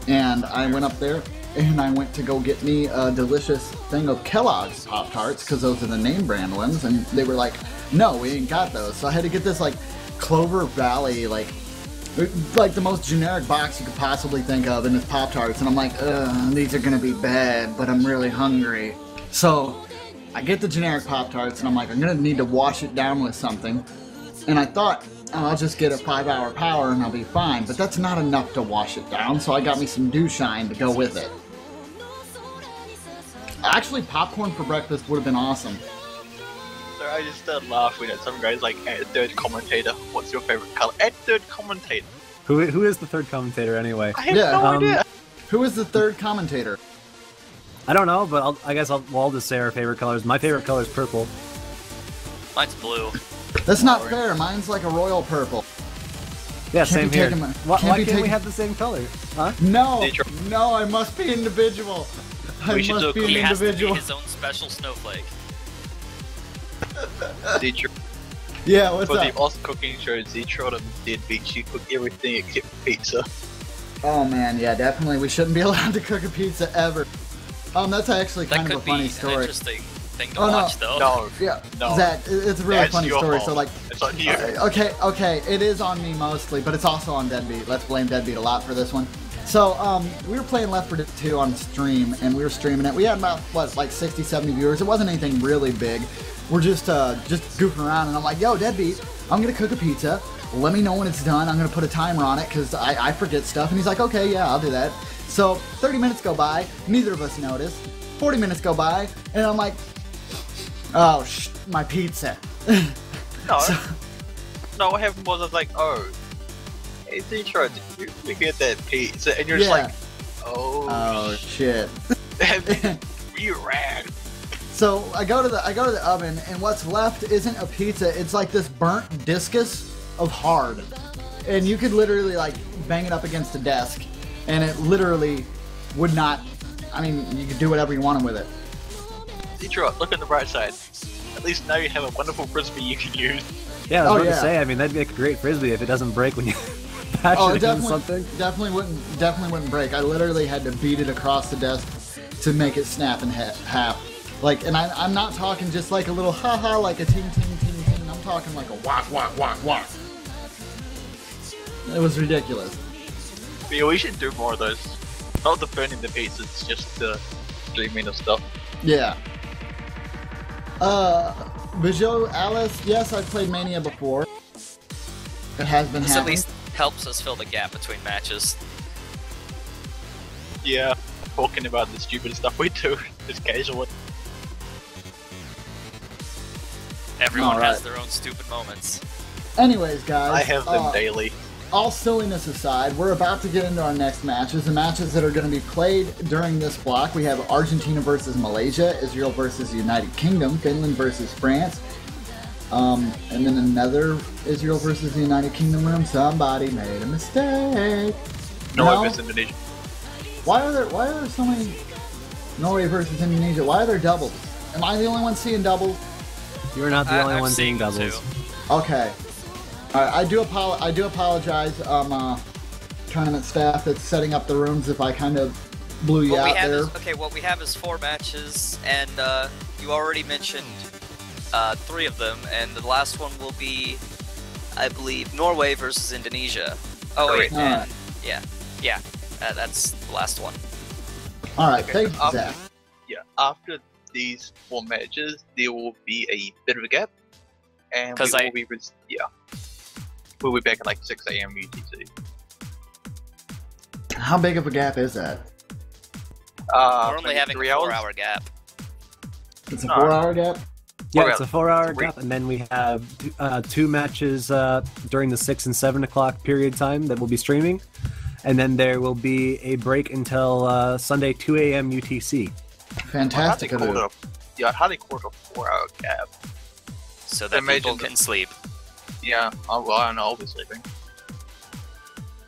and I went up there and I went to go get me a delicious thing of Kellogg's Pop-Tarts, because those are the name brand ones, and they were like, no, we ain't got those, so I had to get this like Clover Valley, like the most generic box you could possibly think of, and it's Pop-Tarts, and I'm like, these are gonna be bad, but I'm really hungry. So I get the generic Pop-Tarts, and I'm like, I'm gonna need to wash it down with something. And I thought, oh, I'll just get a 5-hour power and I'll be fine, but that's not enough to wash it down, so I got me some Dew Shine to go with it. Actually, popcorn for breakfast would have been awesome. So I just started laughing at some guys like, at third commentator, what's your favorite color? At third commentator. Who is the third commentator anyway? I have Yeah, no idea. Who is the third commentator? I don't know, but I guess we'll all just say our favorite colors. My favorite color is purple. Mine's blue. That's not fair, mine's like a royal purple. Yeah, same here. Why can't taking- we have the same color? Huh? No, Detroit. no, I must be individual. I We should must do a be cool- an He has to be individual. his own special snowflake. Detroit. Yeah, what's For up? the Oz cooking show, Detroit and Deadbeat, she cooked everything except pizza. Oh man, yeah, definitely. We shouldn't be allowed to cook a pizza ever. That's actually That kind of could a be funny an story. interesting thing to Oh, no. watch, though. No, Yeah, no. Zach, it's a really That's funny your story. fault. So like, It's on you. okay, it is on me mostly, but it's also on Deadbeat. Let's blame Deadbeat a lot for this one. So, we were playing Left 4 Dead 2 on stream, and we were streaming it. We had about, like 60, 70 viewers. It wasn't anything really big. We're just goofing around, and I'm like, yo, Deadbeat, I'm gonna cook a pizza. Let me know when it's done. I'm gonna put a timer on it, because I forget stuff. And he's like, okay, yeah, I'll do that. So, 30 minutes go by. Neither of us notice. 40 minutes go by, and I'm like, oh, my pizza. No. No, what happened was I was like, oh, hey Detroit, did you get that pizza? And you're just Yeah. like, oh, Oh, shit. you ran. So I go to the oven, and what's left isn't a pizza. It's like this burnt discus of hard, and you could literally like bang it up against a desk, and it literally would not. I mean, you could do whatever you wanted with it. Detroit, look at the bright side. At least now you have a wonderful frisbee you can use. Yeah, I was Oh, about yeah. to say. I mean, that'd make a great frisbee if it doesn't break when you patch Oh, it it into something. definitely wouldn't break. I literally had to beat it across the desk to make it snap in half. Like, and I'm not talking just like a little ha-ha, like a ting ting ting ting. I'm talking like a whack whack whack whack. It was ridiculous. But yeah, we should do more of those. Not the burning the pizzas, just the streaming of stuff. Yeah. Bijou Alice, yes, I've played Mania before. It has been This at happening. least helps us fill the gap between matches. Yeah, talking about the stupid stuff we do, just casually. Everyone Alright. has their own stupid moments. Anyways, guys. I have them daily. All silliness aside, we're about to get into our next matches. The matches that are going to be played during this block, we have Argentina versus Malaysia, Israel versus the United Kingdom, Finland versus France, and then another Israel versus the United Kingdom room. Somebody made a mistake. Norway versus Indonesia. Why are there so many Norway versus Indonesia? Why are there doubles? Am I the only one seeing doubles? You're not the only I'm one seeing them doubles. too. Okay. Alright, I do apologize, tournament staff that's setting up the rooms if I kind of blew you What we out have there. is what we have is 4 matches, and you already mentioned 3 of them, and the last one will be, I believe, Norway versus Indonesia. Oh wait, Correct. Alright. yeah, that's the last one. Alright, Okay, thanks, so Zach. Yeah, after these 4 matches, there will be a bit of a gap, and 'Cause we'll be back at like 6 AM UTC. How big of a gap is that? We're only maybe having a 3 hours? 4-hour gap. It's a No. 4-hour gap? Yeah, We're it's a at 4-hour 3. gap, and then we have 2 matches during the 6 and 7 o'clock period time that we'll be streaming, and then there will be a break until Sunday 2 a.m. UTC. Fantastic of you. I'd hardly call it a 4-hour gap. So that Imagine people the- can sleep. Yeah, I'll be sleeping.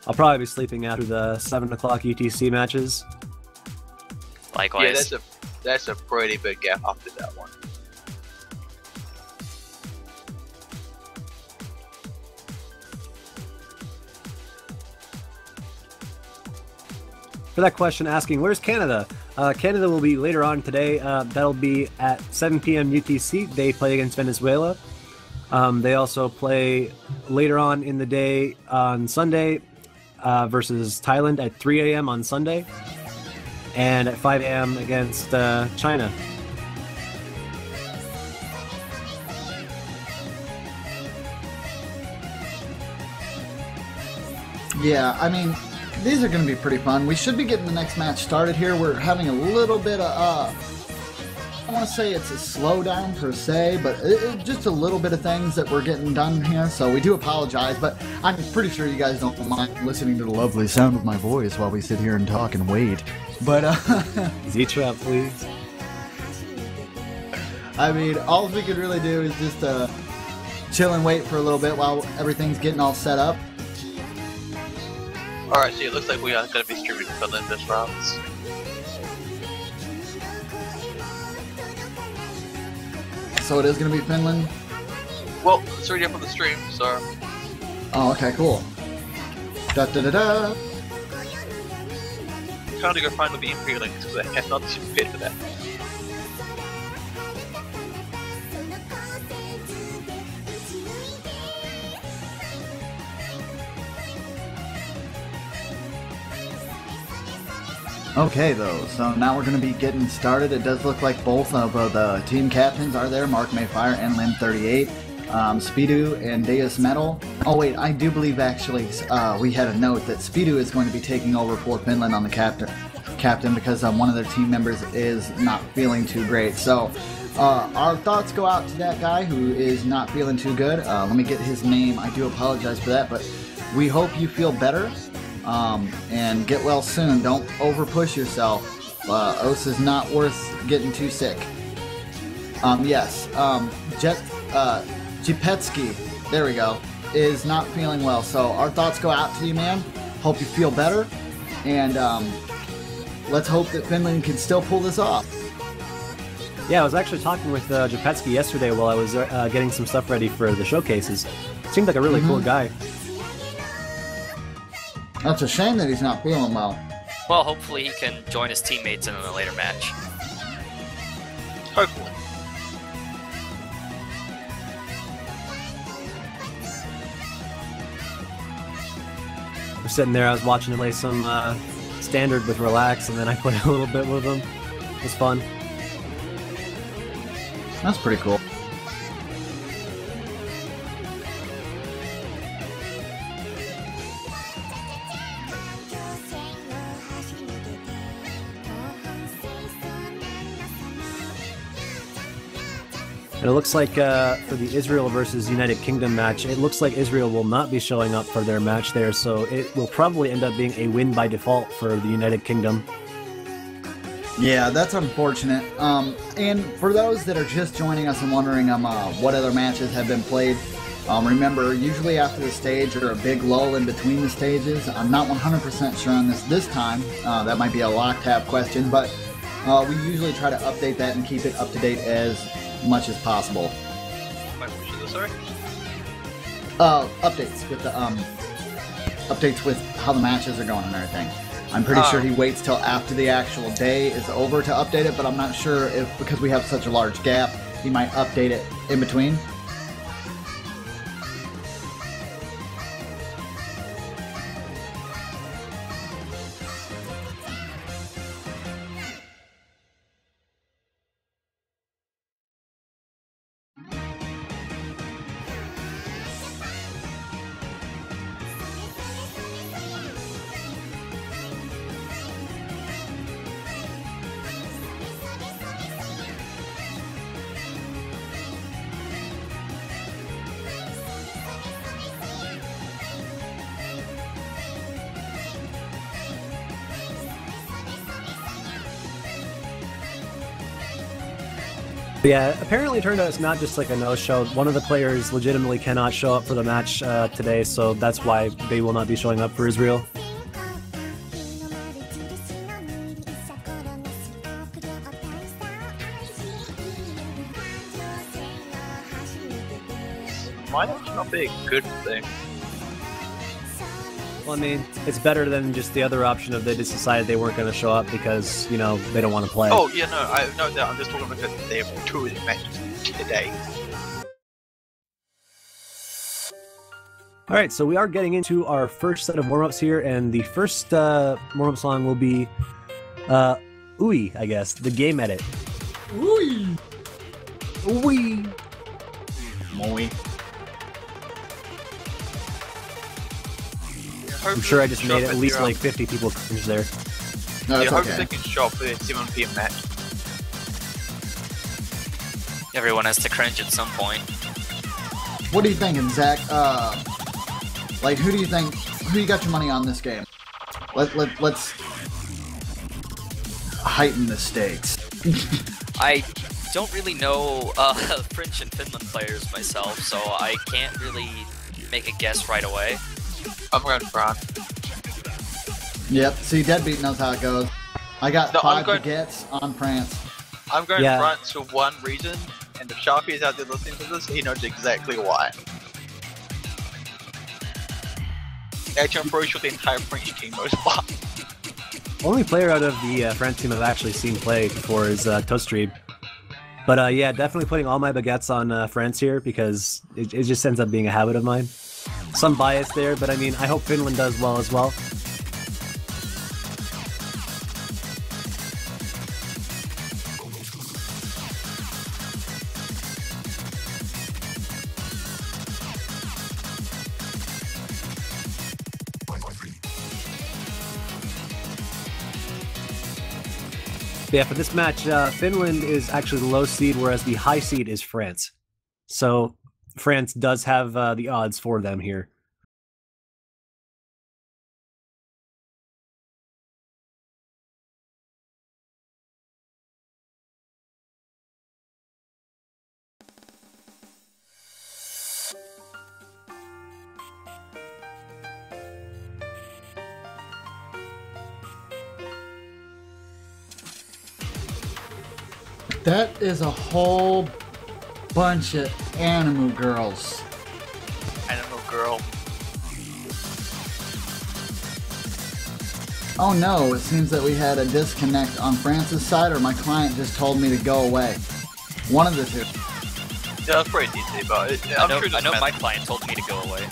I'll probably be sleeping after the 7 o'clock UTC matches. Likewise. Yeah, that's a pretty big gap after that one. For that question asking, where's Canada? Canada will be later on today. That'll be at 7 p.m. UTC. They play against Venezuela. They also play later on in the day on Sunday versus Thailand at 3 a.m. on Sunday. And at 5 a.m. against China. Yeah, I mean, these are going to be pretty fun. We should be getting the next match started here. We're having a little bit of, I want to say it's a slowdown per se, but just a little bit of things that we're getting done here, so we do apologize, but I'm pretty sure you guys don't mind listening to the lovely sound of my voice while we sit here and talk and wait. But, Zitra, please. I mean, all we could really do is just chill and wait for a little bit while everything's getting all set up. Alright, so it looks like we are going to be streaming Finland this round. So it is going to be Finland? Well, it's already up on the stream, so... Oh, okay, cool. Da da da da! Trying to go find the VMP links because I have not super paid for that. Okay, though, so now we're going to be getting started. It does look like both of the team captains are there, Mark Mayfire and Lim38. Speedu and Deus Metal. Oh wait, I do believe actually we had a note that Speedu is going to be taking over for Finland on the captain because one of their team members is not feeling too great. So our thoughts go out to that guy who is not feeling too good. Let me get his name. I do apologize for that, but we hope you feel better. And get well soon. Don't over-push yourself. OS is not worth getting too sick. Yes, Jepetsky, there we go, is not feeling well. So our thoughts go out to you, man. Hope you feel better. And let's hope that Finland can still pull this off. Yeah, I was actually talking with Jepetsky yesterday while I was getting some stuff ready for the showcases. Seemed like a really cool guy. That's a shame that he's not feeling well. Well, hopefully he can join his teammates in a later match. Hopefully. We're sitting there, I was watching him play some standard with Relax, and then I played a little bit with him. It was fun. That's pretty cool. And it looks like for the Israel versus United Kingdom match, it looks like Israel will not be showing up for their match there, so it will probably end up being a win by default for the United Kingdom. Yeah, that's unfortunate. And for those that are just joining us and wondering what other matches have been played, remember, usually after the stage or a big lull in between the stages. I'm not 100% sure on this time. That might be a lock tab question, but we usually try to update that and keep it up to date as much as possible. Wait, what was sorry? Updates with the updates with how the matches are going and everything. I'm pretty sure he waits till after the actual day is over to update it, but I'm not sure if, because we have such a large gap, he might update it in between. Yeah, apparently it turned out it's not just like a no-show. One of the players legitimately cannot show up for the match today, so that's why they will not be showing up for Israel. Might actually not be a good thing. Well, I mean, it's better than just the other option of they just decided they weren't going to show up because, you know, they don't want to play. Oh, yeah, no, I know that. I'm just talking about that they have two matches today. Alright, so we are getting into our first set of warm-ups here, and the first warm-up song will be, Ooey, I guess, the game edit. Ooey! Ooey! Moy. I'm sure I just made at least like 50 people cringe there. No, Yeah, it's hopefully okay. they can show up for their 7 PM match. Everyone has to cringe at some point. What are you thinking, Zach? Like, who do you think? Who you got your money on this game? Let's heighten the stakes. I don't really know French and Finland players myself, so I can't really make a guess right away. I'm going France. Yep. See, Deadbeat knows how it goes. I got No, 5 baguettes on France. I'm going Yeah. France for one reason, and if Sharpie is out there listening to this, he knows exactly why. Actually, I'm pretty sure the entire French team knows why. Only player out of the France team I've actually seen play before is Toastreeb. But yeah, definitely putting all my baguettes on France here because it just ends up being a habit of mine. Some bias there, but I mean, I hope Finland does well as well. Yeah, for this match, Finland is actually the low seed, whereas the high seed is France. So France does have the odds for them here. That is a whole bunch of Animu girls. Animal girl. Oh no, it seems that we had a disconnect on France's side, or my client just told me to go away. One of the two. Yeah, that's pretty easy, but I'm sure it I doesn't know matter. my client told me to go away.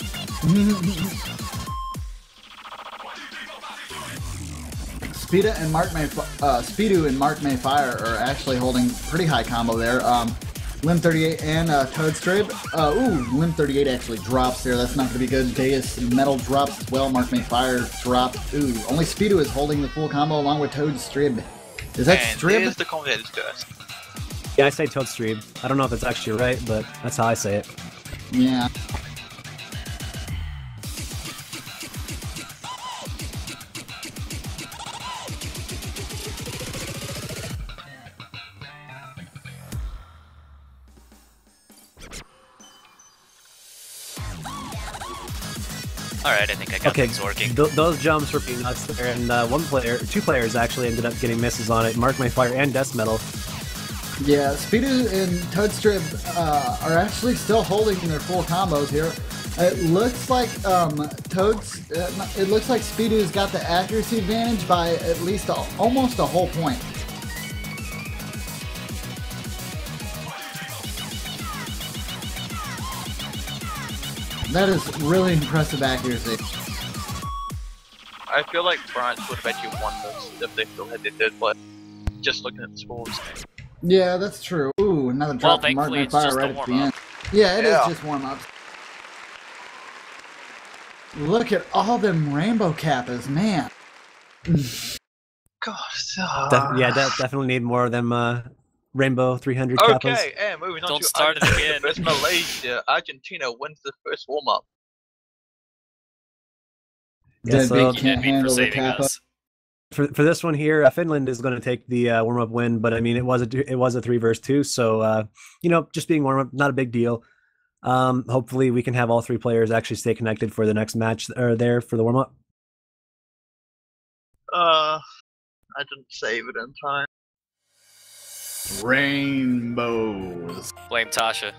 Speedu and Mark Mayfire are actually holding pretty high combo there. Lim 38 and Toadstrib. Ooh, Lim 38 actually drops there. That's not going to be good. Deus Metal drops as well. Mark Mayfire dropped. Ooh, only Speedu is holding the full combo along with Toadstrib. Is that And Strib? here's the commentator's curse. Yeah, I say Toadstreeb. I don't know if that's actually right, but that's how I say it. Yeah. Alright, I think I got Okay, things working. those jumps were peanuts there, and two players actually ended up getting misses on it. Mark Mayfire and Death Metal. Yeah, Speedu and Toadstrib are actually still holding their full combos here. It looks like it looks like Speedu's got the accuracy advantage by at least almost a whole point. That is really impressive accuracy. I feel like France would have actually won this if they still had their third player. Just looking at the scores. Yeah, that's true. Ooh, another drop from Mark thankfully it's Fire just right a at the warm-up. end. Yeah, it is Yeah. just warm-ups. Look at all them rainbow kappas, man. God. Yeah, definitely need more of them Rainbow 300 kappas. Okay, and moving on Don't to start it again. versus Malaysia. Argentina wins the first warm-up. Yeah, Deadbeat so can't Deadbeat for handle the saving kappa. us. for this one here, Finland is going to take the warm-up win, but I mean it was a 3 versus 2, so you know, just being warm-up, not a big deal. Hopefully we can have all 3 players actually stay connected for the next match or there for the warm-up. I didn't save it in time. Rainbows. Blame Tasha.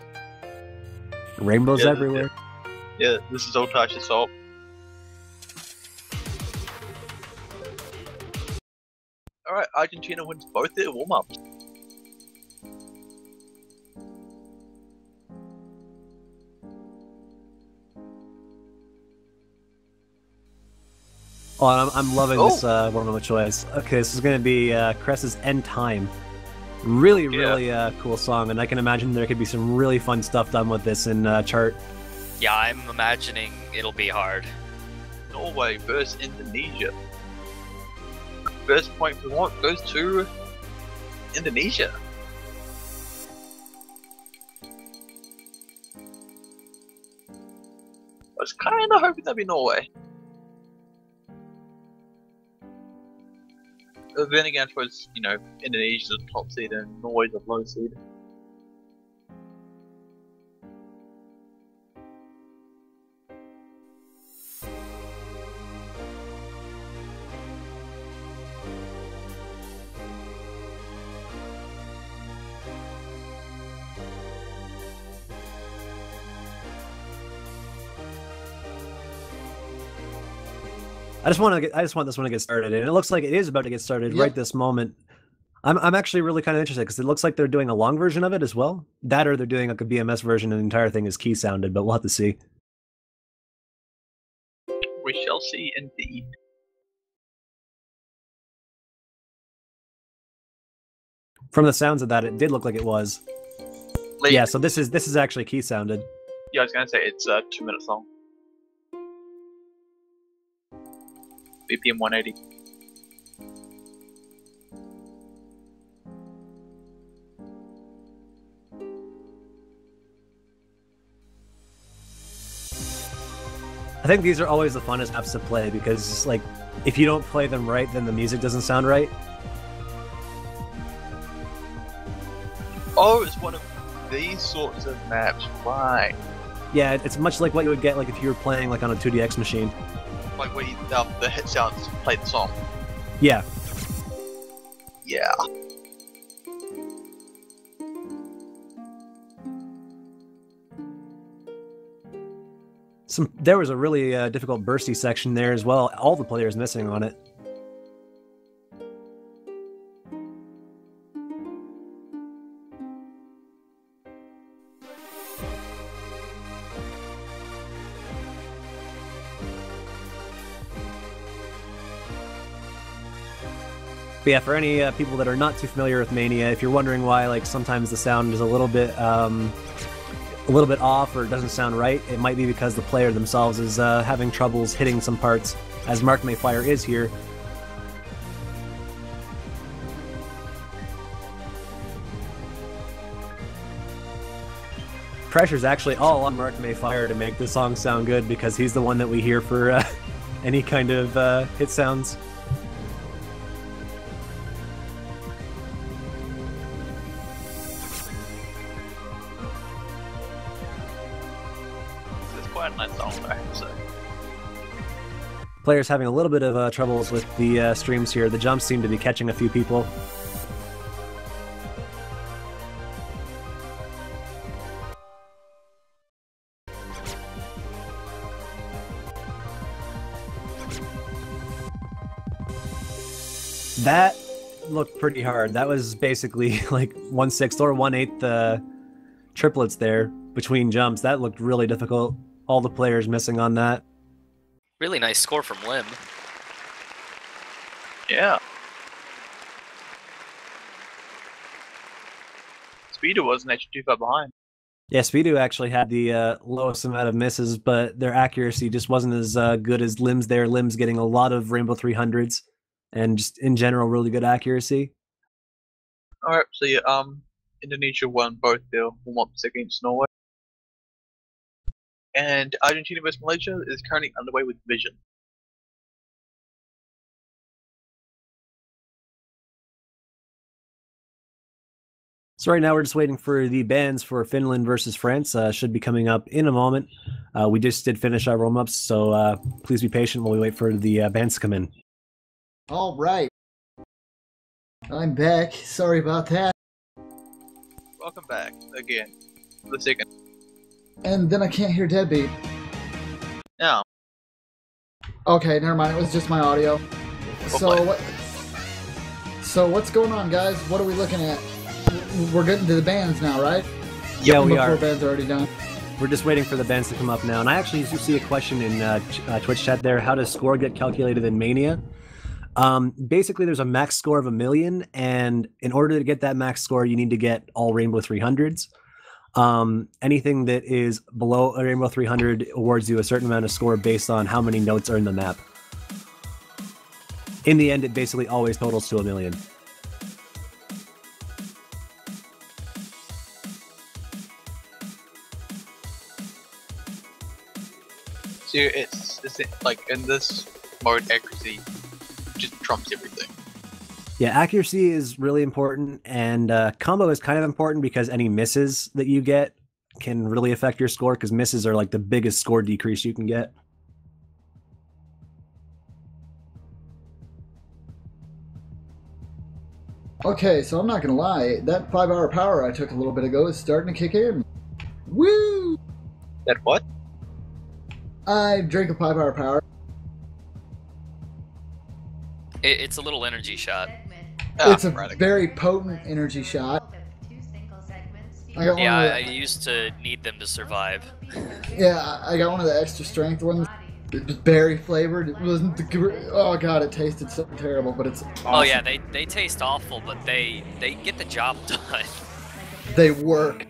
Rainbows Yeah, everywhere. Yeah, this is all Tasha's fault. Alright, Argentina wins both their warm-ups. Oh, I'm loving this warm-up choice. Okay, this is going to be Cress's End Time. Really cool song, and I can imagine there could be some really fun stuff done with this in chart. Yeah, I'm imagining it'll be hard. Norway versus Indonesia. First point for what goes to Indonesia. I was kind of hoping that'd be Norway. But then again, I suppose, you know, Indonesia's a top seed and Norway's a low seed. I just want this one to get started, and it looks like it is about to get started Yep. right this moment. I'm actually really kind of interested because it looks like they're doing a long version of it as well. That or they're doing like a BMS version, and the entire thing is key sounded, but we'll have to see. We shall see indeed. From the sounds of that, it did look like it was. Lee, Yeah, so this is actually key sounded. yeah, I was gonna say it's a 2-minute song. BPM 180. I think these are always the funnest maps to play because, like, if you don't play them right, then the music doesn't sound right. Oh, it's one of these sorts of maps, right? Yeah, it's much like what you would get like if you were playing like on a 2DX machine. Like where the hit sounds play the song. Yeah. Yeah. There was a really difficult bursty section there as well. All the players missing on it. But yeah, for any people that are not too familiar with Mania, if you're wondering why like sometimes the sound is a little bit off or doesn't sound right, it might be because the player themselves is having troubles hitting some parts, as Mark Mayfire is here. Pressure's actually all on Mark Mayfire to make the song sound good because he's the one that we hear for any kind of hit sounds. It's quite a nice song, I have to say. Players having a little bit of troubles with the streams here. The jumps seem to be catching a few people. That looked pretty hard. That was basically like 1/6 or 1/8 triplets there between jumps. That looked really difficult. All the players missing on that. Really nice score from Lim. Yeah. Speeder wasn't actually too far behind. Yeah, Speedo actually had the lowest amount of misses, but their accuracy just wasn't as good as Lim's there. Lim's getting a lot of Rainbow 300s, and just in general, really good accuracy. Alright, so yeah, Indonesia won both their warm-ups against Norway. And Argentina vs Malaysia is currently underway with Vision. So right now we're just waiting for the bans for Finland versus France. Should be coming up in a moment. We just did finish our warm-ups, so please be patient while we wait for the bans to come in. All right. I'm back. Sorry about that. Welcome back again. For the second. And then I can't hear Deadbeat. Now, Okay, never mind. It was just my audio. play. So what's going on, guys? What are we looking at? We're getting to the bands now, right? Yeah, we Before are. bands are already done. We're just waiting for the bans to come up now. And I actually used to see a question in Twitch chat there. How does score get calculated in Mania? Basically, there's a max score of 1,000,000, and in order to get that max score, you need to get all Rainbow 300s. Anything that is below a Rainbow 300 awards you a certain amount of score based on how many notes are in the map. In the end, it basically always totals to 1,000,000. So it's like in this mode, accuracy just trumps everything. Yeah, accuracy is really important, and combo is kind of important because any misses that you get can really affect your score, because misses are like the biggest score decrease you can get. Okay, so I'm not gonna lie. That 5-hour power I took a little bit ago is starting to kick in. Woo! That what? I drank a 5-hour power. It's a little energy shot. It's a right, okay. very potent energy shot. I got Yeah, one of I used to need them to survive. I got one of the extra strength ones. It was berry flavored. It wasn't oh god, it tasted so terrible, but it's awesome. Oh yeah, they taste awful, but they get the job done. They work.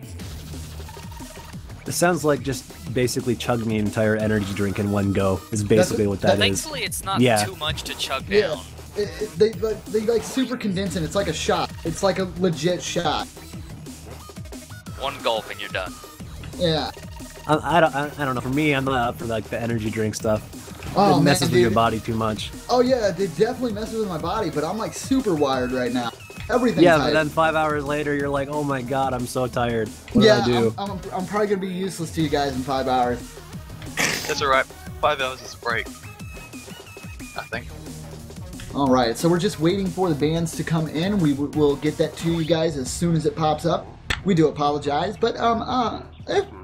It sounds like just basically chugging the entire energy drink in one go is basically what that is. Thankfully, it's not Yeah. too much to chug Yeah. down. They like super condense it. It's like a shot. It's like a legit shot. One gulp and you're done. Yeah. I don't know. For me, I'm not up for like the energy drink stuff. Oh, It messes man, with your dude. body too much. Oh yeah, they definitely mess with my body, but I'm like super wired right now. Everything's Yeah, but tight. then 5 hours later, you're like, oh my god, I'm so tired. What yeah, do I do? I'm probably gonna be useless to you guys in 5 hours. That's alright. 5 hours is a break. I think. All right, so we're just waiting for the bands to come in. We'll get that to you guys as soon as it pops up. We do apologize, but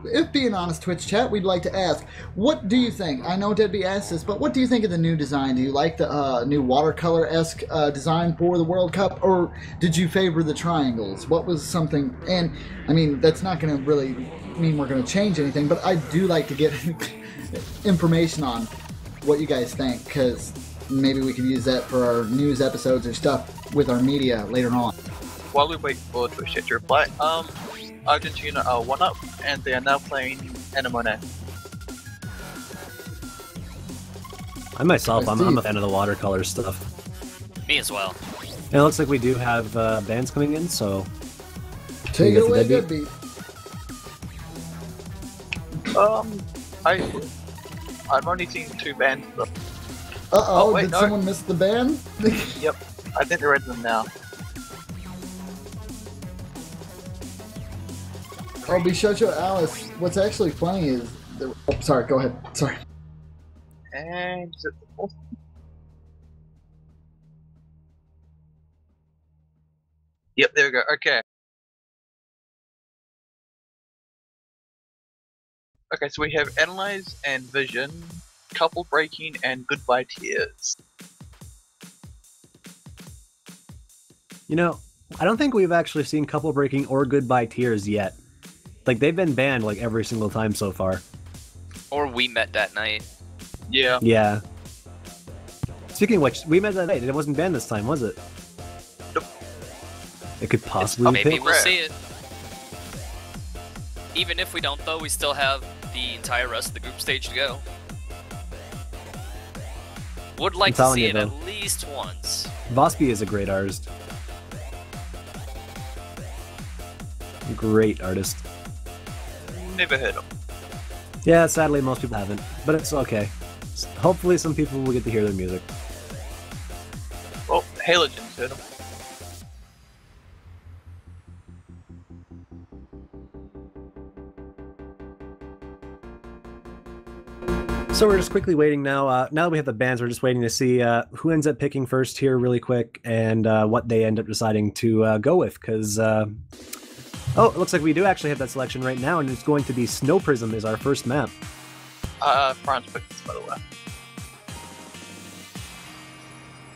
if being honest, Twitch chat, we'd like to ask, what do you think? I know Deadbeat asked this, but what do you think of the new design? Do you like the new watercolor-esque design for the World Cup, or did you favor the triangles? What was something? And I mean, that's not going to really mean we're going to change anything, but I do like to get information on what you guys think, because maybe we could use that for our news episodes or stuff with our media later on. While we wait for Twitch chat to reply, Argentina are 1-up, and they are now playing Anemone. I myself, I'm a fan of the watercolor stuff. Me as well. And it looks like we do have bands coming in, so... Take You it got the away, Deadbeat? Deadbeat. I've only seen 2 bands. Though. Uh-oh, wait, did no. someone miss the band? Yep, I think they're in them now. Oh, Bishocho Alice, what's actually funny is... Oh, sorry, go ahead. Sorry. And is it the 4th? Yep, there we go. Okay. Okay, so we have Analyze and Vision, Couple Breaking, and Goodbye Tears. You know, I don't think we've actually seen Couple Breaking or Goodbye Tears yet. Like, they've been banned, like, every single time so far. Or we met that night. Yeah. Yeah. Speaking of which, we met that night. It wasn't banned this time, was it? Nope. It could possibly be Maybe picked. we'll see it. Even if we don't, though, we still have the entire rest of the group stage to go. Would like to telling see you, it though. at least once. Vospi is a great artist. Great artist. Never heard of. Yeah, sadly most people haven't, but it's okay. Hopefully some people will get to hear their music. Well, Halogen's heard of. So we're just quickly waiting now. Now that we have the bands, we're just waiting to see who ends up picking first here really quick and what they end up deciding to go with. Because, oh, it looks like we do actually have that selection right now, and it's going to be Snow Prism is our first map. France picked this, by the way.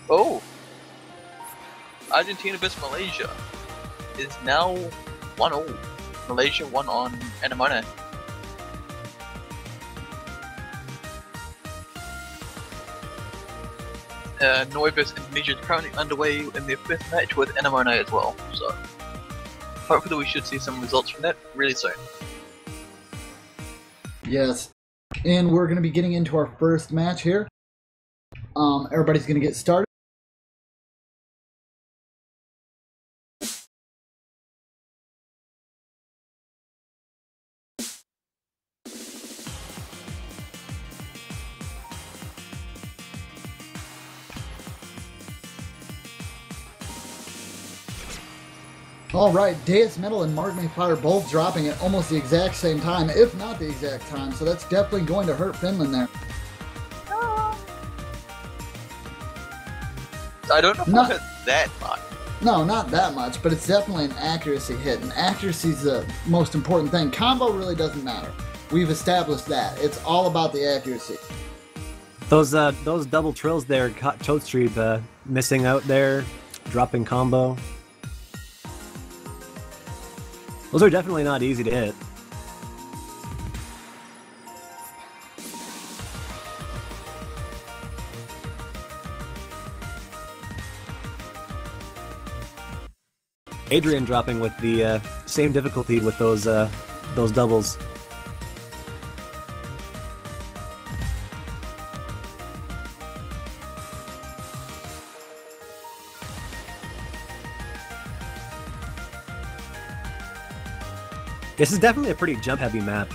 Oh! Argentina vs Malaysia is now 1-0. Malaysia won on Anemone. Norway vs Indonesia is currently underway in their 5th match with Anemone as well, so hopefully we should see some results from that really soon. Yes. And we're going to be getting into our first match here. Everybody's going to get started. Alright, Deus Metal and Magma Fire both dropping at almost the exact same time, if not the exact time, so that's definitely going to hurt Finland there. I don't know if Not- it that much. No, not that much, but it's definitely an accuracy hit, and accuracy is the most important thing. Combo really doesn't matter. We've established that. It's all about the accuracy. Those double trills there, Toad Street, missing out there, dropping combo. Those are definitely not easy to hit. Adrian dropping with the same difficulty with those doubles. This is definitely a pretty jump-heavy map.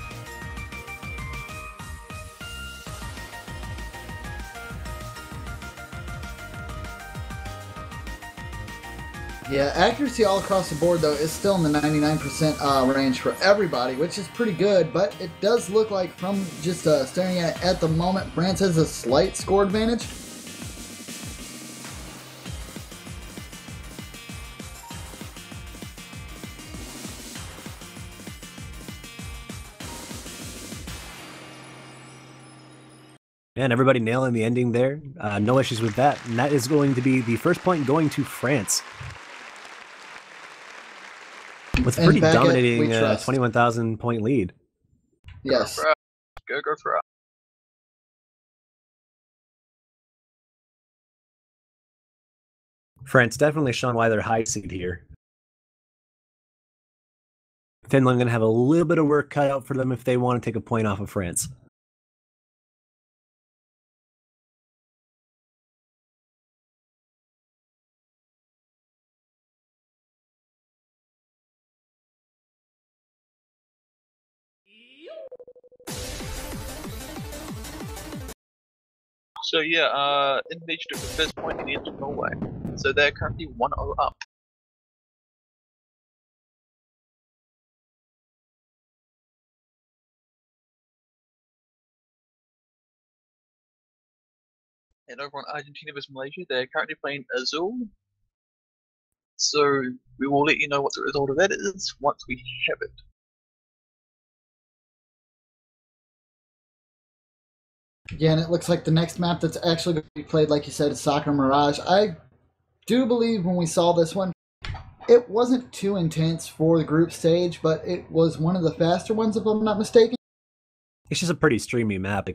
Yeah, accuracy all across the board, though, is still in the 99% range for everybody, which is pretty good, but it does look like, from just staring at the moment, France has a slight score advantage. And everybody nailing the ending there. No issues with that. And that is going to be the first point going to France. With a pretty dominating 21,000 point lead. Yes. Go for it. France definitely shown why they're high seed here. Finland going to have a little bit of work cut out for them if they want to take a point off of France. So yeah, Indonesia took the first point against Norway. So they're currently 1-0 up. And over on Argentina vs Malaysia, they're currently playing Azul. So we will let you know what the result of that is once we have it. Again, it looks like the next map that's actually going to be played, like you said, is Soccer Mirage. I do believe when we saw this one, it wasn't too intense for the group stage, but it was one of the faster ones, if I'm not mistaken. It's just a pretty streamy map.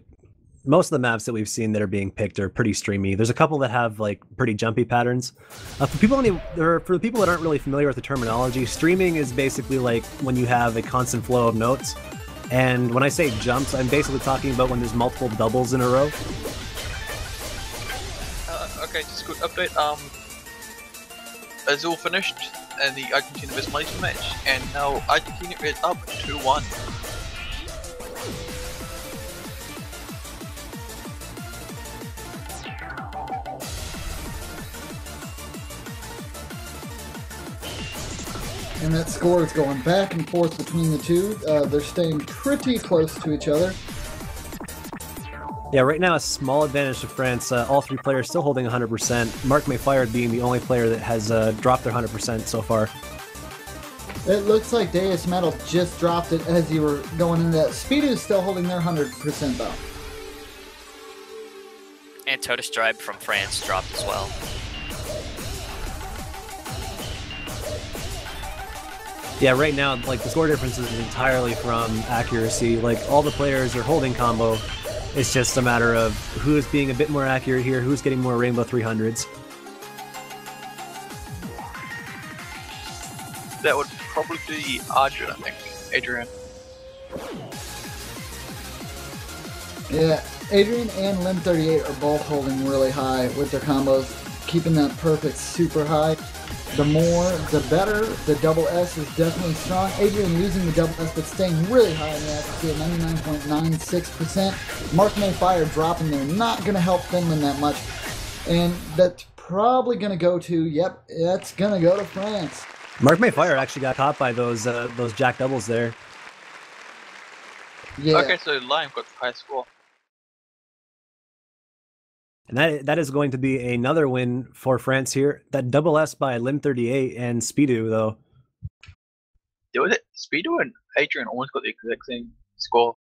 Most of the maps that we've seen that are being picked are pretty streamy. There's a couple that have like pretty jumpy patterns. For the people that aren't really familiar with the terminology, streaming is basically like when you have a constant flow of notes. And when I say jumps, I'm basically talking about when there's multiple doubles in a row. Okay, just a quick update. Azul finished in the Argentina vs Malaysia match, and now Argentina is up 2-1. And that score is going back and forth between the two. They're staying pretty close to each other. Yeah, right now a small advantage to France. All three players still holding 100%. Mark Mayfire being the only player that has dropped their 100% so far. It looks like Deus Metal just dropped it as you were going into that. Speed is still holding their 100% though. And Totus Drive from France dropped as well. Yeah, right now, like, the score difference is entirely from accuracy. Like, all the players are holding combo. It's just a matter of who's being a bit more accurate here, who's getting more Rainbow 300s. That would probably be Adrian, I think. Adrian. Yeah, Adrian and Lim38 are both holding really high with their combos, keeping that perfect super high. The more, the better. The double S is definitely strong. Adrian using the double S, but staying really high in the accuracy at 99.96%. Mark Mayfire dropping there, not going to help Finland that much. And that's probably going to go to, yep, that's going to go to France. Mark Mayfire actually got caught by those jack doubles there. Yeah. Okay, so Lion got the high score. And that is going to be another win for France here. That double S by Lim38 and Speedo, though. Yeah, was it Speedo and Adrian almost got the exact same score?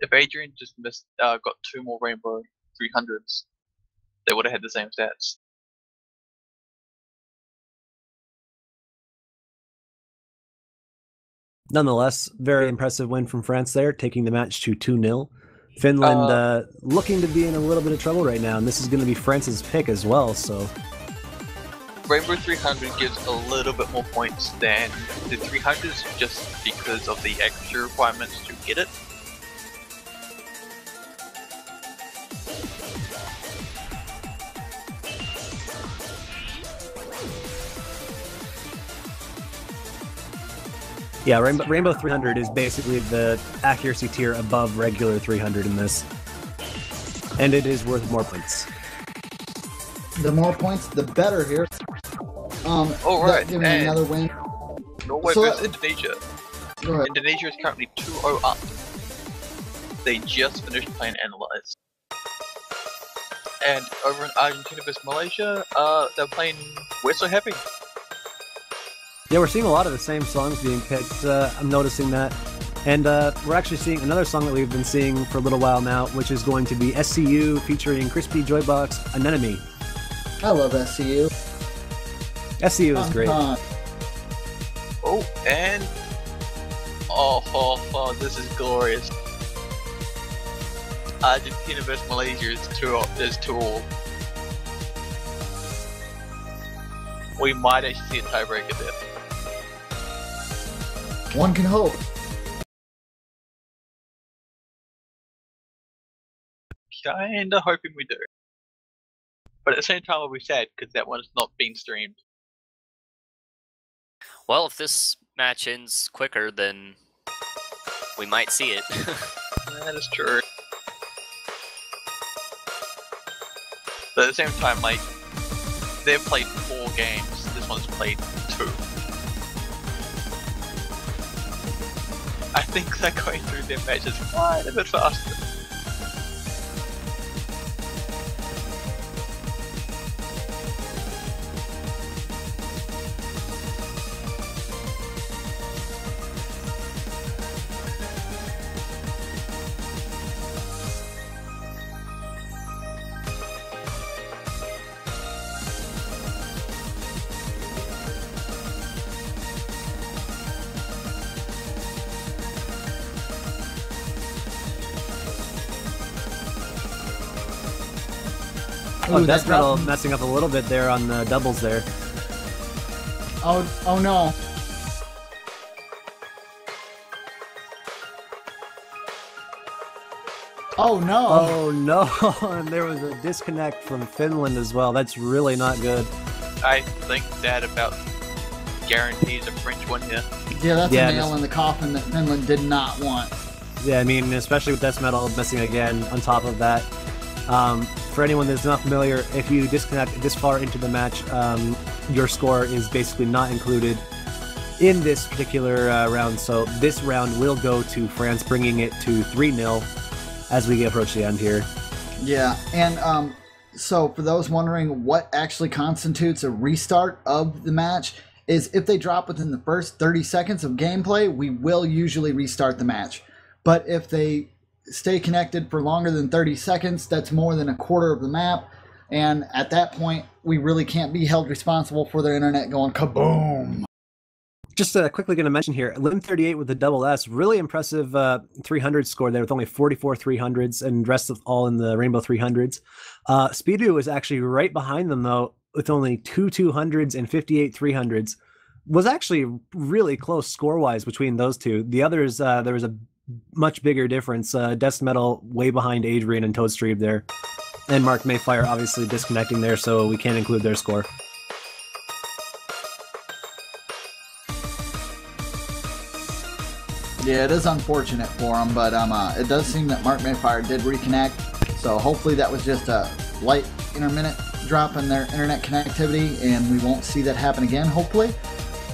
If Adrian just got 2 more Rainbow 300s, they would have had the same stats. Nonetheless, very impressive win from France there, taking the match to 2-0. Finland looking to be in a little bit of trouble right now, and this is going to be France's pick as well, so... Rainbow 300 gives a little bit more points than the 300s just because of the extra requirements to get it. Yeah, Rainbow 300 is basically the accuracy tier above regular 300 in this. And it is worth more points. The more points, the better here. Alright, giving and another win. Norway So- versus Indonesia. Go ahead. Indonesia is currently 2-0 up. They just finished playing Analyze. And over in Argentina versus Malaysia, they're playing We're So Happy. Yeah, we're seeing a lot of the same songs being picked. I'm noticing that. And we're actually seeing another song that we've been seeing for a little while now, which is going to be SCU featuring Crispy Joybox, Anemone. I love SCU. SCU is great. Oh, and... Oh, this is glorious. Argentina versus Malaysia is 2-all. We might actually see a tiebreaker there. One can hope. Kinda hoping we do. But at the same time, I'll be sad because that one's not being streamed. Well, if this match ends quicker, then we might see it. That is true. But at the same time, like, they've played 4 games, this one's played 2. I think they're going through their matches quite a bit faster. Oh, Ooh, Death that Metal dropped- messing up a little bit there on the doubles there. Oh no. Oh no. Oh no, and there was a disconnect from Finland as well. That's really not good. I think that about guarantees a French one here. Yeah, that's Yeah, a nail in the coffin that Finland did not want. Yeah, I mean, especially with Death Metal messing again on top of that. For anyone that's not familiar, if you disconnect this far into the match, your score is basically not included in this particular round. So this round will go to France, bringing it to 3-0 as we approach the end here. Yeah, and so for those wondering what actually constitutes a restart of the match is if they drop within the first 30 seconds of gameplay, we will usually restart the match. But if they stay connected for longer than 30 seconds, that's more than a quarter of the map, and at that point, we really can't be held responsible for their internet going kaboom. Just quickly going to mention here, Lim38 with the double S, really impressive 300 score there with only 44 300s and rest of all in the Rainbow 300s. Speedo was actually right behind them though with only 2 200s and 58 300s. Was actually really close score-wise between those two. The others, there was a much bigger difference. Death Metal way behind Adrian and Toadstream there. And Mark Mayfire obviously disconnecting there, so we can't include their score. Yeah, it is unfortunate for him, but it does seem that Mark Mayfire did reconnect, so hopefully that was just a light intermittent drop in their internet connectivity, and we won't see that happen again, hopefully.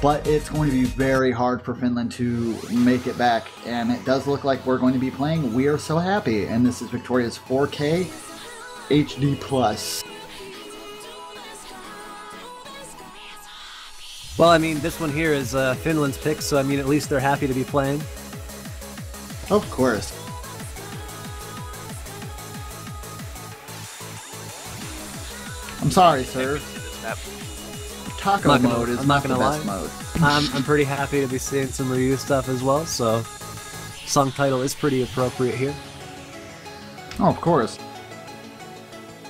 But it's going to be very hard for Finland to make it back, and it does look like we're going to be playing We Are So Happy, and this is Victoria's 4K HD+. Well, I mean, this one here is Finland's pick, so I mean, at least they're happy to be playing. Of course. I'm sorry, sir. This map. Taco I'm not gonna- mode is I'm not not the gonna best lie. mode. I'm pretty happy to be seeing some review stuff as well, so song title is pretty appropriate here. Oh, of course.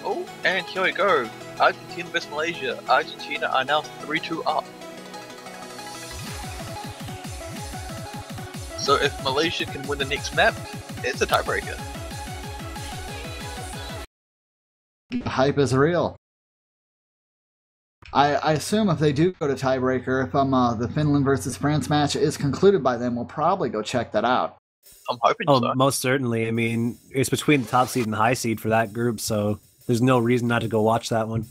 Oh, and here we go. Argentina vs Malaysia. Argentina are now 3-2 up. So if Malaysia can win the next map, it's a tiebreaker. The hype is real. I assume if they do go to tiebreaker, if the Finland versus France match is concluded by then, we'll probably go check that out. I'm hoping Oh, so. most certainly. I mean, it's between the top seed and the high seed for that group, so there's no reason not to go watch that one.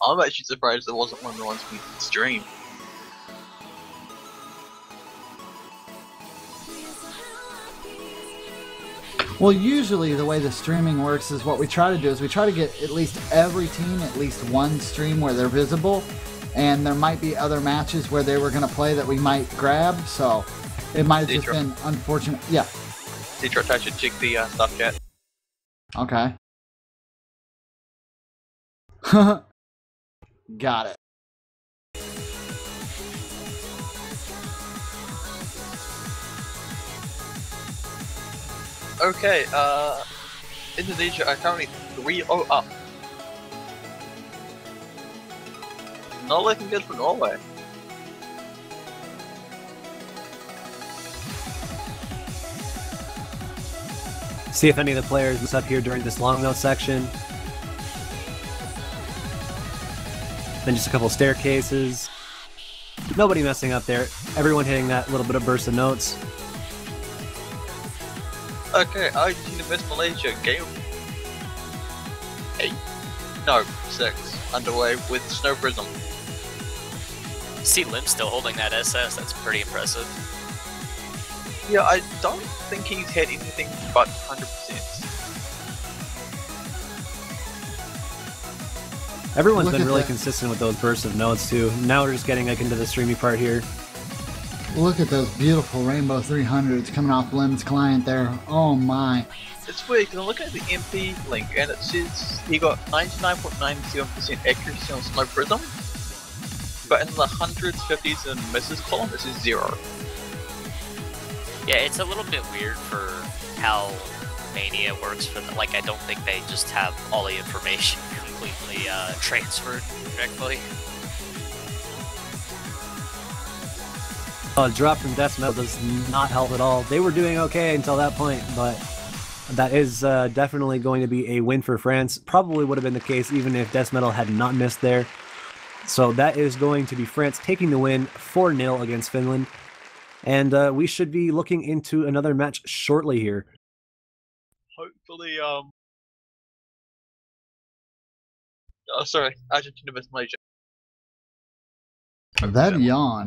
I'm actually surprised there wasn't one of the ones we streamed. Well, usually the way the streaming works is what we try to do is we try to get at least every team at least one stream where they're visible, and there might be other matches where they were going to play that we might grab, so it might have just been unfortunate. Yeah. Detroit, I should check the stuff chat. Okay. Got it. Okay, Indonesia are currently 3-0 up. Not looking good for Norway. See if any of the players was up here during this long note section. Then just a couple staircases. Nobody messing up there. Everyone hitting that little bit of burst of notes. Okay, Argentina vs Malaysia, game 8? No, 6 underway with Snow Prism. See Lim still holding that SS, that's pretty impressive. Yeah, I don't think he's had anything but 100%. Everyone's Look been at really that. consistent with those bursts of notes too. Now we're just getting like into the streamy part here. Look at those beautiful Rainbow 300s coming off Lim's client there. Oh my. It's weird because I'm looking at the MP link and it says he got 99.97% accuracy on Snow Prism, but in the hundreds, 50s, and misses column it says 0. Yeah, it's a little bit weird for how Mania works for them. Like, I don't think they just have all the information completely transferred correctly. Drop from Death Metal does not help at all. They were doing okay until that point, but that is definitely going to be a win for France. Probably would have been the case even if Death Metal had not missed there. So that is going to be France taking the win 4-0 against Finland. And we should be looking into another match shortly here. Hopefully, oh, sorry, Argentina vs Malaysia. That yawn.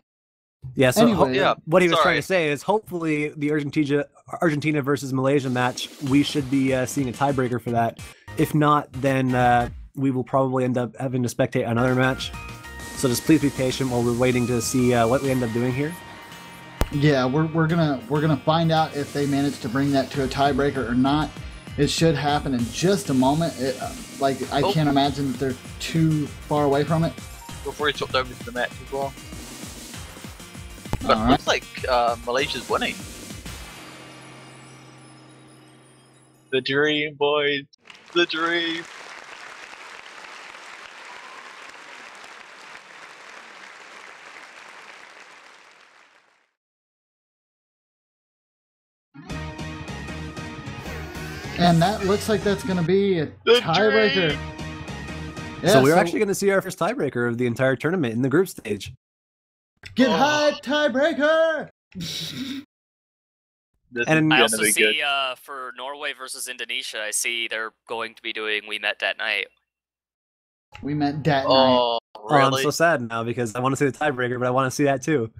Yeah, so Anyway, yeah, what he was sorry. trying to say is hopefully the Argentina versus Malaysia match, we should be seeing a tiebreaker for that. If not, then we will probably end up having to spectate another match. So just please be patient while we're waiting to see what we end up doing here. Yeah, we're gonna find out if they manage to bring that to a tiebreaker or not. It should happen in just a moment. I can't imagine that they're too far away from it. Before he swapped over to the match as well. But All it right. looks like Malaysia's winning. The dream, boys. The dream. And that looks like that's gonna be a The tiebreaker. dream. Yeah, so we're actually going to see our first tiebreaker of the entire tournament in the group stage. get Oh. high tiebreaker. This And is I gonna also be good. see for Norway versus Indonesia, I see they're going to be doing We Met That Night. We met that night. Oh, Oh, I'm really? so sad now because I want to see the tiebreaker, but I want to see that too.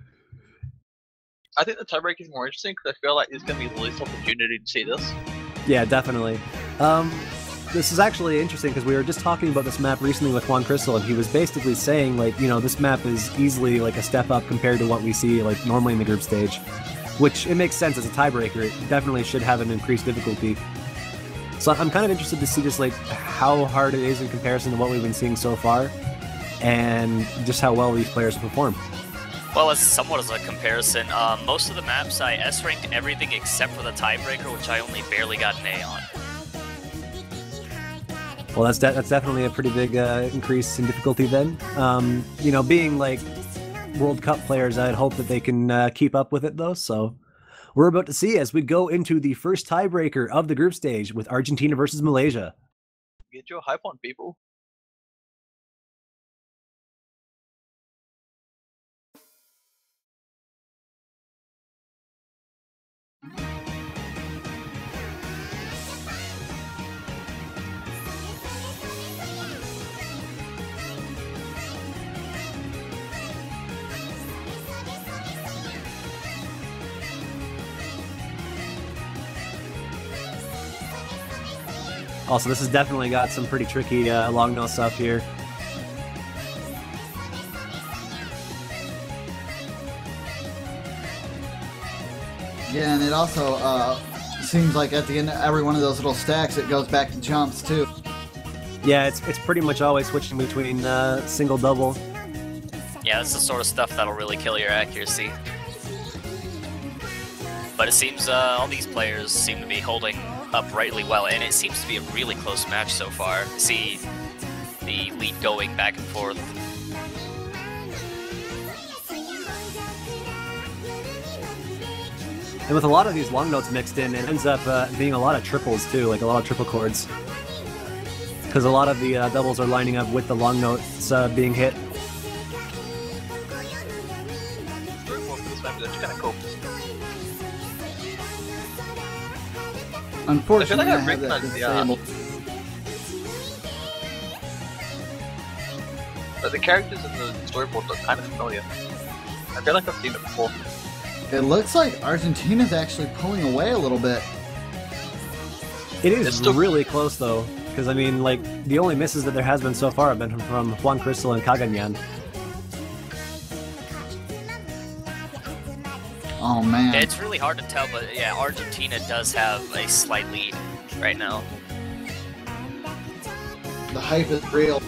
I think the tiebreaker is more interesting because I feel like there's going to be the least opportunity to see this. Yeah, definitely. This is actually interesting because we were just talking about this map recently with Juan Crystal, and he was basically saying, like, you know, this map is easily like a step up compared to what we see like normally in the group stage, which it makes sense as a tiebreaker. It definitely should have an increased difficulty. So I'm kind of interested to see just like how hard it is in comparison to what we've been seeing so far, and just how well these players perform. Well, as somewhat as a comparison, most of the maps I S-ranked everything except for the tiebreaker, which I only barely got an A on. Well, that's definitely a pretty big increase in difficulty then. You know, being like World Cup players, I'd hope that they can keep up with it though. So we're about to see as we go into the first tiebreaker of the group stage with Argentina versus Malaysia. Get your hype on, people. Also, this has definitely got some pretty tricky long nose stuff here. Yeah, and it also seems like at the end of every one of those little stacks, it goes back to jumps too. Yeah, it's pretty much always switching between single, double. Yeah, that's the sort of stuff that'll really kill your accuracy. But it seems all these players seem to be holding up rightly well, and it seems to be a really close match so far. See the lead going back and forth. And with a lot of these long notes mixed in, it ends up being a lot of triples too, like a lot of triple chords. Because a lot of the doubles are lining up with the long notes being hit. That's kind of cool. Unfortunately, I I have that recognize the disabled. But the characters in the storyboard look kind of familiar. I feel like I've seen it before. It looks like Argentina's actually pulling away a little bit. It is It's still- really close though, because I mean, like the only misses that there has been so far have been from Juan Crystal and Kaganyan. Oh man. It's really hard to tell, but yeah, Argentina does have a slight lead right now. The hype is real.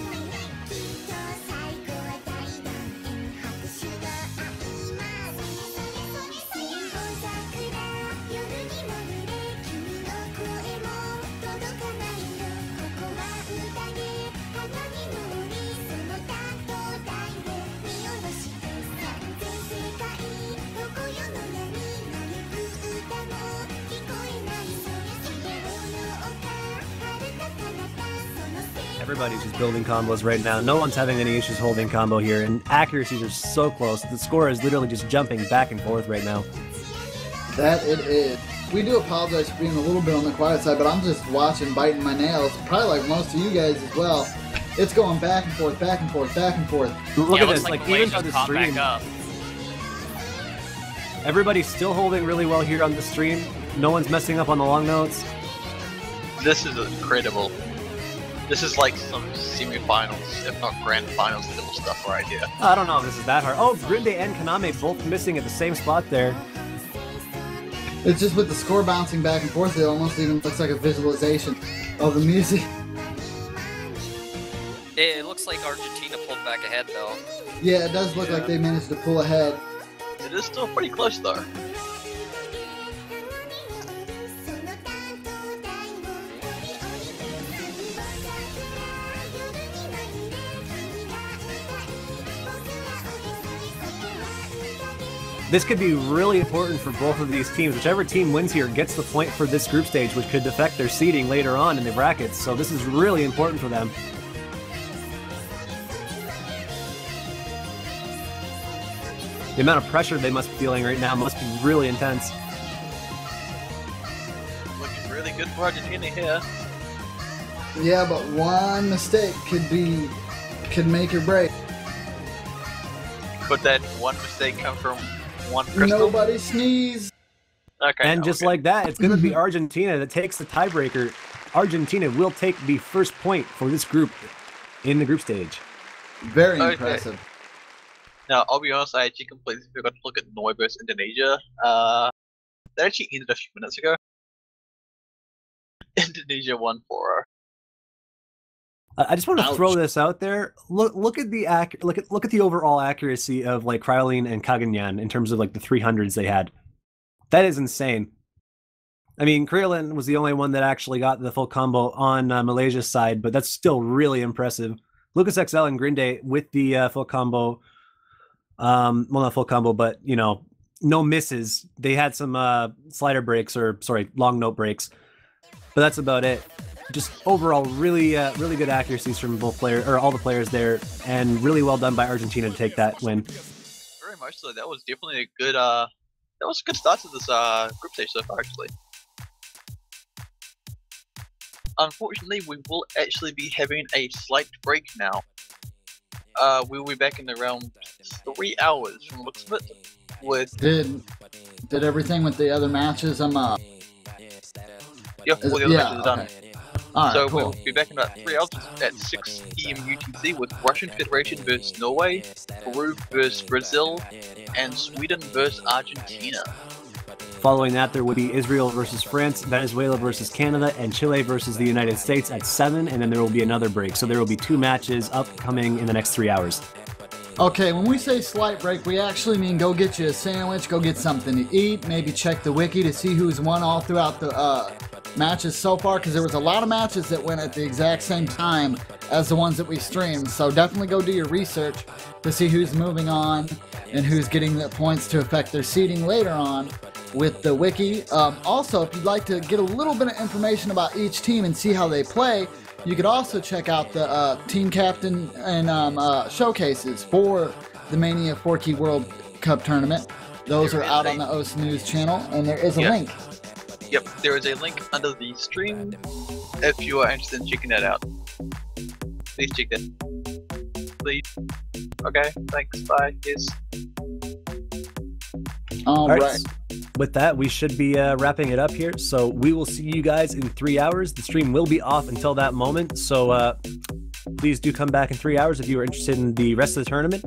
Everybody's just building combos right now. No one's having any issues holding combo here, and accuracies are so close. The score is literally just jumping back and forth right now. That it is. We do apologize for being a little bit on the quiet side, but I'm just watching, biting my nails. Probably like most of you guys as well. It's going back and forth, back and forth, back and forth. Look Yeah, at it this, looks like even Malaysia's on the caught stream, back up. everybody's still holding really well here on the stream. No one's messing up on the long notes. This is incredible. This is like some semi-finals, if not grand finals level stuff right here. I don't know if this is that hard. Oh, Grinde and Kaname both missing at the same spot there. It's just with the score bouncing back and forth, it almost even looks like a visualization of the music. It looks like Argentina pulled back ahead though. Yeah, it does look like they managed to pull ahead. It is still pretty close though. This could be really important for both of these teams. Whichever team wins here gets the point for this group stage, which could affect their seeding later on in the brackets. So this is really important for them. The amount of pressure they must be feeling right now must be really intense. Looking really good for Argentina here. Yeah, but one mistake could make or break. Could that one mistake come from one crystal? Nobody sneeze. Okay. And no, just okay. like that, it's going to be Argentina that takes the tiebreaker. Argentina will take the first point for this group in the group stage. Very Okay. impressive. Now, I'll be honest, I actually completely forgot to look at Norway versus Indonesia. That actually ended a few minutes ago. Indonesia 1-4. I just want to Ouch. throw this out there. Look at the look at the overall accuracy of like Krylene and Kaganyan in terms of like the 300s they had. That is insane. I mean, Krylene was the only one that actually got the full combo on Malaysia's side, but that's still really impressive. Lucas XL and Grinde with the full combo. Well, not full combo, but you know, no misses. They had some slider breaks, or sorry, long note breaks, but that's about it. Just overall, really good accuracies from both players, or all the players there, and really well done by Argentina to take that win. Very much so. That was definitely a good. That was a good start to this group stage so far, actually. Unfortunately, we will actually be having a slight break now. We'll be back in around 3 hours from the looks of it. With Did everything with the other matches? yeah, all the other matches are done. Okay. All right, So cool. we'll be back in about 3 hours at 6 PM UTC with Russian Federation versus Norway, Peru versus Brazil, and Sweden versus Argentina. Following that, there would be Israel versus France, Venezuela versus Canada, and Chile versus the United States at 7, and then there will be another break. So there will be 2 matches upcoming in the next 3 hours. Okay, when we say slight break, we actually mean go get you a sandwich, go get something to eat, maybe check the wiki to see who's won all throughout the matches so far, because there was a lot of matches that went at the exact same time as the ones that we streamed. So definitely go do your research to see who's moving on and who's getting the points to affect their seeding later on with the wiki. Also, if you'd like to get a little bit of information about each team and see how they play, you could also check out the team captain and showcases for the Mania 4Key World Cup tournament. Those are out on the OS News channel, and there is a link. Yep, there is a link under the stream if you are interested in checking that out. Please check that. Please. Okay, thanks, bye, yes. All right. With that, we should be wrapping it up here. So we will see you guys in 3 hours. The stream will be off until that moment. So please do come back in 3 hours if you are interested in the rest of the tournament.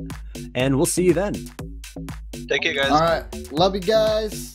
And we'll see you then. Take care, guys. All right. Love you guys.